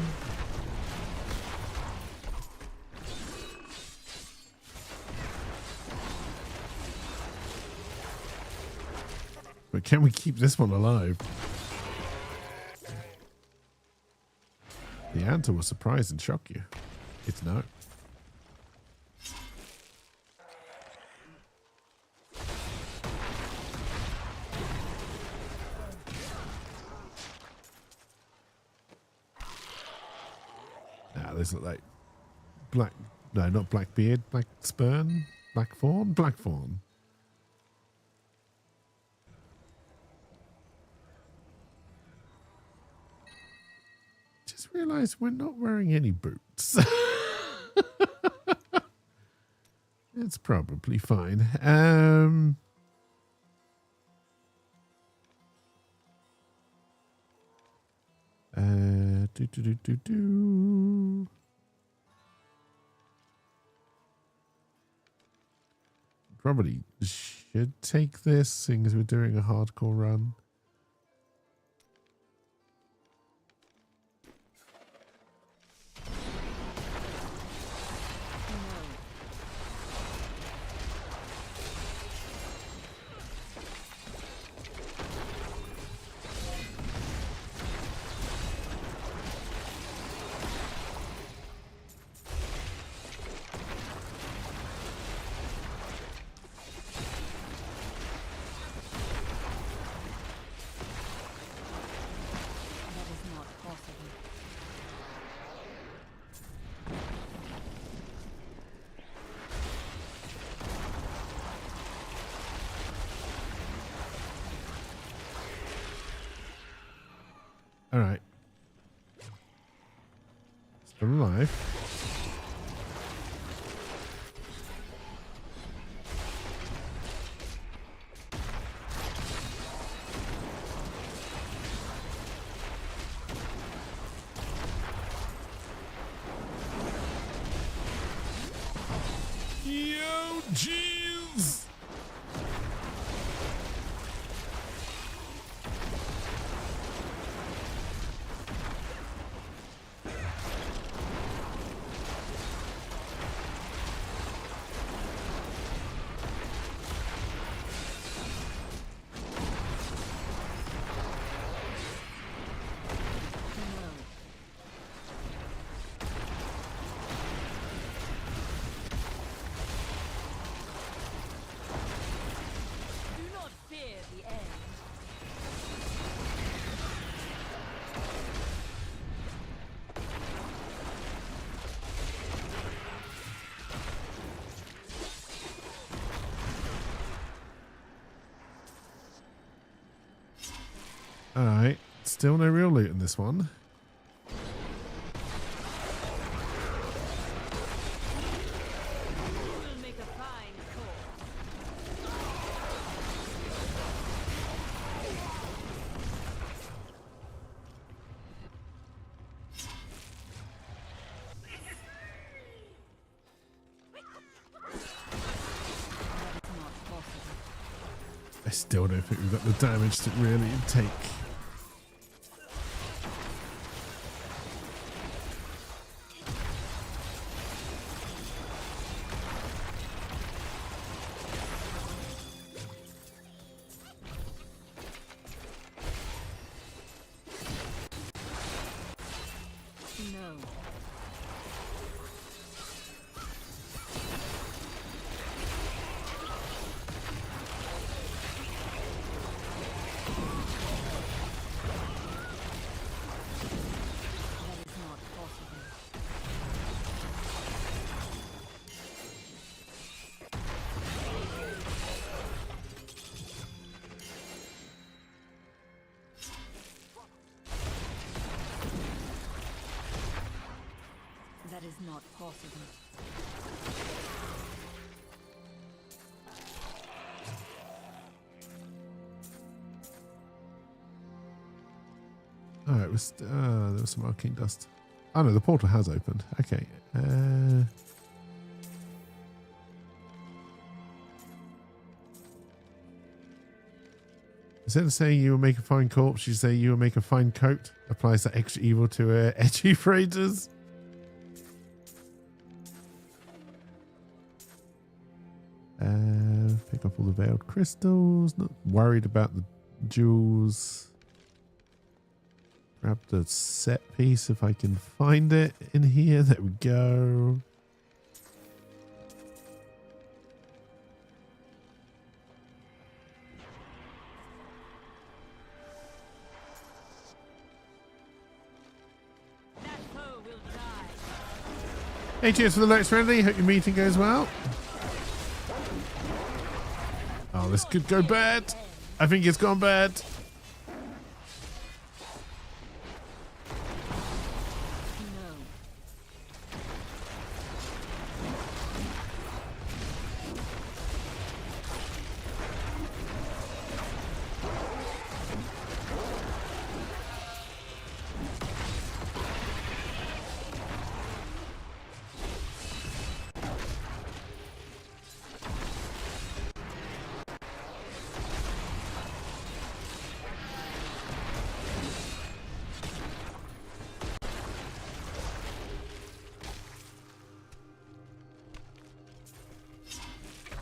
But can we keep this one alive? The answer will surprise and shock you. It's no. Those look like black. No, not Blackbeard. Black Spurn. Blackthorn. Blackthorn. Just realised we're not wearing any boots. It's probably fine. Probably should take this, seeing as we're doing a hardcore run. All right. Still alive. Yo, jeez. All right, still no real loot in this one. I still don't think we've got the damage to really take. That is not possible. Oh, it was there was some arcane dust. Oh no, the portal has opened. Okay. Instead of saying you will make a fine corpse, you say you will make a fine coat. Applies that extra evil to edgy phrases. Pick up all the veiled crystals. Not worried about the jewels. Grab the set piece if I can find it in here. There we go. Hey, cheers for the likes, friendly. Hope your meeting goes well. Oh, this could go bad. I think it's gone bad.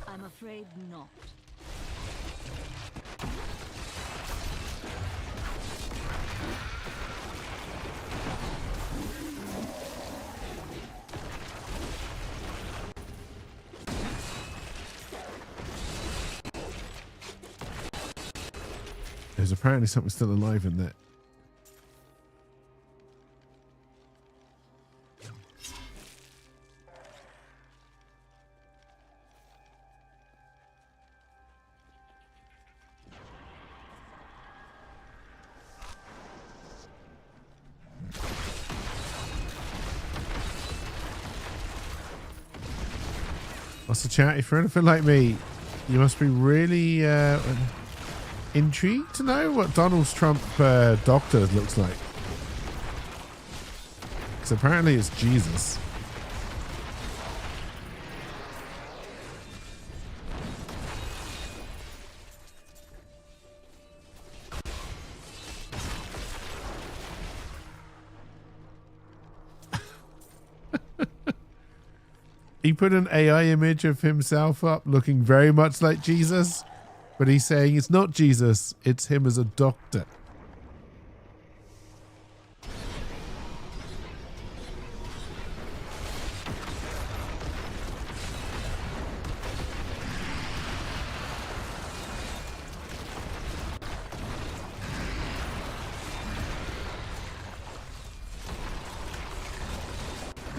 I'm afraid not. There's apparently something still alive in there. What's the chat? If you're anything like me, you must be really intrigued to know what Donald Trump doctor looks like. Because apparently it's Jesus. He put an AI image of himself up looking very much like Jesus, but he's saying it's not Jesus, it's him as a doctor.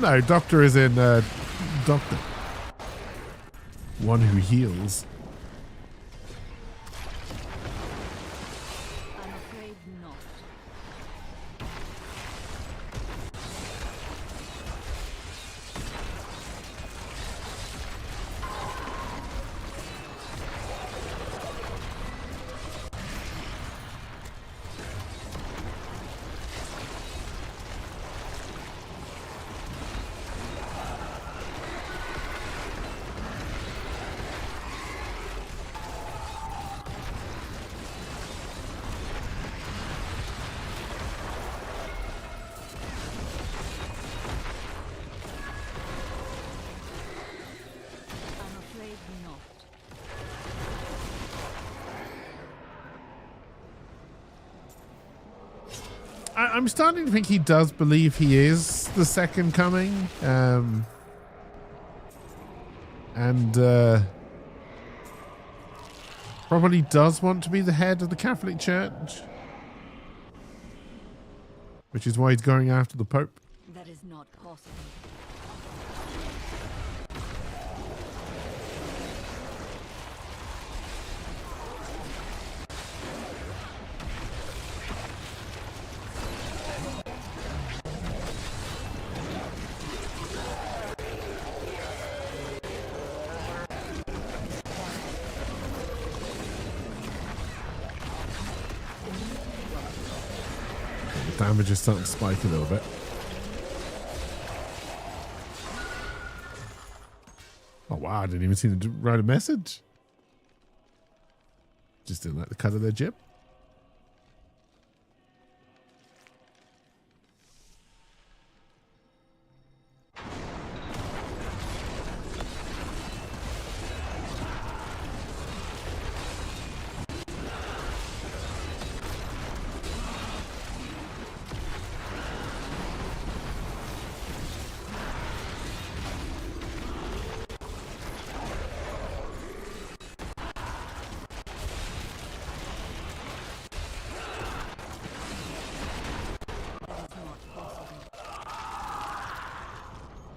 No, doctor is in doctor. One who heals. I'm afraid not. I'm starting to think he does believe he is the second coming. And probably does want to be the head of the Catholic Church. Which is why he's going after the Pope. That is not possible. Damage is starting to spike a little bit. Oh wow, I didn't even see them write a message. Just didn't like the cut of their jib.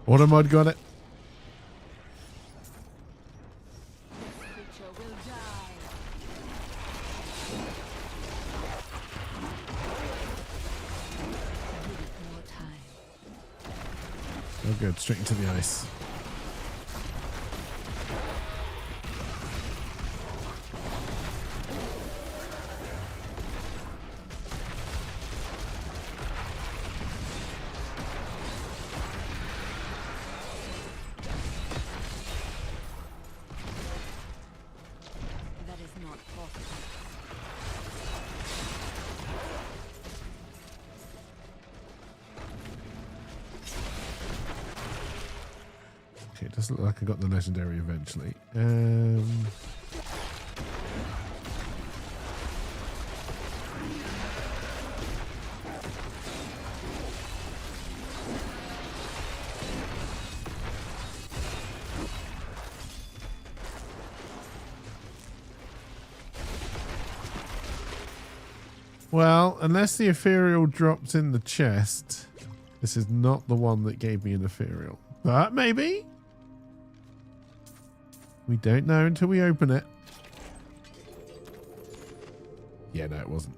Automod got it. This creature will die. Give it more time. Oh, good. Straight into the ice. That is not possible. Okay, it doesn't look like I got the legendary eventually. Well, unless the ethereal dropped in the chest, this is not the one that gave me an ethereal. But maybe. We don't know until we open it. Yeah, no, it wasn't.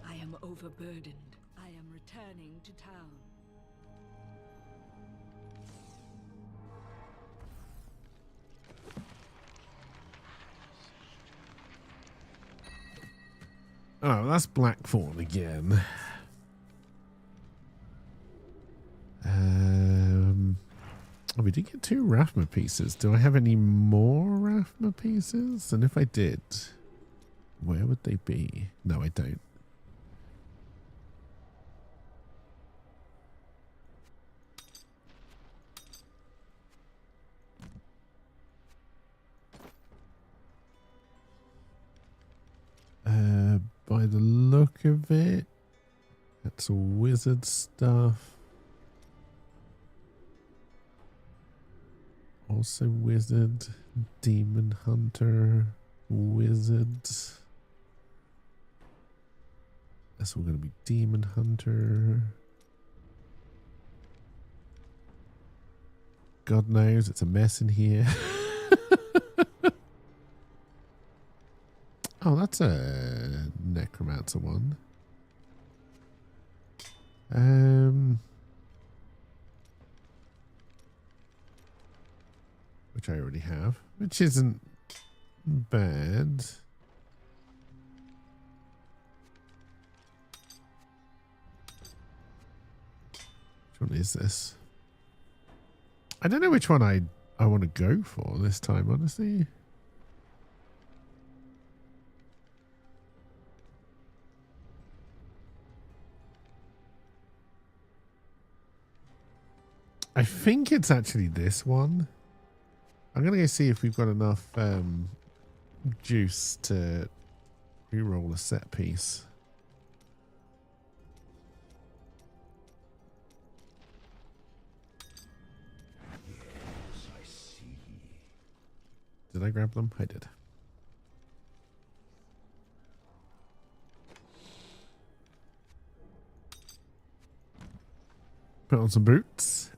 I am overburdened. I am returning to town. Oh, that's Blackthorn again. Oh, we did get 2 Rathma pieces. Do I have any more Rathma pieces? And if I did, where would they be? No, I don't. By the look of it, that's all wizard stuff. Also wizard, demon hunter, wizard. That's all going to be demon hunter. God knows it's a mess in here. Oh, that's a necromancer one. Which I already have, which isn't bad. Which one is this? I don't know which one I want to go for this time, honestly. I think it's actually this one. I'm going to go see if we've got enough juice to reroll a set piece. Yes, I see. Did I grab them? I did. Put on some boots.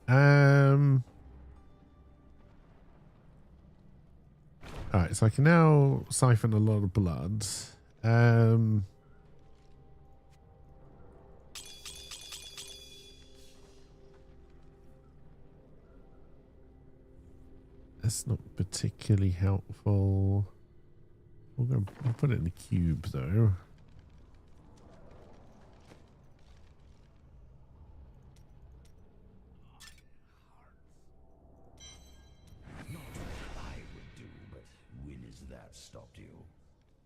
Alright, so I can now siphon a lot of blood. That's not particularly helpful. We'll put it in the cube though.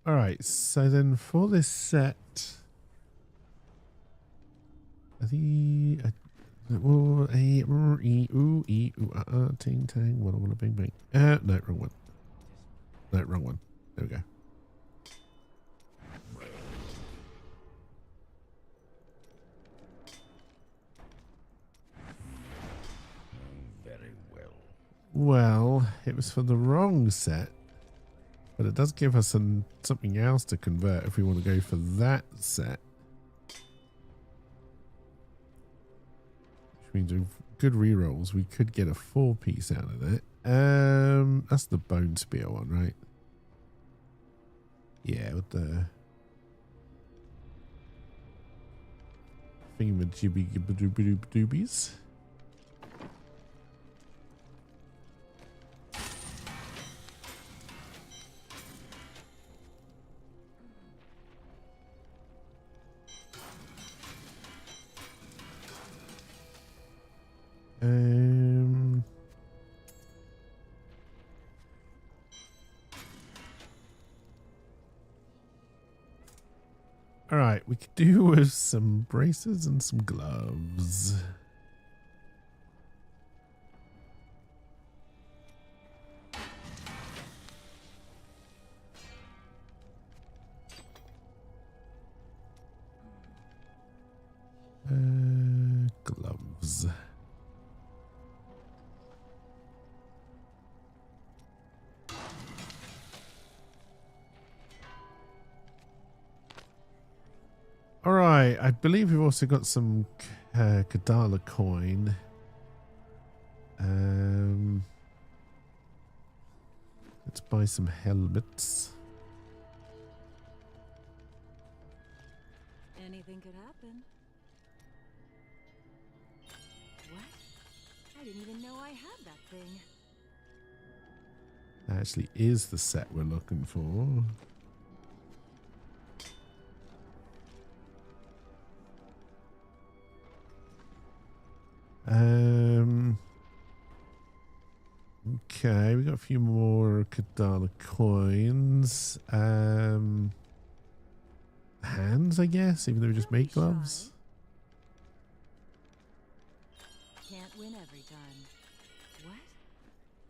Alright, so then for this set, ting tang, walla bing bang. No, wrong one. No, wrong one. There we go. Very well. Well, it was for the wrong set. But it does give us something else to convert if we want to go for that set. means with good rerolls, we could get a 4-piece out of it. That's the bone spear one, right? Yeah, with the thingamajibby-doobies. All right, we could do with some braces and some gloves. Gloves. All right, I believe we've also got some Kadala coin. Let's buy some helmets. Anything could happen. What? I didn't even know I had that thing. That actually is the set we're looking for. Okay, we got a few more Kadala coins. Hands, I guess, even though we just make gloves. Can't win every time. What?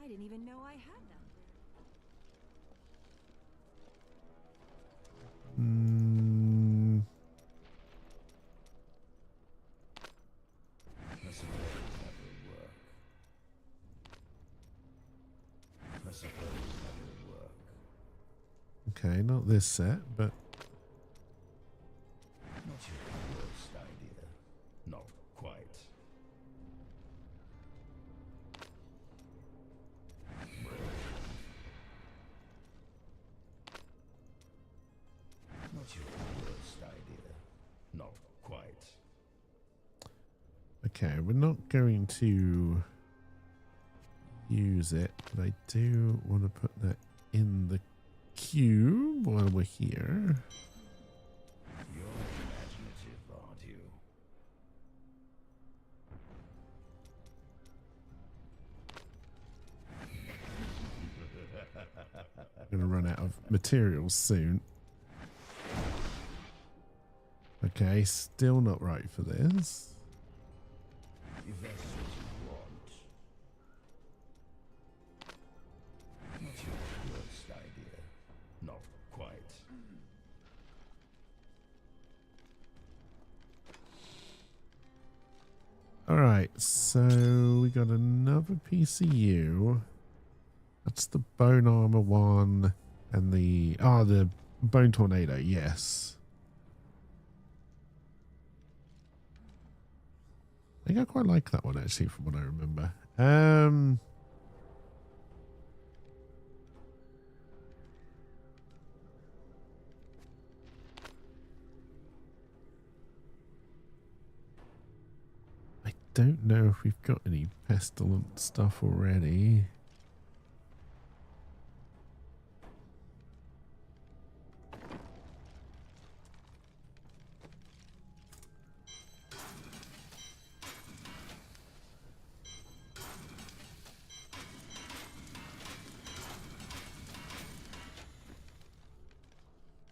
I didn't even know I had that. Okay, not this set, but Not your worst idea. Not quite. Not your worst idea. Not quite. okay, we're not going to use it, but I do want to put that in the cube while we're here. You're imaginative, aren't you? I'm going to run out of materials soon. Okay, still not right for this. If that's what you want. Not your worst idea. Not quite. Alright, so we got another PCU. That's the bone armor one and the bone tornado, yes. I think I quite like that one actually from what I remember. I don't know if we've got any pestilent stuff already.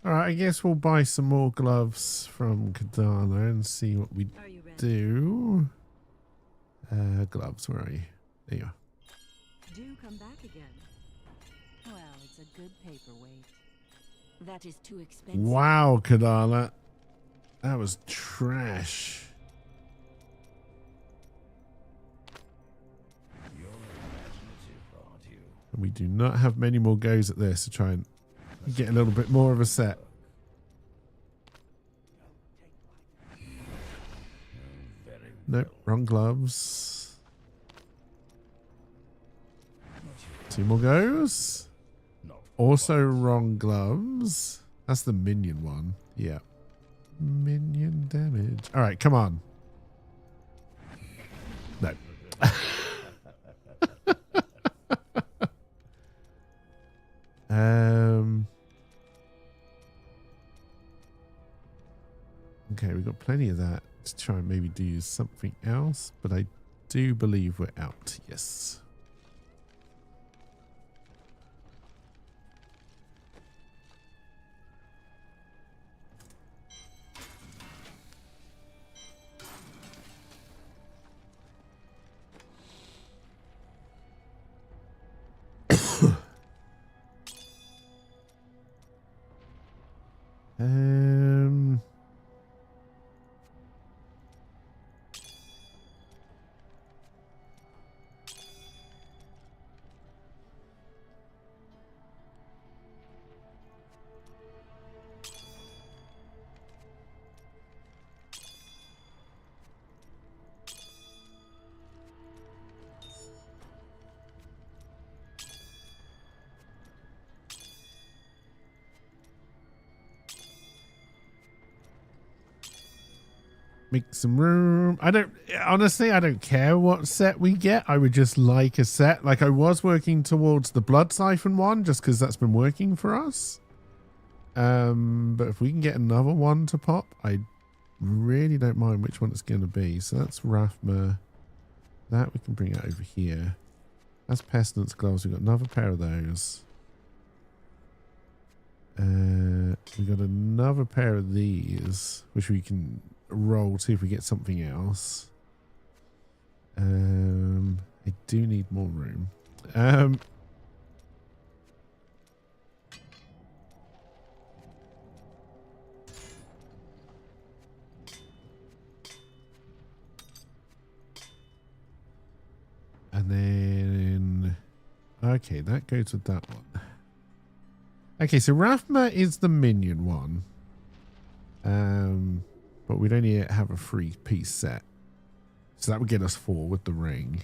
Alright, I guess we'll buy some more gloves from Kadala and see what we do. Gloves, where are you? There you are. Do come back again. Well, it's a good paperweight. That is too expensive. Wow, Kadala. That was trash. You're imaginative, aren't you? And we do not have many more goes at this to try and get a little bit more of a set. Very Nope, wrong gloves. 2 more goes. Also wrong gloves. That's the minion one. Yeah. Minion damage. All right, come on. No. Okay, we've got plenty of that to try and maybe do something else, but I do believe we're out. Yes. Make some room. I don't care what set we get. I would just like a set. Like I was working towards the Blood Siphon one just because that's been working for us. But if we can get another one to pop, I really don't mind which one it's going to be. So that's Rathma. That we can bring it over here. That's Pestilence Gloves. We've got another pair of those. We got another pair of these, which we can roll, see if we get something else. I do need more room. And then okay, that goes with that one. Okay, so Rathma is the minion one. But we'd only have a 3-piece set. So that would get us 4 with the ring.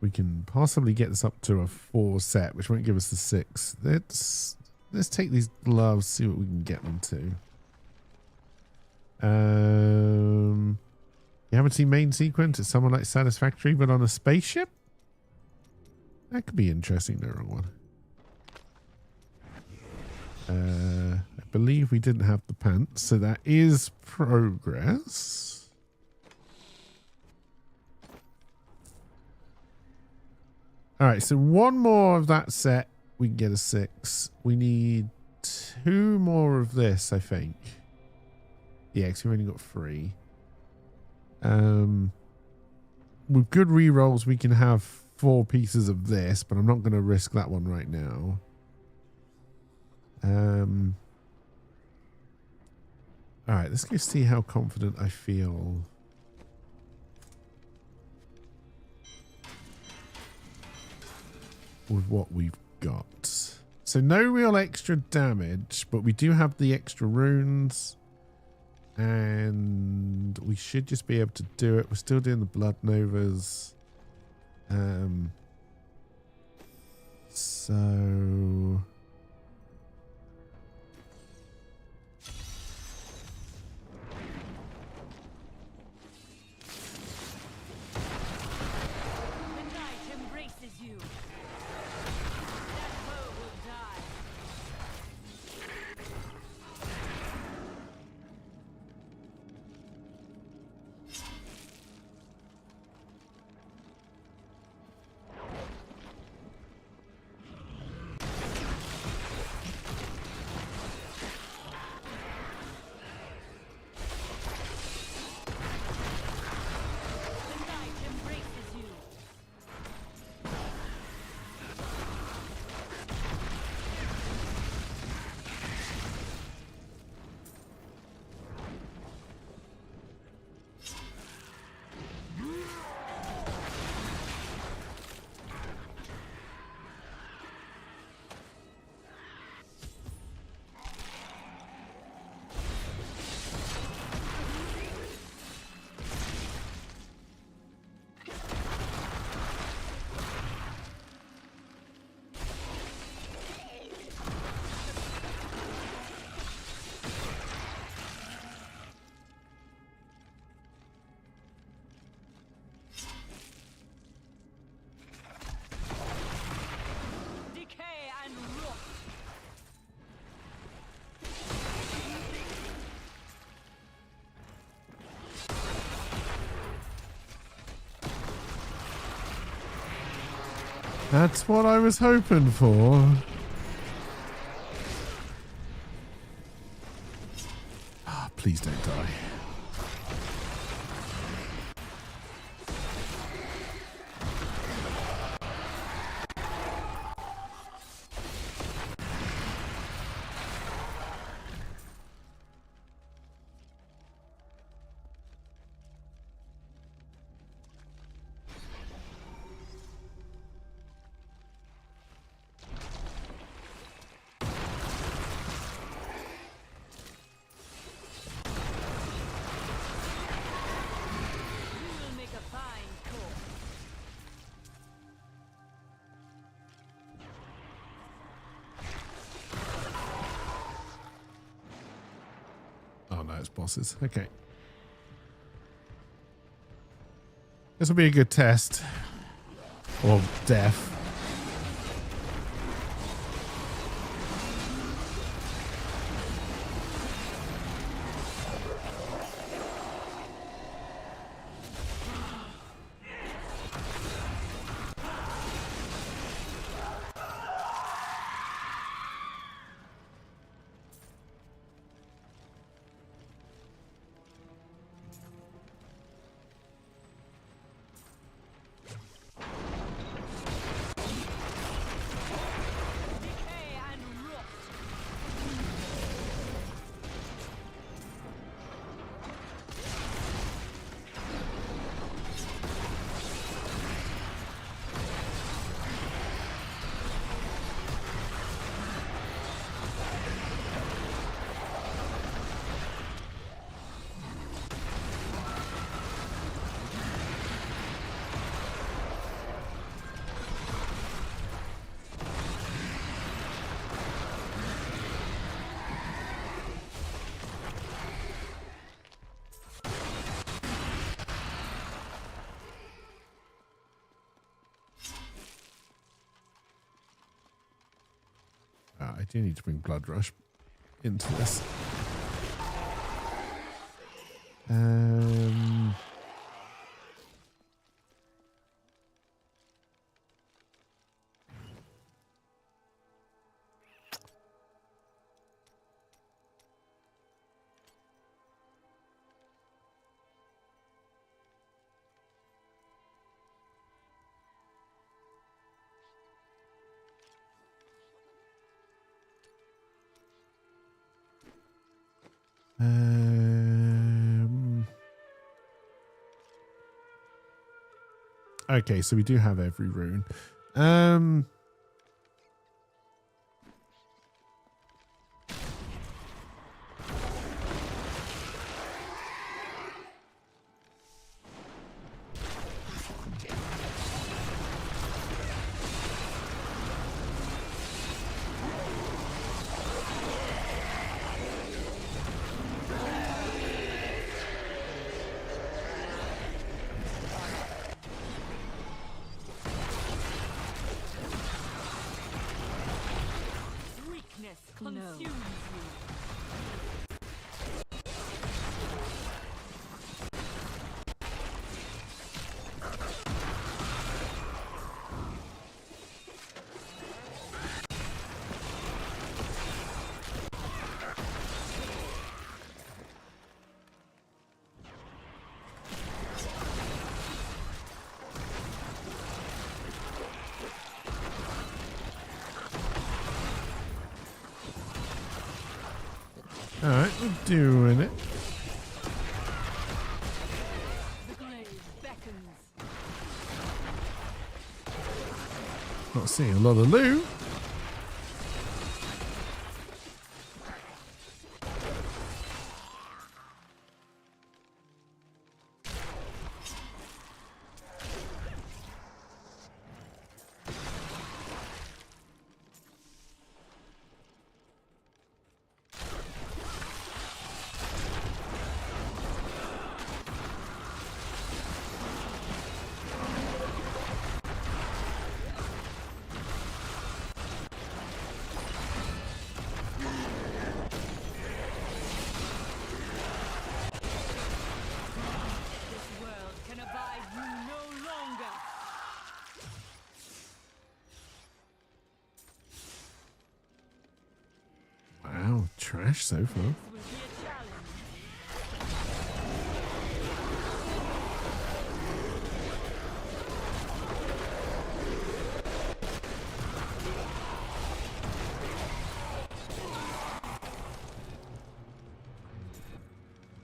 We can possibly get this up to a 4 set, which won't give us the 6. Let's take these gloves, see what we can get them to. You haven't seen main sequence? It's someone like Satisfactory, but on a spaceship? That could be interesting. No, wrong one. I believe we didn't have the pants, so that is progress. All right, so 1 more of that set, we can get a 6. We need 2 more of this, I think. Yeah, because we've only got 3. With good rerolls, we can have 4 pieces of this, but I'm not going to risk that one right now. All right, let's go see how confident I feel. With what we've got. So no real extra damage, but we do have the extra runes. And we should just be able to do it. We're still doing the Blood Novas. So That's what I was hoping for. Ah, please don't die. Oh no, it's bosses. Okay. This will be a good test. Or death. I do need to bring Blood Rush into this. Okay, so we do have every rune. Consumes you. Alright, we're doing it. The grave beckons. Not seeing a lot of loot. trash so far. Will be a challenge.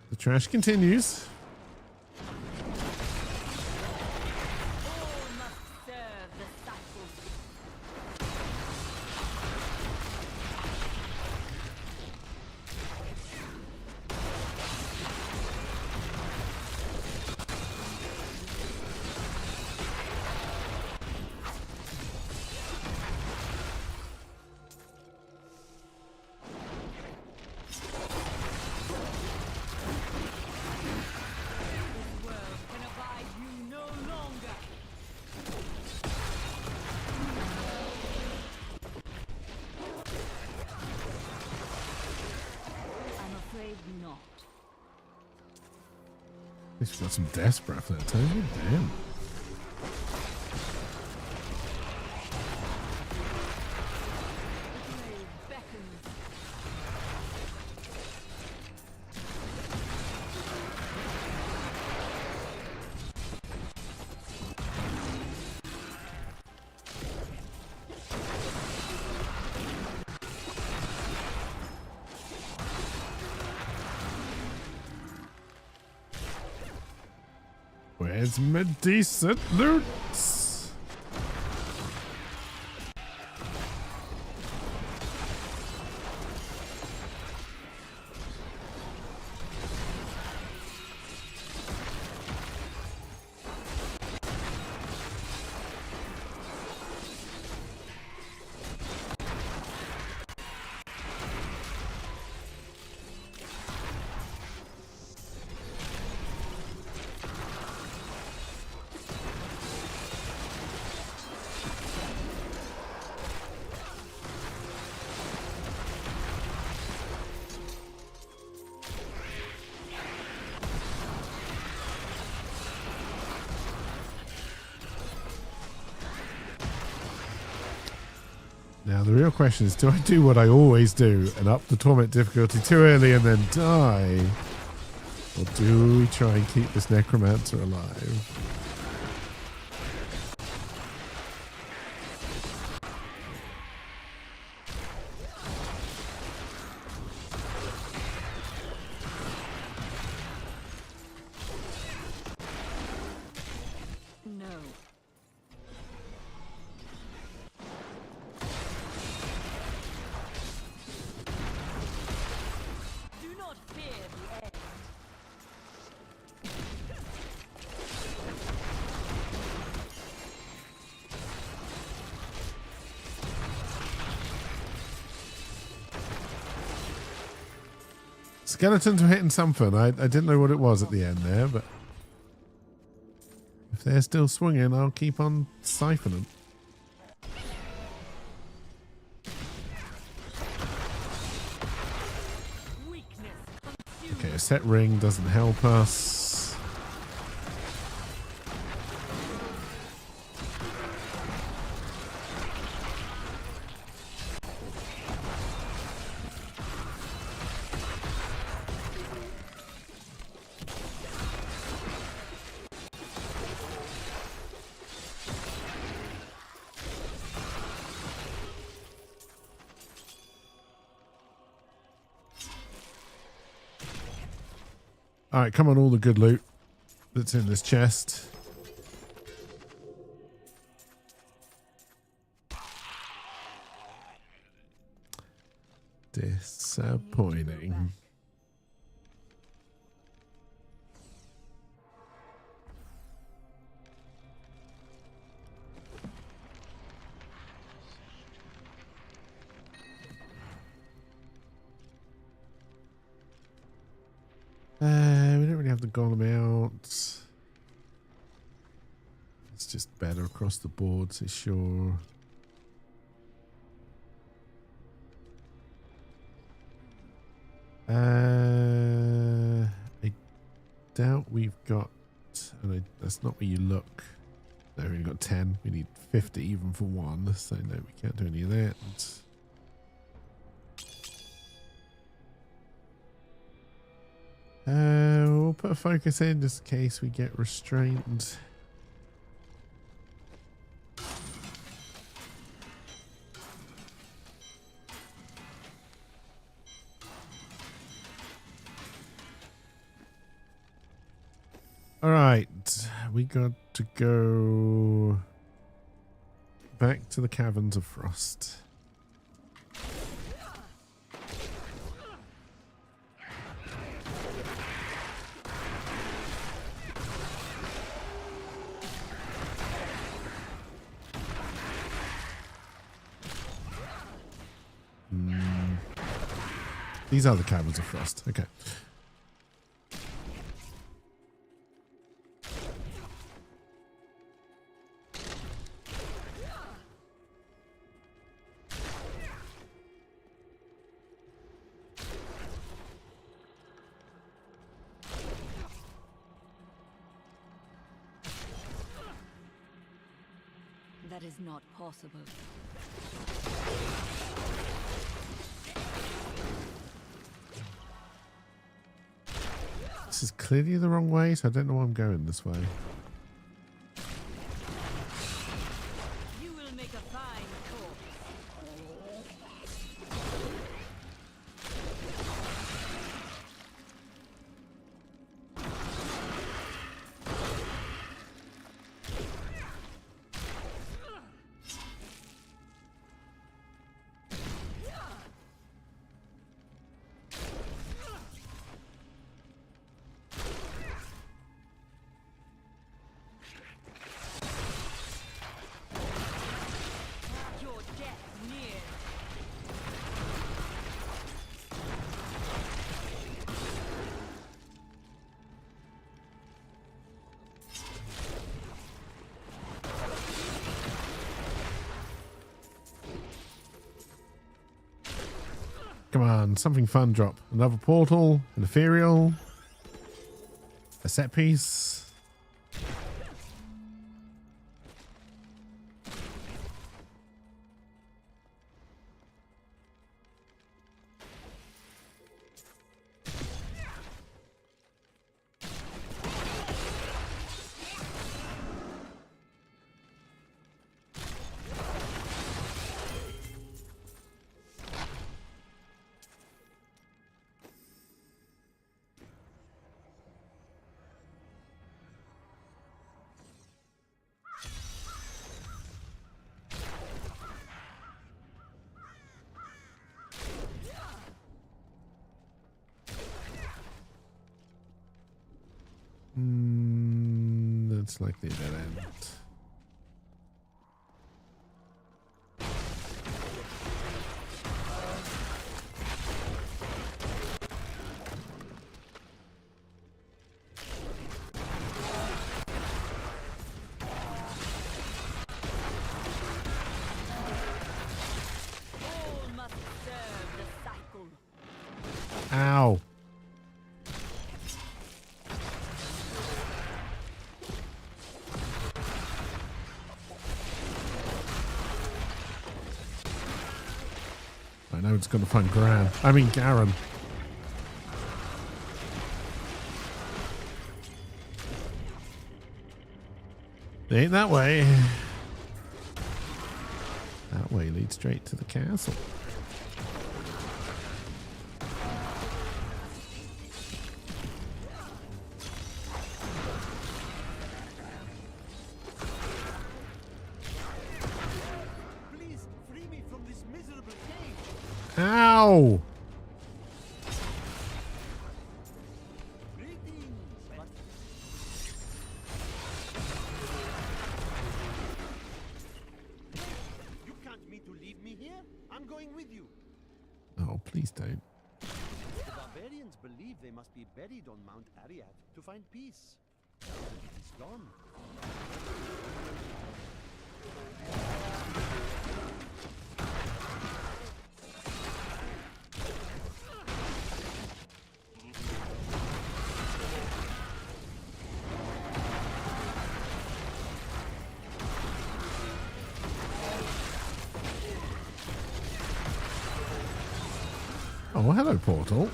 The trash continues. All must serve the cycle. This world can abide you no longer. I'm afraid not. He's got some death breath there, Tony. Damn. The grave beckons. Where's my decent loots? Now the real question is, do I do what I always do and up the torment difficulty too early and then die? Or do we try and keep this necromancer alive? No. Do not fear the end. Skeletons were hitting something. I didn't know what it was at the end there, but if they're still swinging, I'll keep on siphoning. Okay, a set ring doesn't help us. All right, come on, all the good loot that's in this chest. Disappointing. We don't really have the golem out. It's just better across the board, so sure. I doubt we've got, and that's not where you look. No, we only got 10. We need 50 even for one, so no, we can't do any of that. We'll put a focus in just in case we get restrained. All right, we got to go back to the Caverns of Frost. These are the Caverns of Frost. Okay. That is not possible. This is clearly the wrong way, so I don't know why I'm going this way. You will make a fine corpse. Your death near. Come on, something fun drop. Another portal, an ethereal, a set piece. That's likely a dead end. All must serve the cycle. Ow. I know it's going to find Garen. It ain't that way. That way leads straight to the castle. Please free me from this miserable cage. Ow! Greetings, but you can't mean to leave me here. I'm going with you. Oh, please don't. The barbarians believe they must be buried on Mount Ariat to find peace. It is gone. Oh, hello, portal.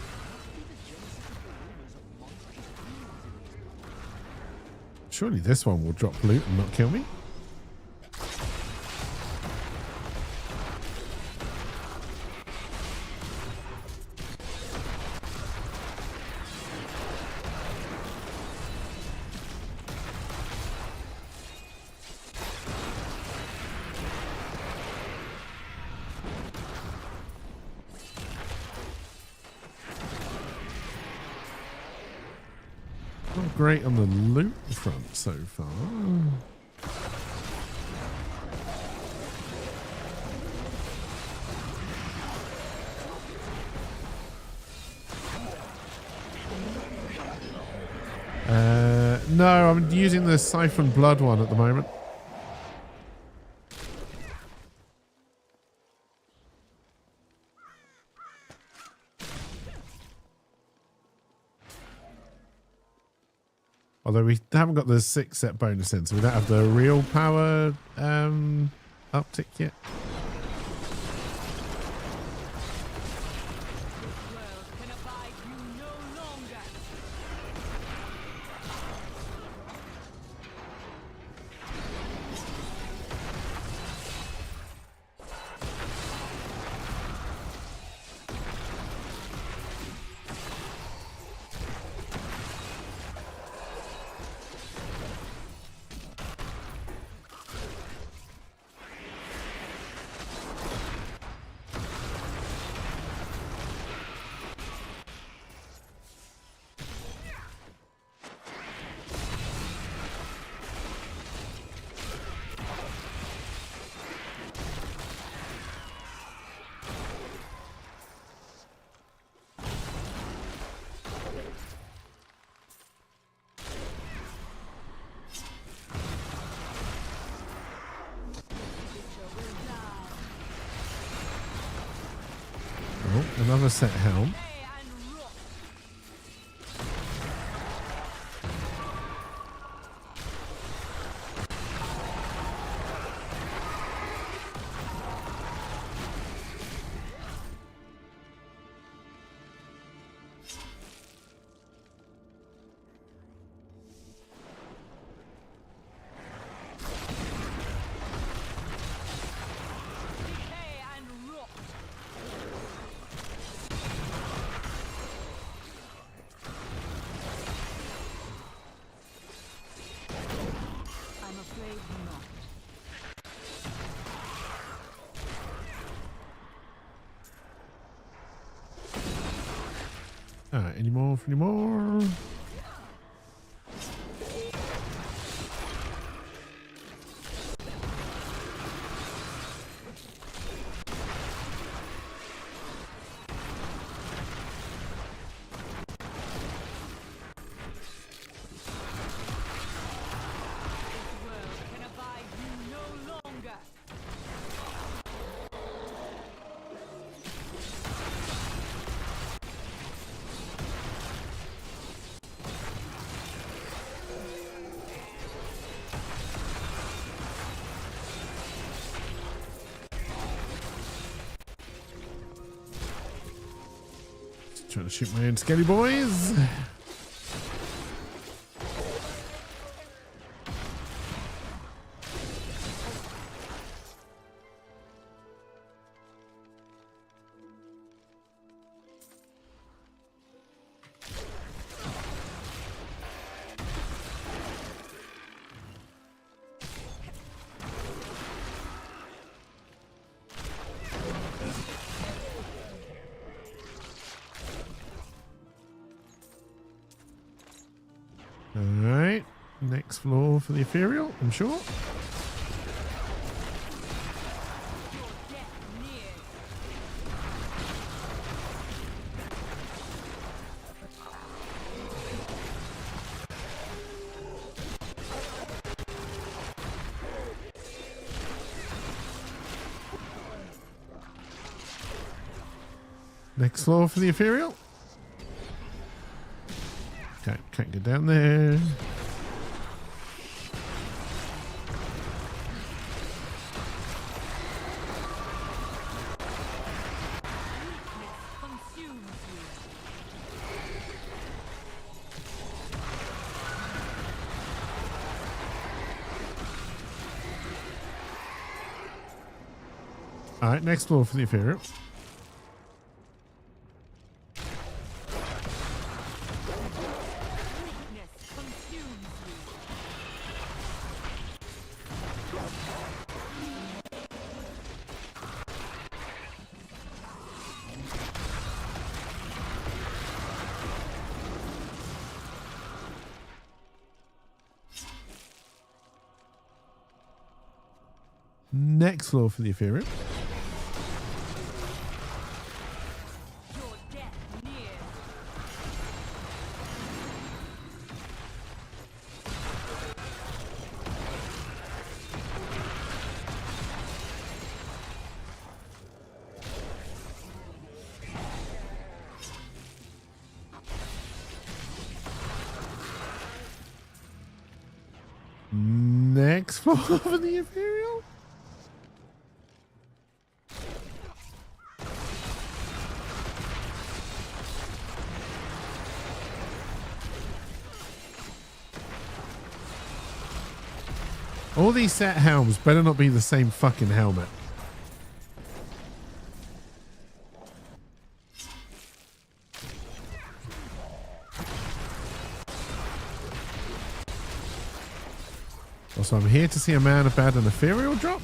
Surely this one will drop loot and not kill me. Not great on the loot front so far. No, I'm using the Siphon Blood one at the moment. Although we haven't got the 6 set bonus in, so we don't have the real power uptick yet. Oh, another set helm. Alright, any more? Trying to shoot my own skelly boys. Alright, next floor for the Ethereal, I'm sure. Next floor for the Ethereal. Can't get down there. All right, next floor for the Ethereal. Weakness consumes you. Next floor for the Ethereal. Your death nears. Next floor for the Ethereal. All these set helms better not be the same fucking helmet. Also, I'm here to see a man about an ethereal drop.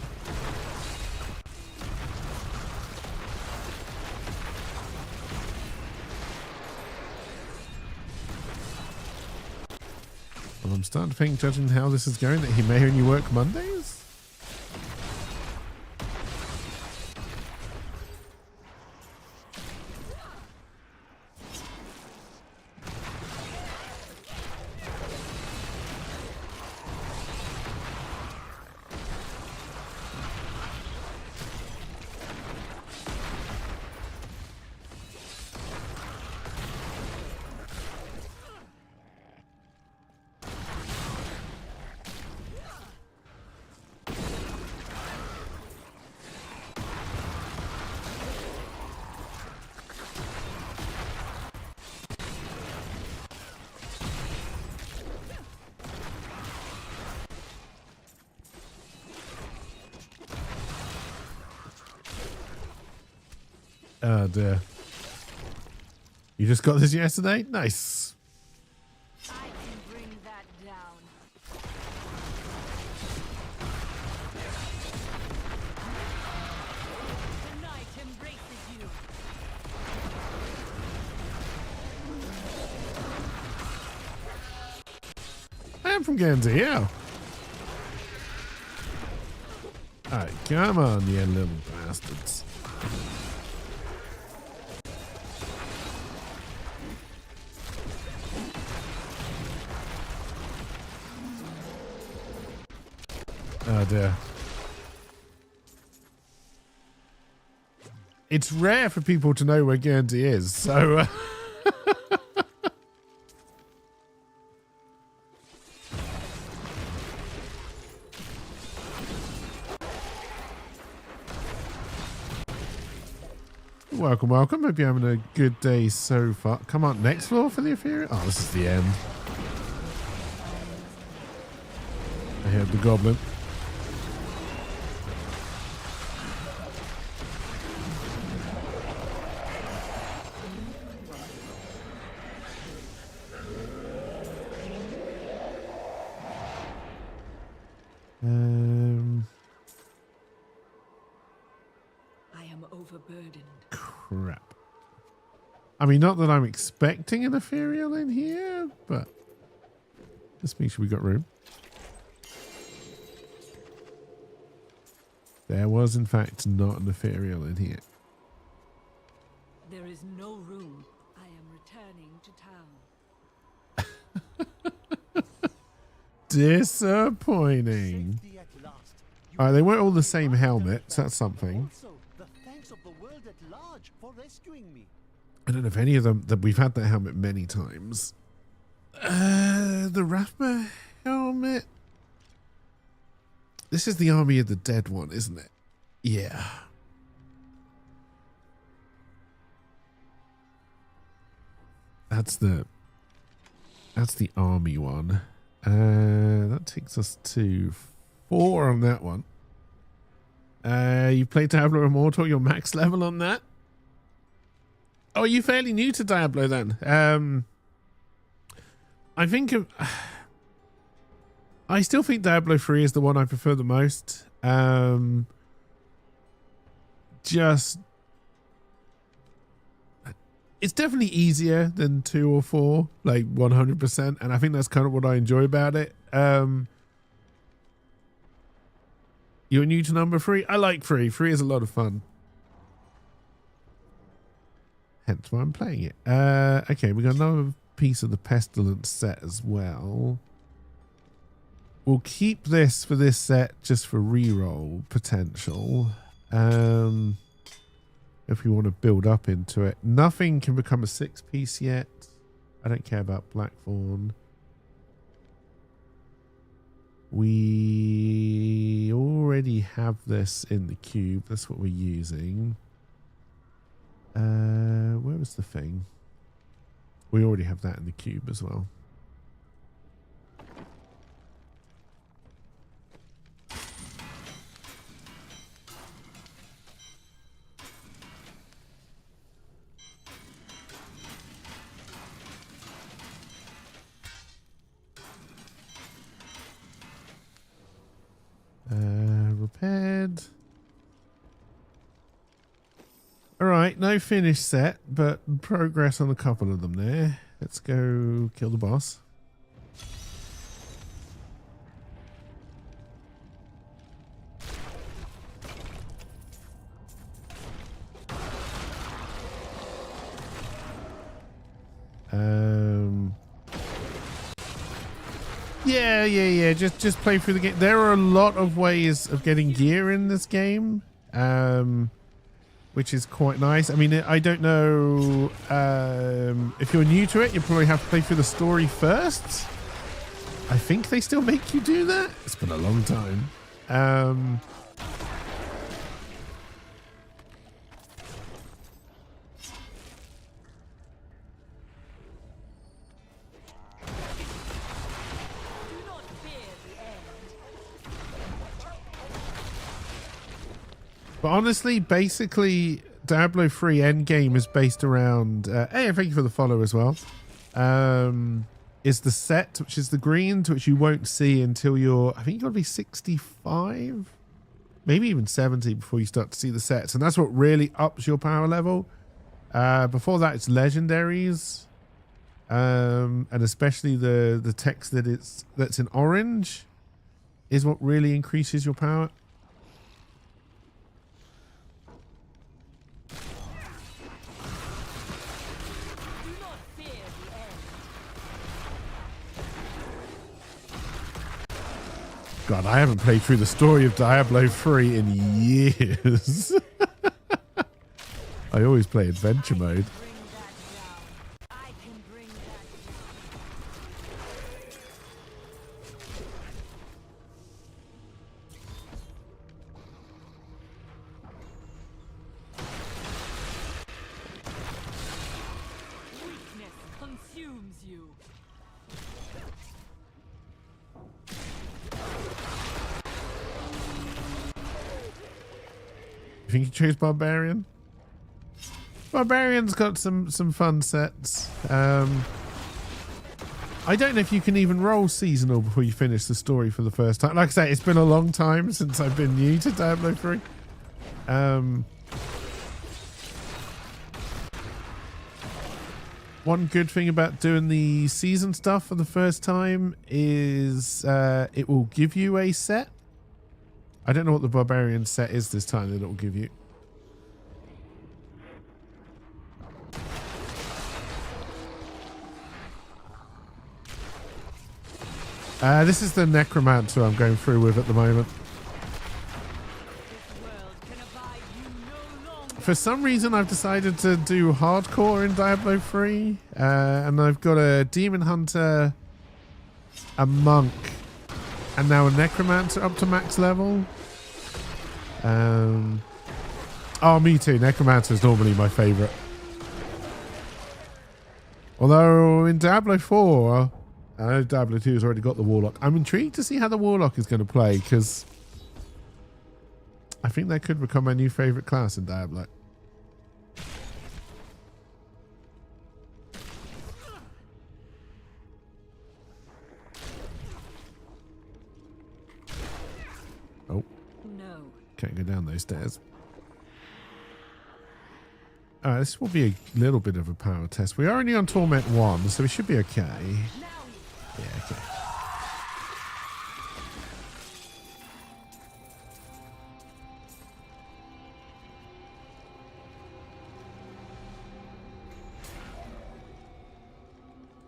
Well, I'm starting to think, judging how this is going, that he may only work Mondays. Oh dear. You just got this yesterday? Nice. I can bring that down. The night embraces you. I am from Guernsey, yeah. Alright, come on, you little bastards. Oh dear. It's rare for people to know where Guernsey is, so... Welcome, welcome. Hope you're having a good day so far. Come on, next floor for the Ethereal? Oh, this is the end. I heard the goblin. I am overburdened. Crap. I mean, not that I'm expecting an ethereal in here, but just make sure we got room. There was, in fact, not an ethereal in here. There is no room. I am returning to town. Disappointing. Alright, they weren't all the same helmet, so that's something. Also, the thanks of the world at large for rescuing me. I don't know if any of them, that we've had that helmet many times. The Rathma helmet. This is the Army of the Dead one, isn't it? Yeah. That's the army one. That takes us to 4 on that one. You played Diablo Immortal, you're max level on that? Oh, are you fairly new to Diablo then? I think I still think Diablo 3 is the one I prefer the most. It's definitely easier than 2 or 4, like 100%, and I think that's kind of what I enjoy about it. You're new to number 3? I like 3. 3 is a lot of fun. Hence why I'm playing it. Okay, we got another piece of the Pestilence set as well. We'll keep this for this set just for reroll potential. If we want to build up into it. Nothing can become a 6-piece yet. I don't care about Blackthorn. We already have this in the cube. That's what we're using. Where was the thing? We already have that in the cube as well. Repaired. Alright, no finished set, but progress on a couple of them there. Let's go kill the boss. Yeah. Just play through the game. There are a lot of ways of getting gear in this game, which is quite nice. I mean, I don't know if you're new to it, you probably have to play through the story first. I think they still make you do that. It's been a long time. But honestly, basically, Diablo 3 Endgame is based around... hey, thank you for the follow as well. Is the set, which is the green, which you won't see until you're... I think you've got to be 65? Maybe even 70 before you start to see the sets. And that's what really ups your power level. Before that, it's legendaries. And especially the text that's in orange is what really increases your power. God, I haven't played through the story of Diablo 3 in years. I always play adventure mode. You think you chose Barbarian? Barbarian's got some fun sets. I don't know if you can even roll seasonal before you finish the story for the first time. Like I say, it's been a long time since I've been new to Diablo 3. One good thing about doing the season stuff for the first time is it will give you a set. I don't know what the Barbarian set is this time that it will give you. This is the Necromancer I'm going through with at the moment. For some reason, I've decided to do hardcore in Diablo 3. And I've got a Demon Hunter, a Monk, and now a Necromancer up to max level. Oh, me too. Necromancer is normally my favorite. Although in Diablo 4, I know Diablo 2 has already got the Warlock. I'm intrigued to see how the Warlock is going to play, because I think that could become my new favorite class in Diablo. Oh. No. Can't go down those stairs. Alright, this will be a little bit of a power test. We are only on Torment 1, so we should be okay. Yeah, okay.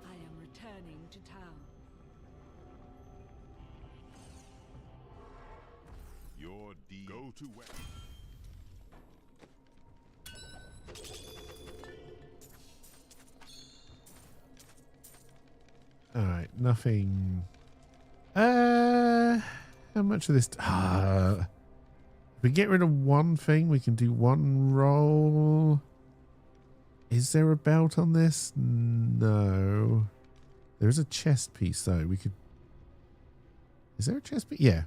I am returning to town. Your D. Go to west. Alright, nothing. How much of this? If we get rid of one thing, we can do one roll. Is there a belt on this? No. There is a chest piece, though. We could. Is there a chest piece? Yeah.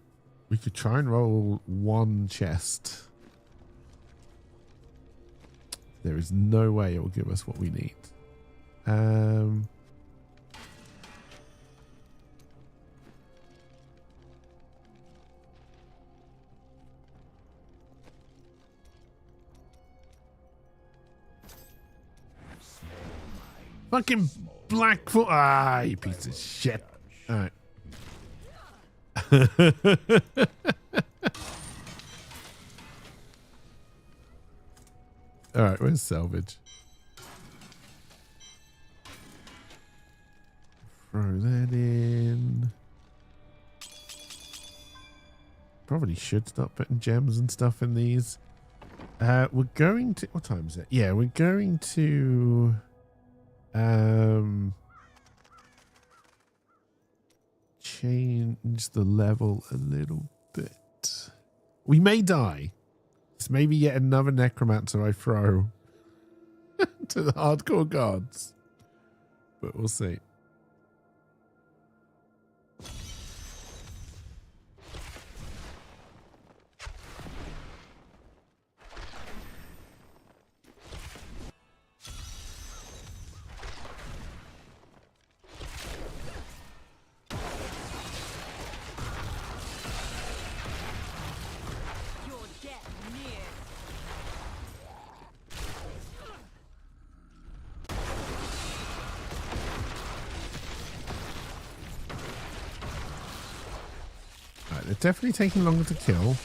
We could try and roll one chest. There is no way it will give us what we need. Fucking Blackfoot. Ah, you piece of shit. All right. All right, where's salvage? Throw that in. Probably should start putting gems and stuff in these. We're going to. What time is it? Yeah, we're going to. Change the level a little bit. We may die. This may be yet another necromancer I throw to the hardcore gods. But we'll see. They're definitely taking longer to kill.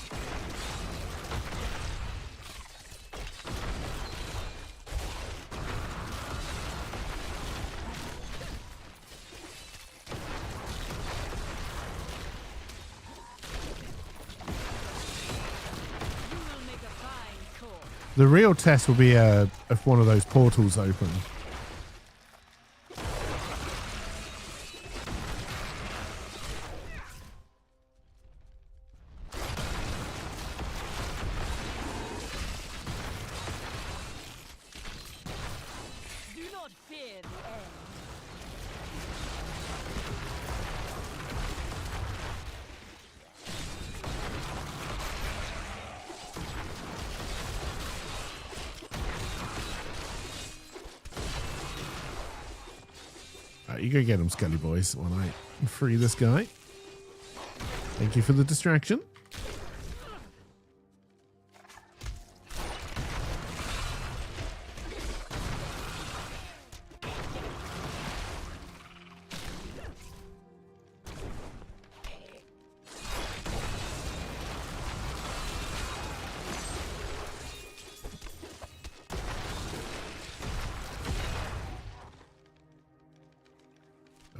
The real test will be if one of those portals open. You go get him, Scully boys, while I free this guy. Thank you for the distraction.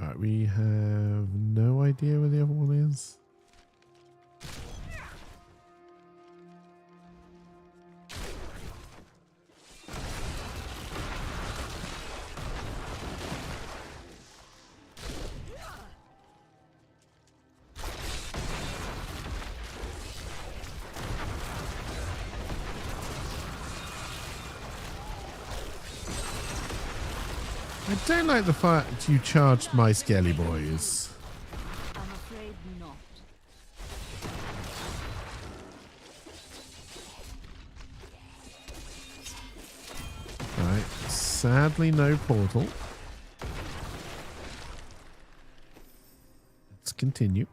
Alright, we have no idea where the other one is. I don't like the fact you charged my Skelly boys. I'm afraid not. sadly no portal. Let's continue.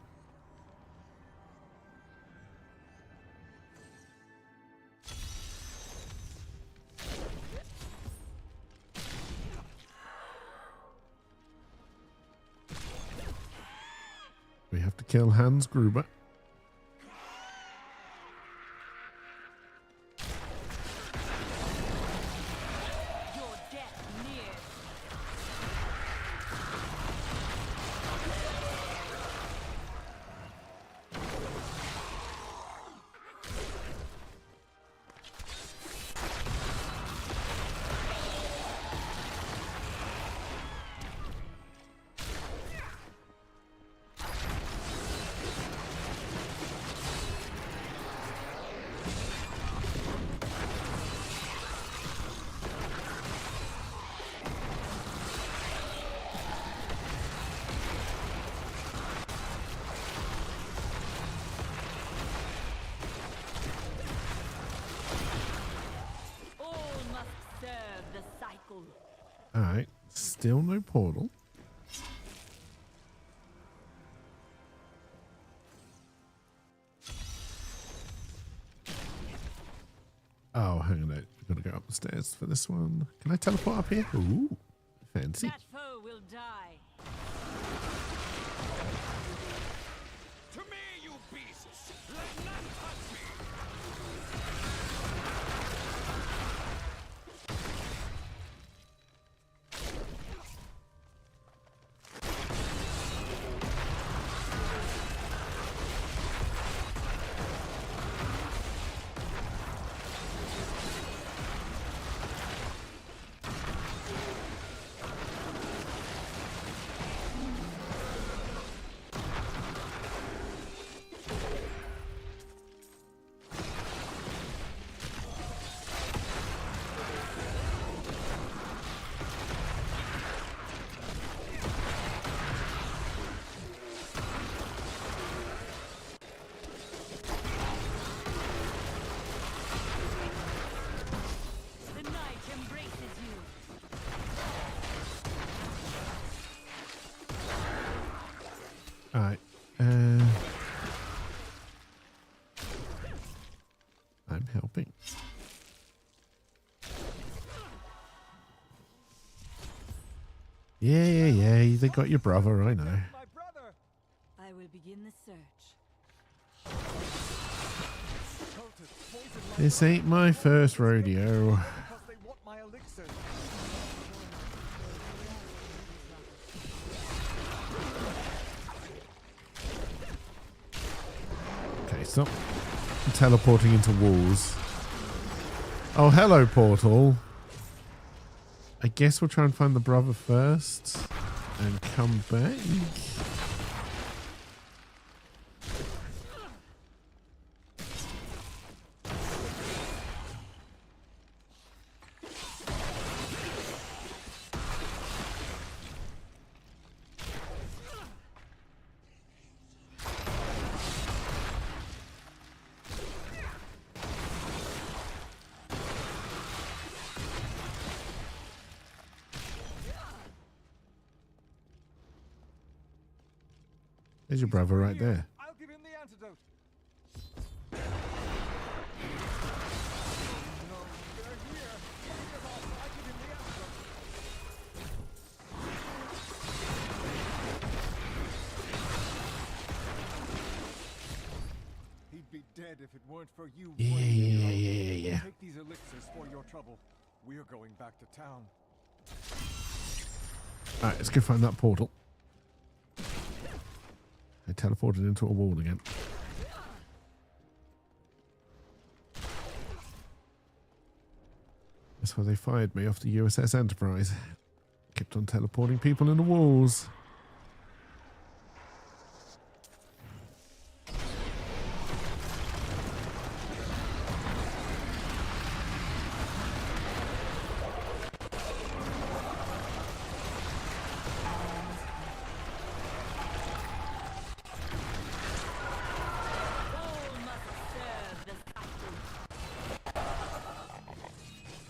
We have to kill Hans Gruber. Your death nears. All must serve the cycle. Alright, still no portal. Oh, hang on. We've got to go up the stairs for this one. Can I teleport up here? Ooh, fancy. That foe will die. To me, you beasts! Let none touch me! The night embraces you. Alright. I'm helping. Yeah. They got your brother, I know. I will begin the search. This ain't my first rodeo. Okay, stop teleporting into walls. Oh, hello, portal. I guess we'll try and find the brother first and come back. There's your brother right there. I'll give him the antidote. He'd be dead if it weren't for you. Yeah. Take these elixirs for your trouble. We're going back to town. Alright, let's go find that portal. I teleported into a wall again. That's why they fired me off the USS Enterprise. Kept on teleporting people into walls.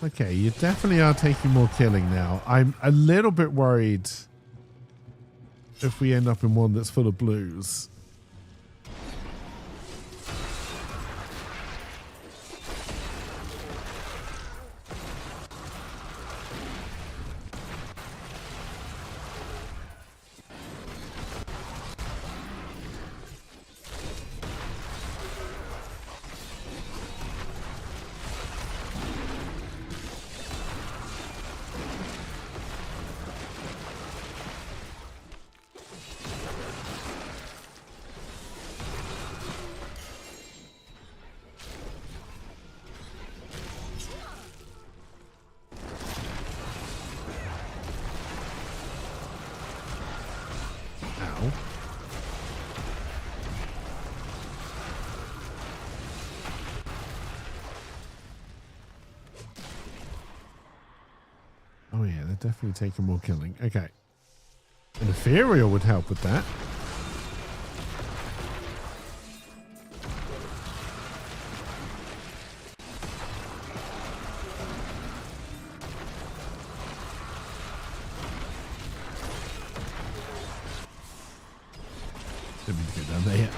Okay, you definitely are taking more killing now. I'm a little bit worried if we end up in one that's full of blues. Oh yeah, they're definitely taking more killing. Okay. An ethereal would help with that. Didn't mean to go down there yet.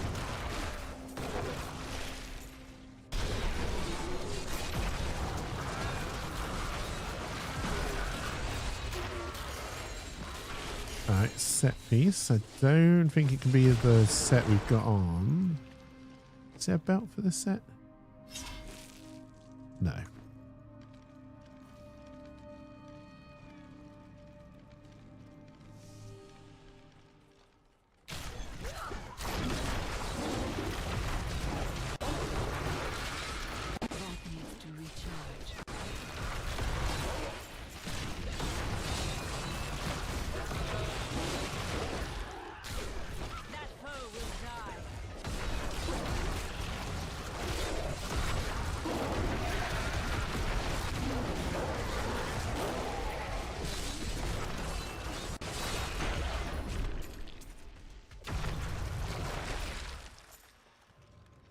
Alright, set piece. I don't think it can be the set we've got on. Is there a belt for the set? No.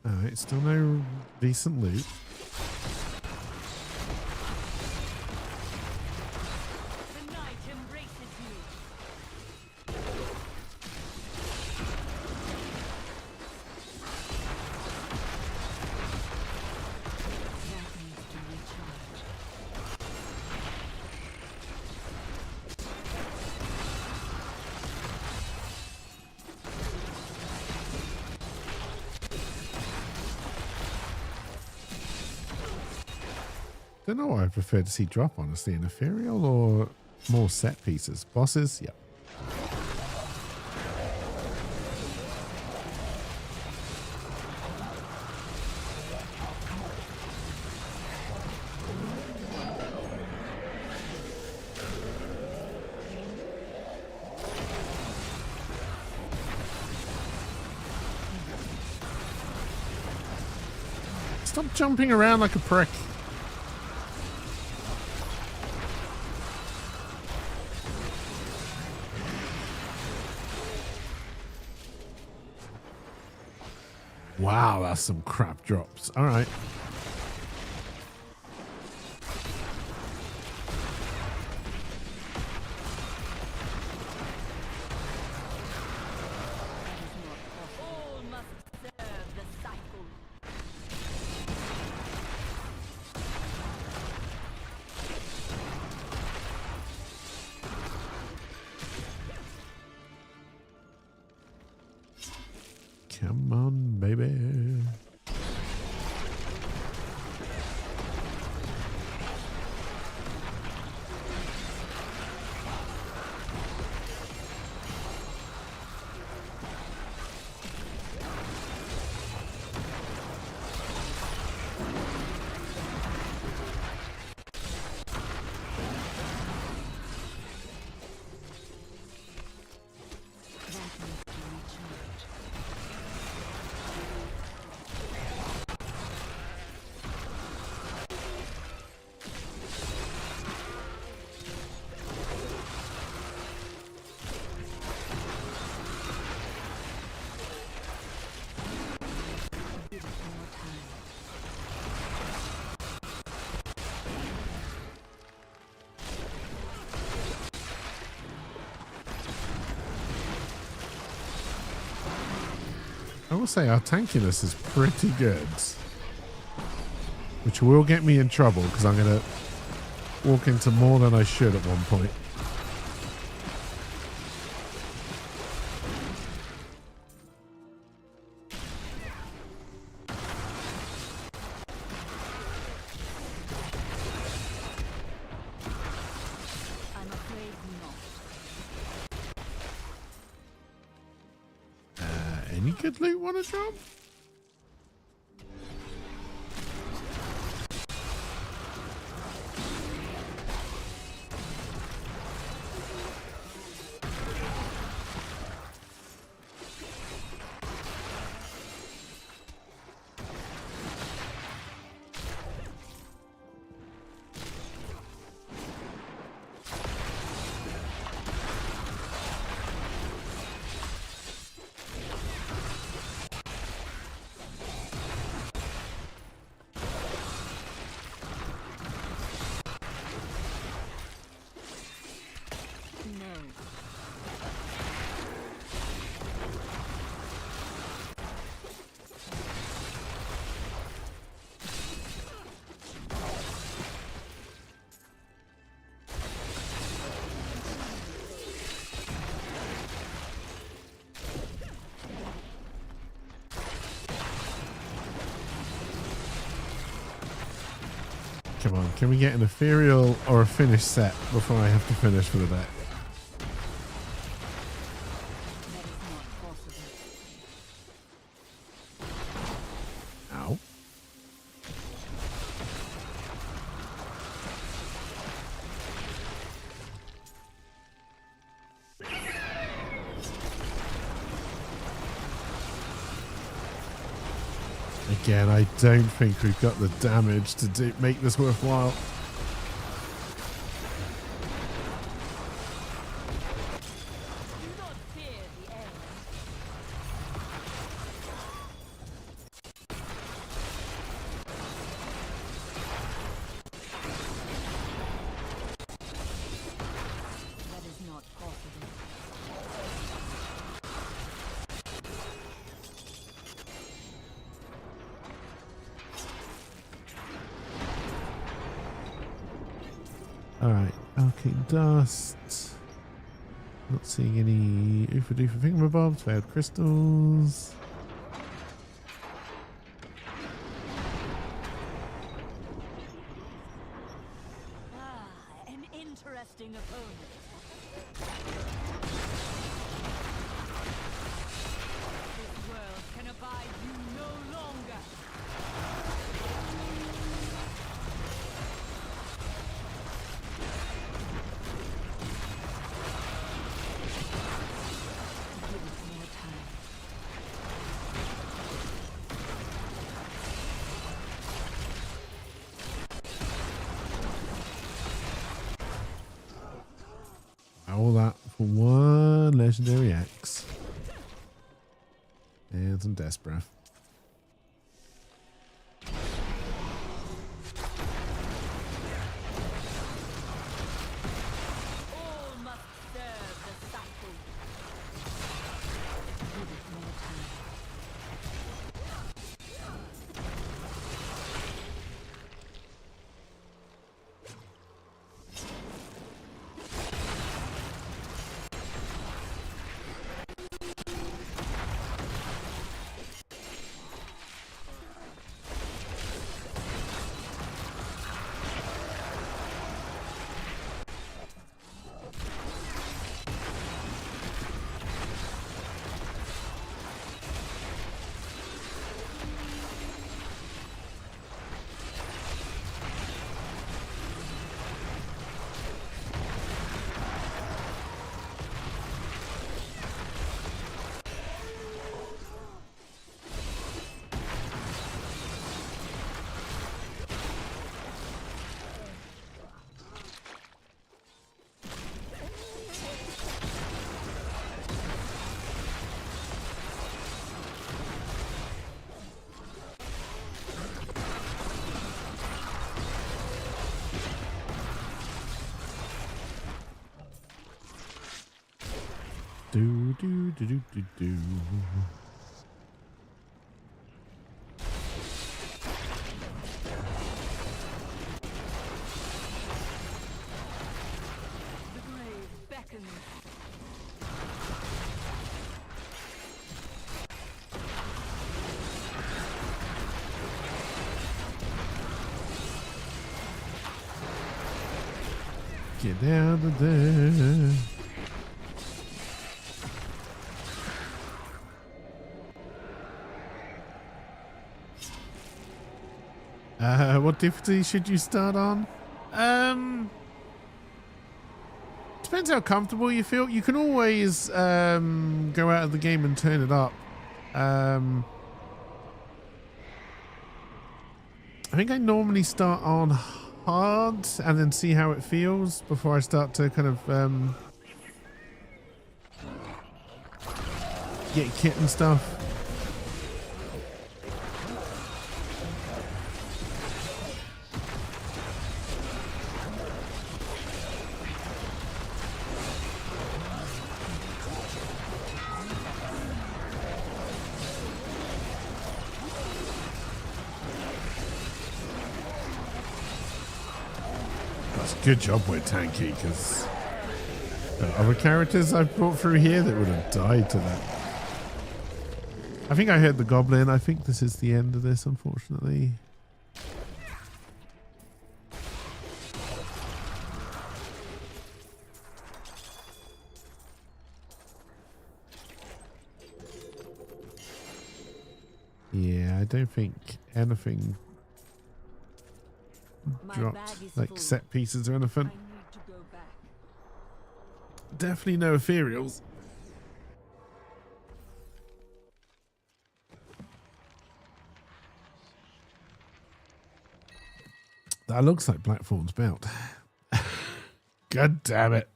Alright, still no decent loot. The night embraces you. That needs to recharge. Don't know what I prefer to see drop, honestly, an ethereal or more set pieces. Bosses, yep. Stop jumping around like a prick. Wow, that's some crap drops. All right. All must serve the cycle. Come on, baby. I will say our tankiness is pretty good, which will get me in trouble because I'm going to walk into more than I should at one point. Any good loot want to drop? Come on, can we get an ethereal or a finished set before I have to finish for the day? Ow. Again, I don't think we've got the damage to make this worthwhile. Alright, arcane dust. Not seeing any oofa doofa thingamabobs, failed crystals. An interesting opponent. This world can abide you no longer. All that for one legendary axe. And some death breath. All must serve the cycle. Give it more time. Do do do do do do. Get out of there. What difficulty should you start on? Depends how comfortable you feel. You can always go out of the game and turn it up. I think I normally start on hard and then see how it feels before I start to kind of get kit and stuff. Good job we're tanky, because other characters I've brought through here that would have died to that. I think I heard the goblin. I think this is the end of this, unfortunately. Yeah, I don't think anything dropped, like set pieces or anything. Definitely no ethereals. That looks like Blackthorn's belt. God damn it.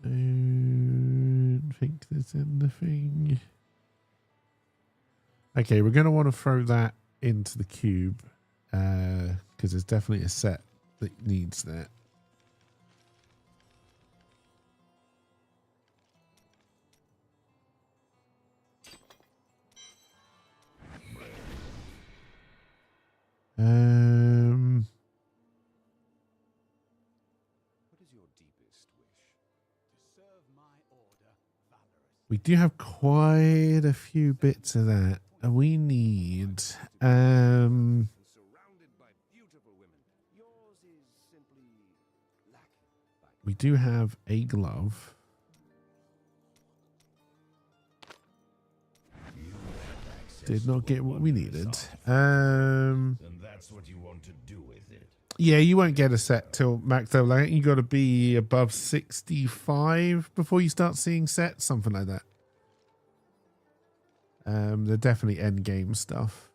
Don't think there's anything. Okay, we're going to want to throw that into the cube because there's definitely a set that needs that. We do have quite a few bits of that. We need we do have a glove. Did not get what we needed. And that's what you want to do with it. Yeah, you won't get a set till max level. I think you got to be above 65 before you start seeing sets, something like that. They're definitely end game stuff.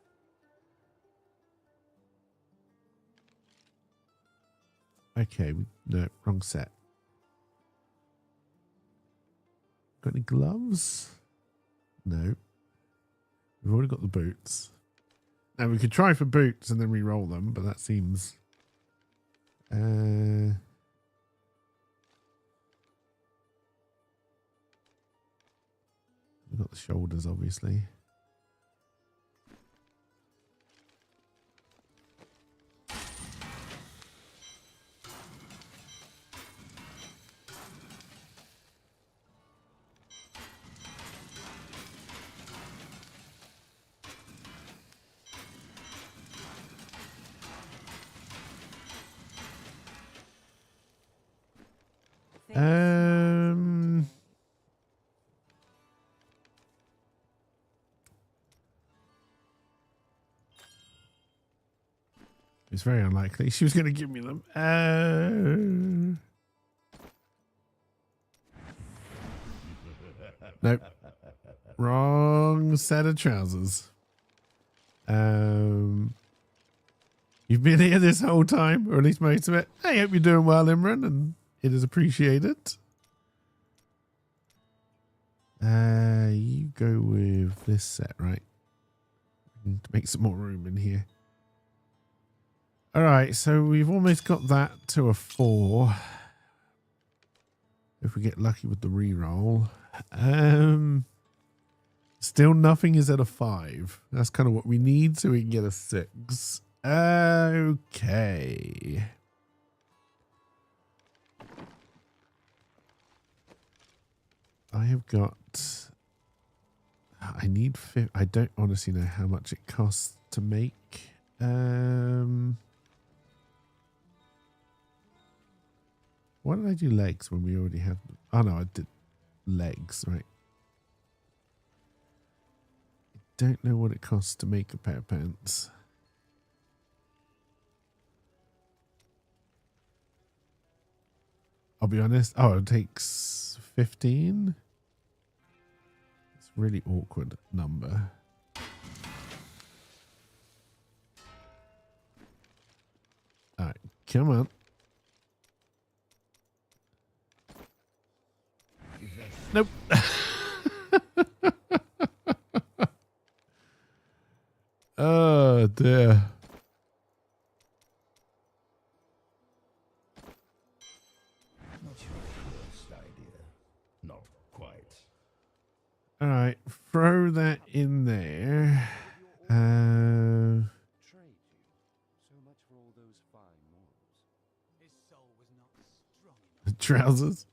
Okay, no, wrong set. Got any gloves? No. We've already got the boots. Now we could try for boots and then re-roll them, but that seems we've got the shoulders, obviously. It's very unlikely she was going to give me them. Nope. Wrong set of trousers. You've been here this whole time, or at least most of it. I hope you're doing well, Imran, and it is appreciated. You go with this set, right? To make some more room in here. All right, so we've almost got that to a 4. If we get lucky with the reroll. Still nothing is at a 5. That's kind of what we need so we can get a 6. Okay. I have got. I need. I don't honestly know how much it costs to make. Why did I do legs when we already have? Oh no, I did legs, right? I don't know what it costs to make a pair of pants. I'll be honest. Oh, it takes 15. It's a really awkward number. All right, come on. Nope. Oh dear. Not your first idea. Not quite. All right, throw that in there. Trousers.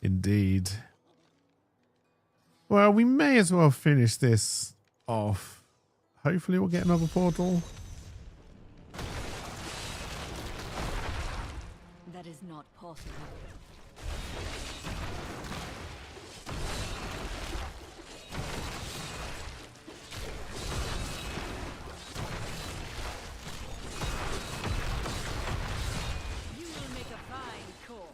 Indeed. Well, we may as well finish this off. Hopefully we'll get another portal. That is not possible. You will make a fine corpse.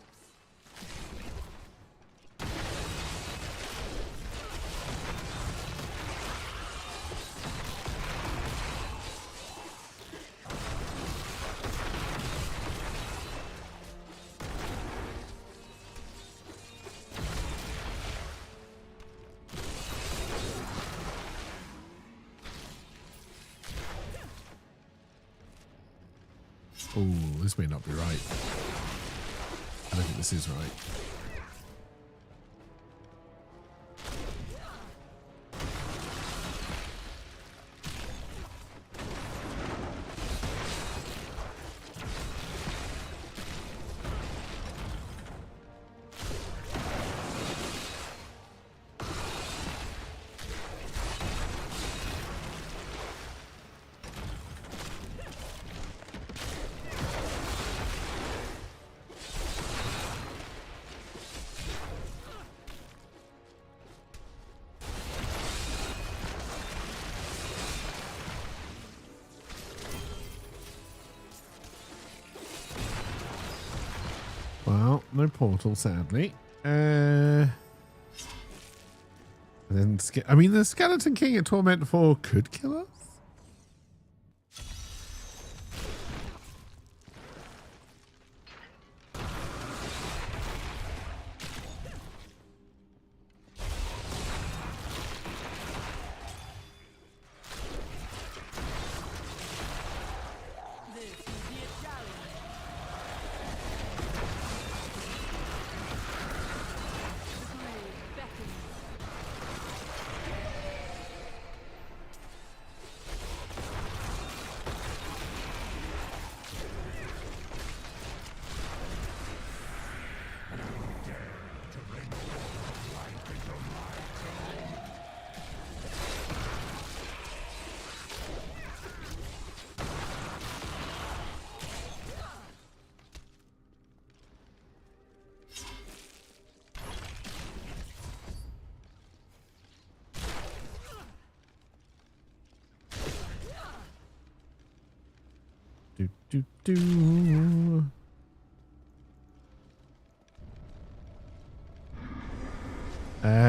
Oh, this may not be right. I don't think this is right. Well, no portal, sadly. And then, I mean, the Skeleton King at Torment 4 could kill us.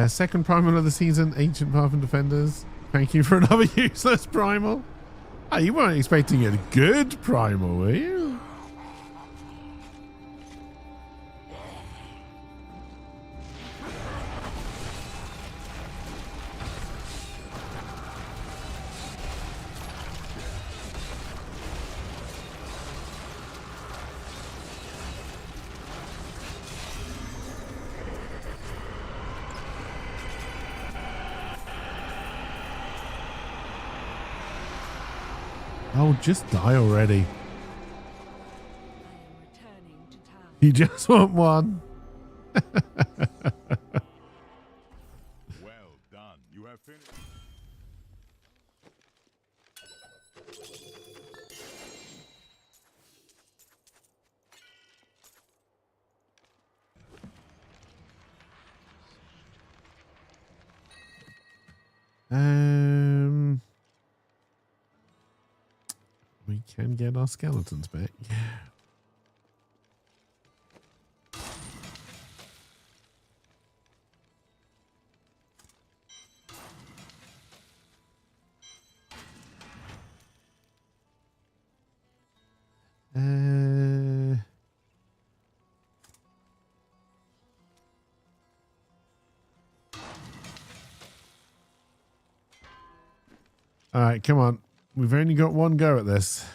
Second primal of the season, Ancient Path and Defenders. Thank you for another useless primal. Oh, you weren't expecting a good primal, were you? Oh, just die already. You just want one. We can get our skeletons back. All right, come on. We've only got one go at this.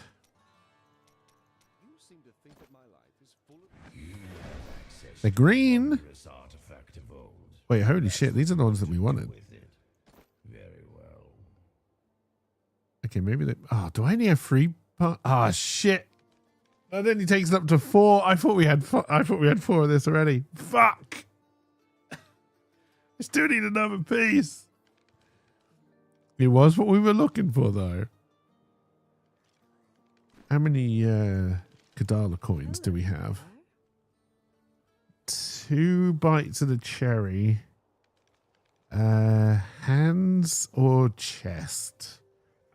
You seem to think that my life is full of... They're green. Wait, holy shit. These are the ones that we wanted. Very well. Okay, maybe they... Oh, do I only have 3 parts? Oh, shit. That only takes it up to 4. I thought we had 4 of this already. Fuck. I still need another piece. It was what we were looking for, though. How many Kadala coins do we have? 2 bites of the cherry. Hands or chest?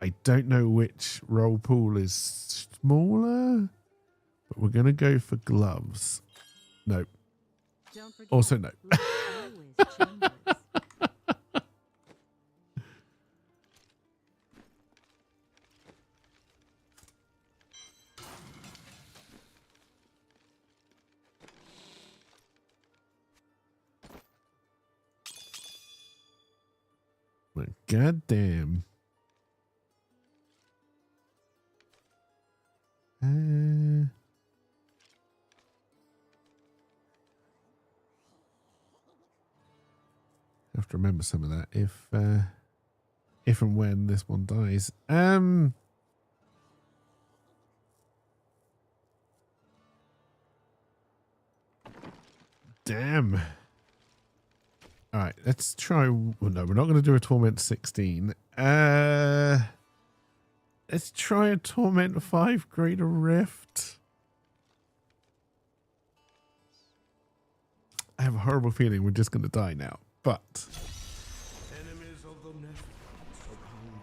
I don't know which roll pool is smaller, but we're going to go for gloves. No. Also no. God damn. Have to remember some of that if and when this one dies. Damn. All right, let's try. Well, no, we're not going to do a Torment 16. Let's try a Torment 5 Greater Rift. I have a horrible feeling we're just going to die now, but... Enemies of the Nephilim surround.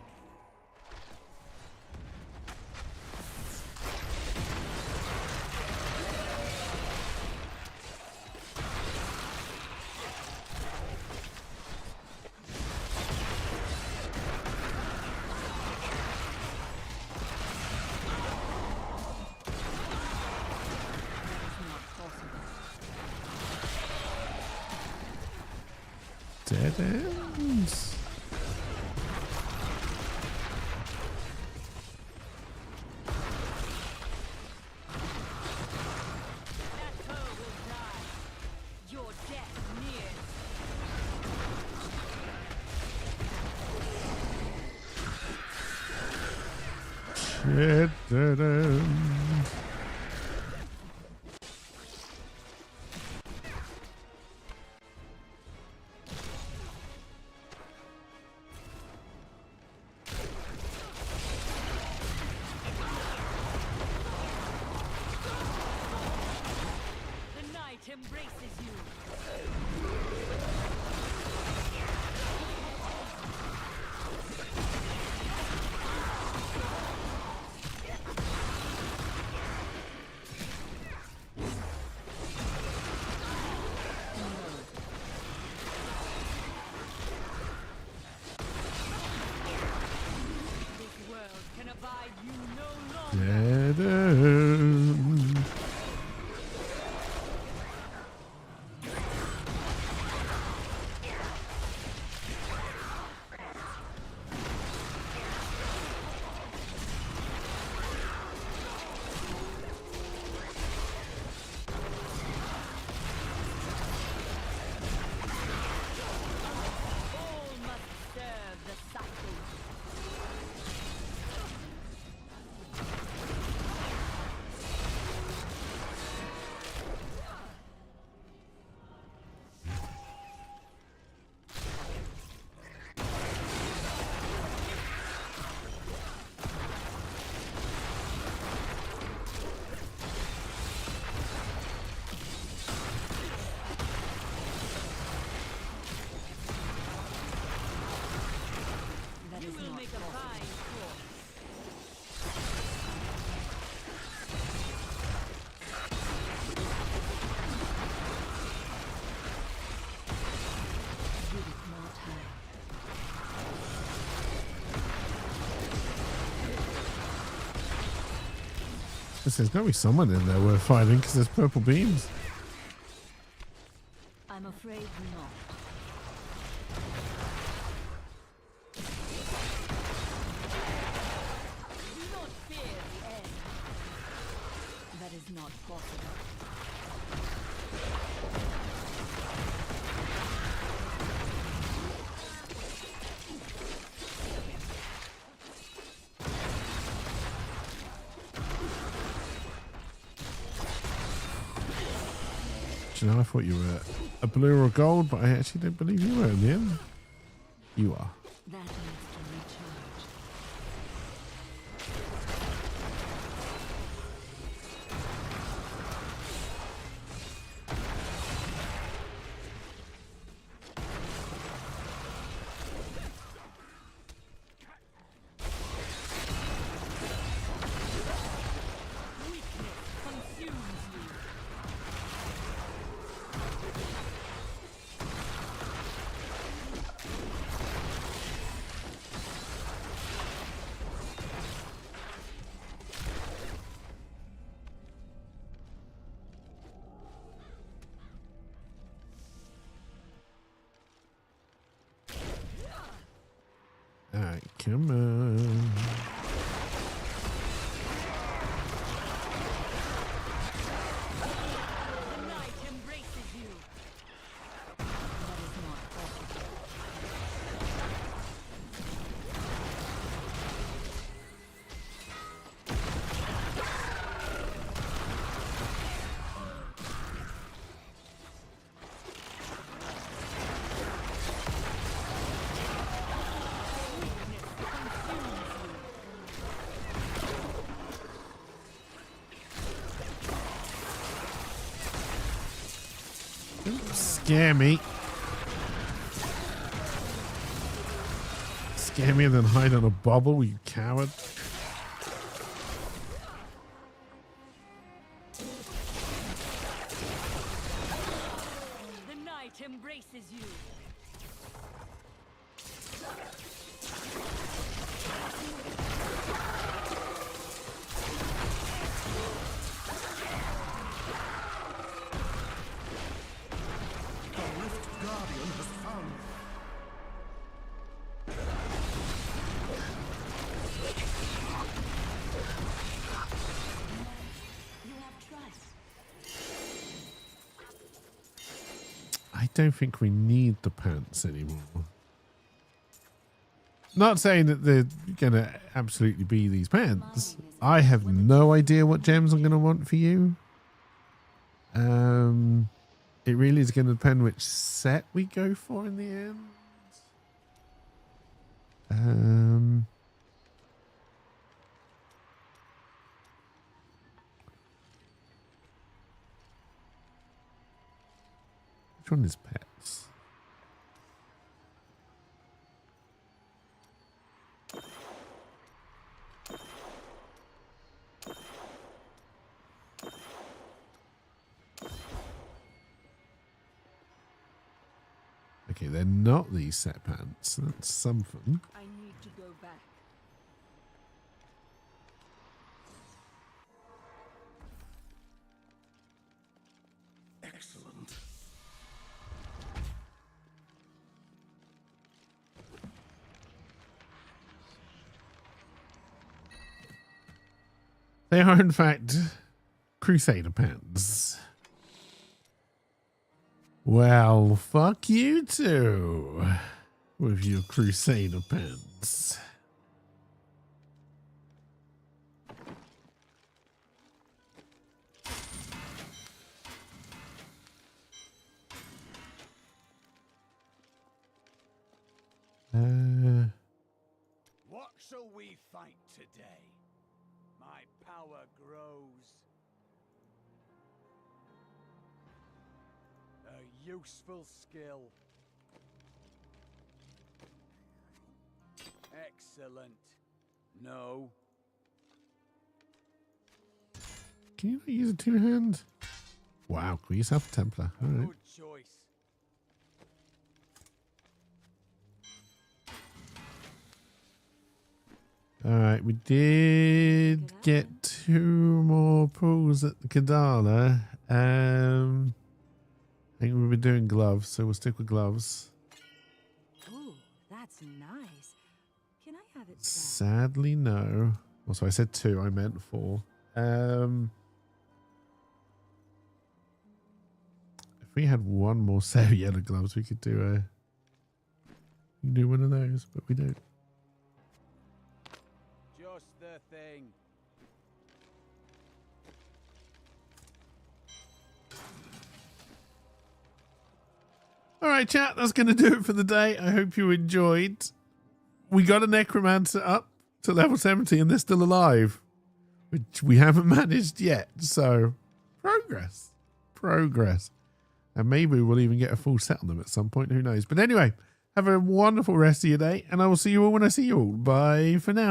Dead ends. Shit, dead ends. Embraces you. This world can abide you no longer. Dead end. There's got to be someone in there worth fighting because there's purple beams. I'm afraid not. Do not fear the end. That is not possible. Do you know, I thought you were a blue or a gold, but I actually don't believe you were in the end. You are. That needs to recharge. Weakness consumes you. Alright, come on. The night embraces you. That is not possible. Don't scare me. Scare me and then hide on a bubble, you coward. The night embraces you. You have trust. I don't think we need the pants anymore. Not saying that they're going to absolutely be these pants. I have no idea what gems I'm going to want for you. It really is going to depend which set we go for in the end. Which one is pets? Okay, they're not these set pants. That's something. I need to go back. Excellent. They are, in fact, Crusader pants. Well, fuck you too, with your Crusader pants. What shall we fight today? My power grows. A useful skill. Excellent. No. Can you not use a two-hand? Wow, call yourself a Templar. All right. Good choice. All right, we did get 2 more pulls at the Kadala. I think we'll be doing gloves, so we'll stick with gloves. Ooh, that's nice. Can I have it? Sadly, no. Also, I said 2. I meant 4. If we had 1 more set of yellow gloves, we could do one of those, but we don't. Just the thing. All right, chat, that's going to do it for the day. I hope you enjoyed. We got a Necromancer up to level 70 and they're still alive, which we haven't managed yet. So, progress. And maybe we'll even get a full set on them at some point. Who knows? But anyway, have a wonderful rest of your day, and I will see you all when I see you all. Bye for now.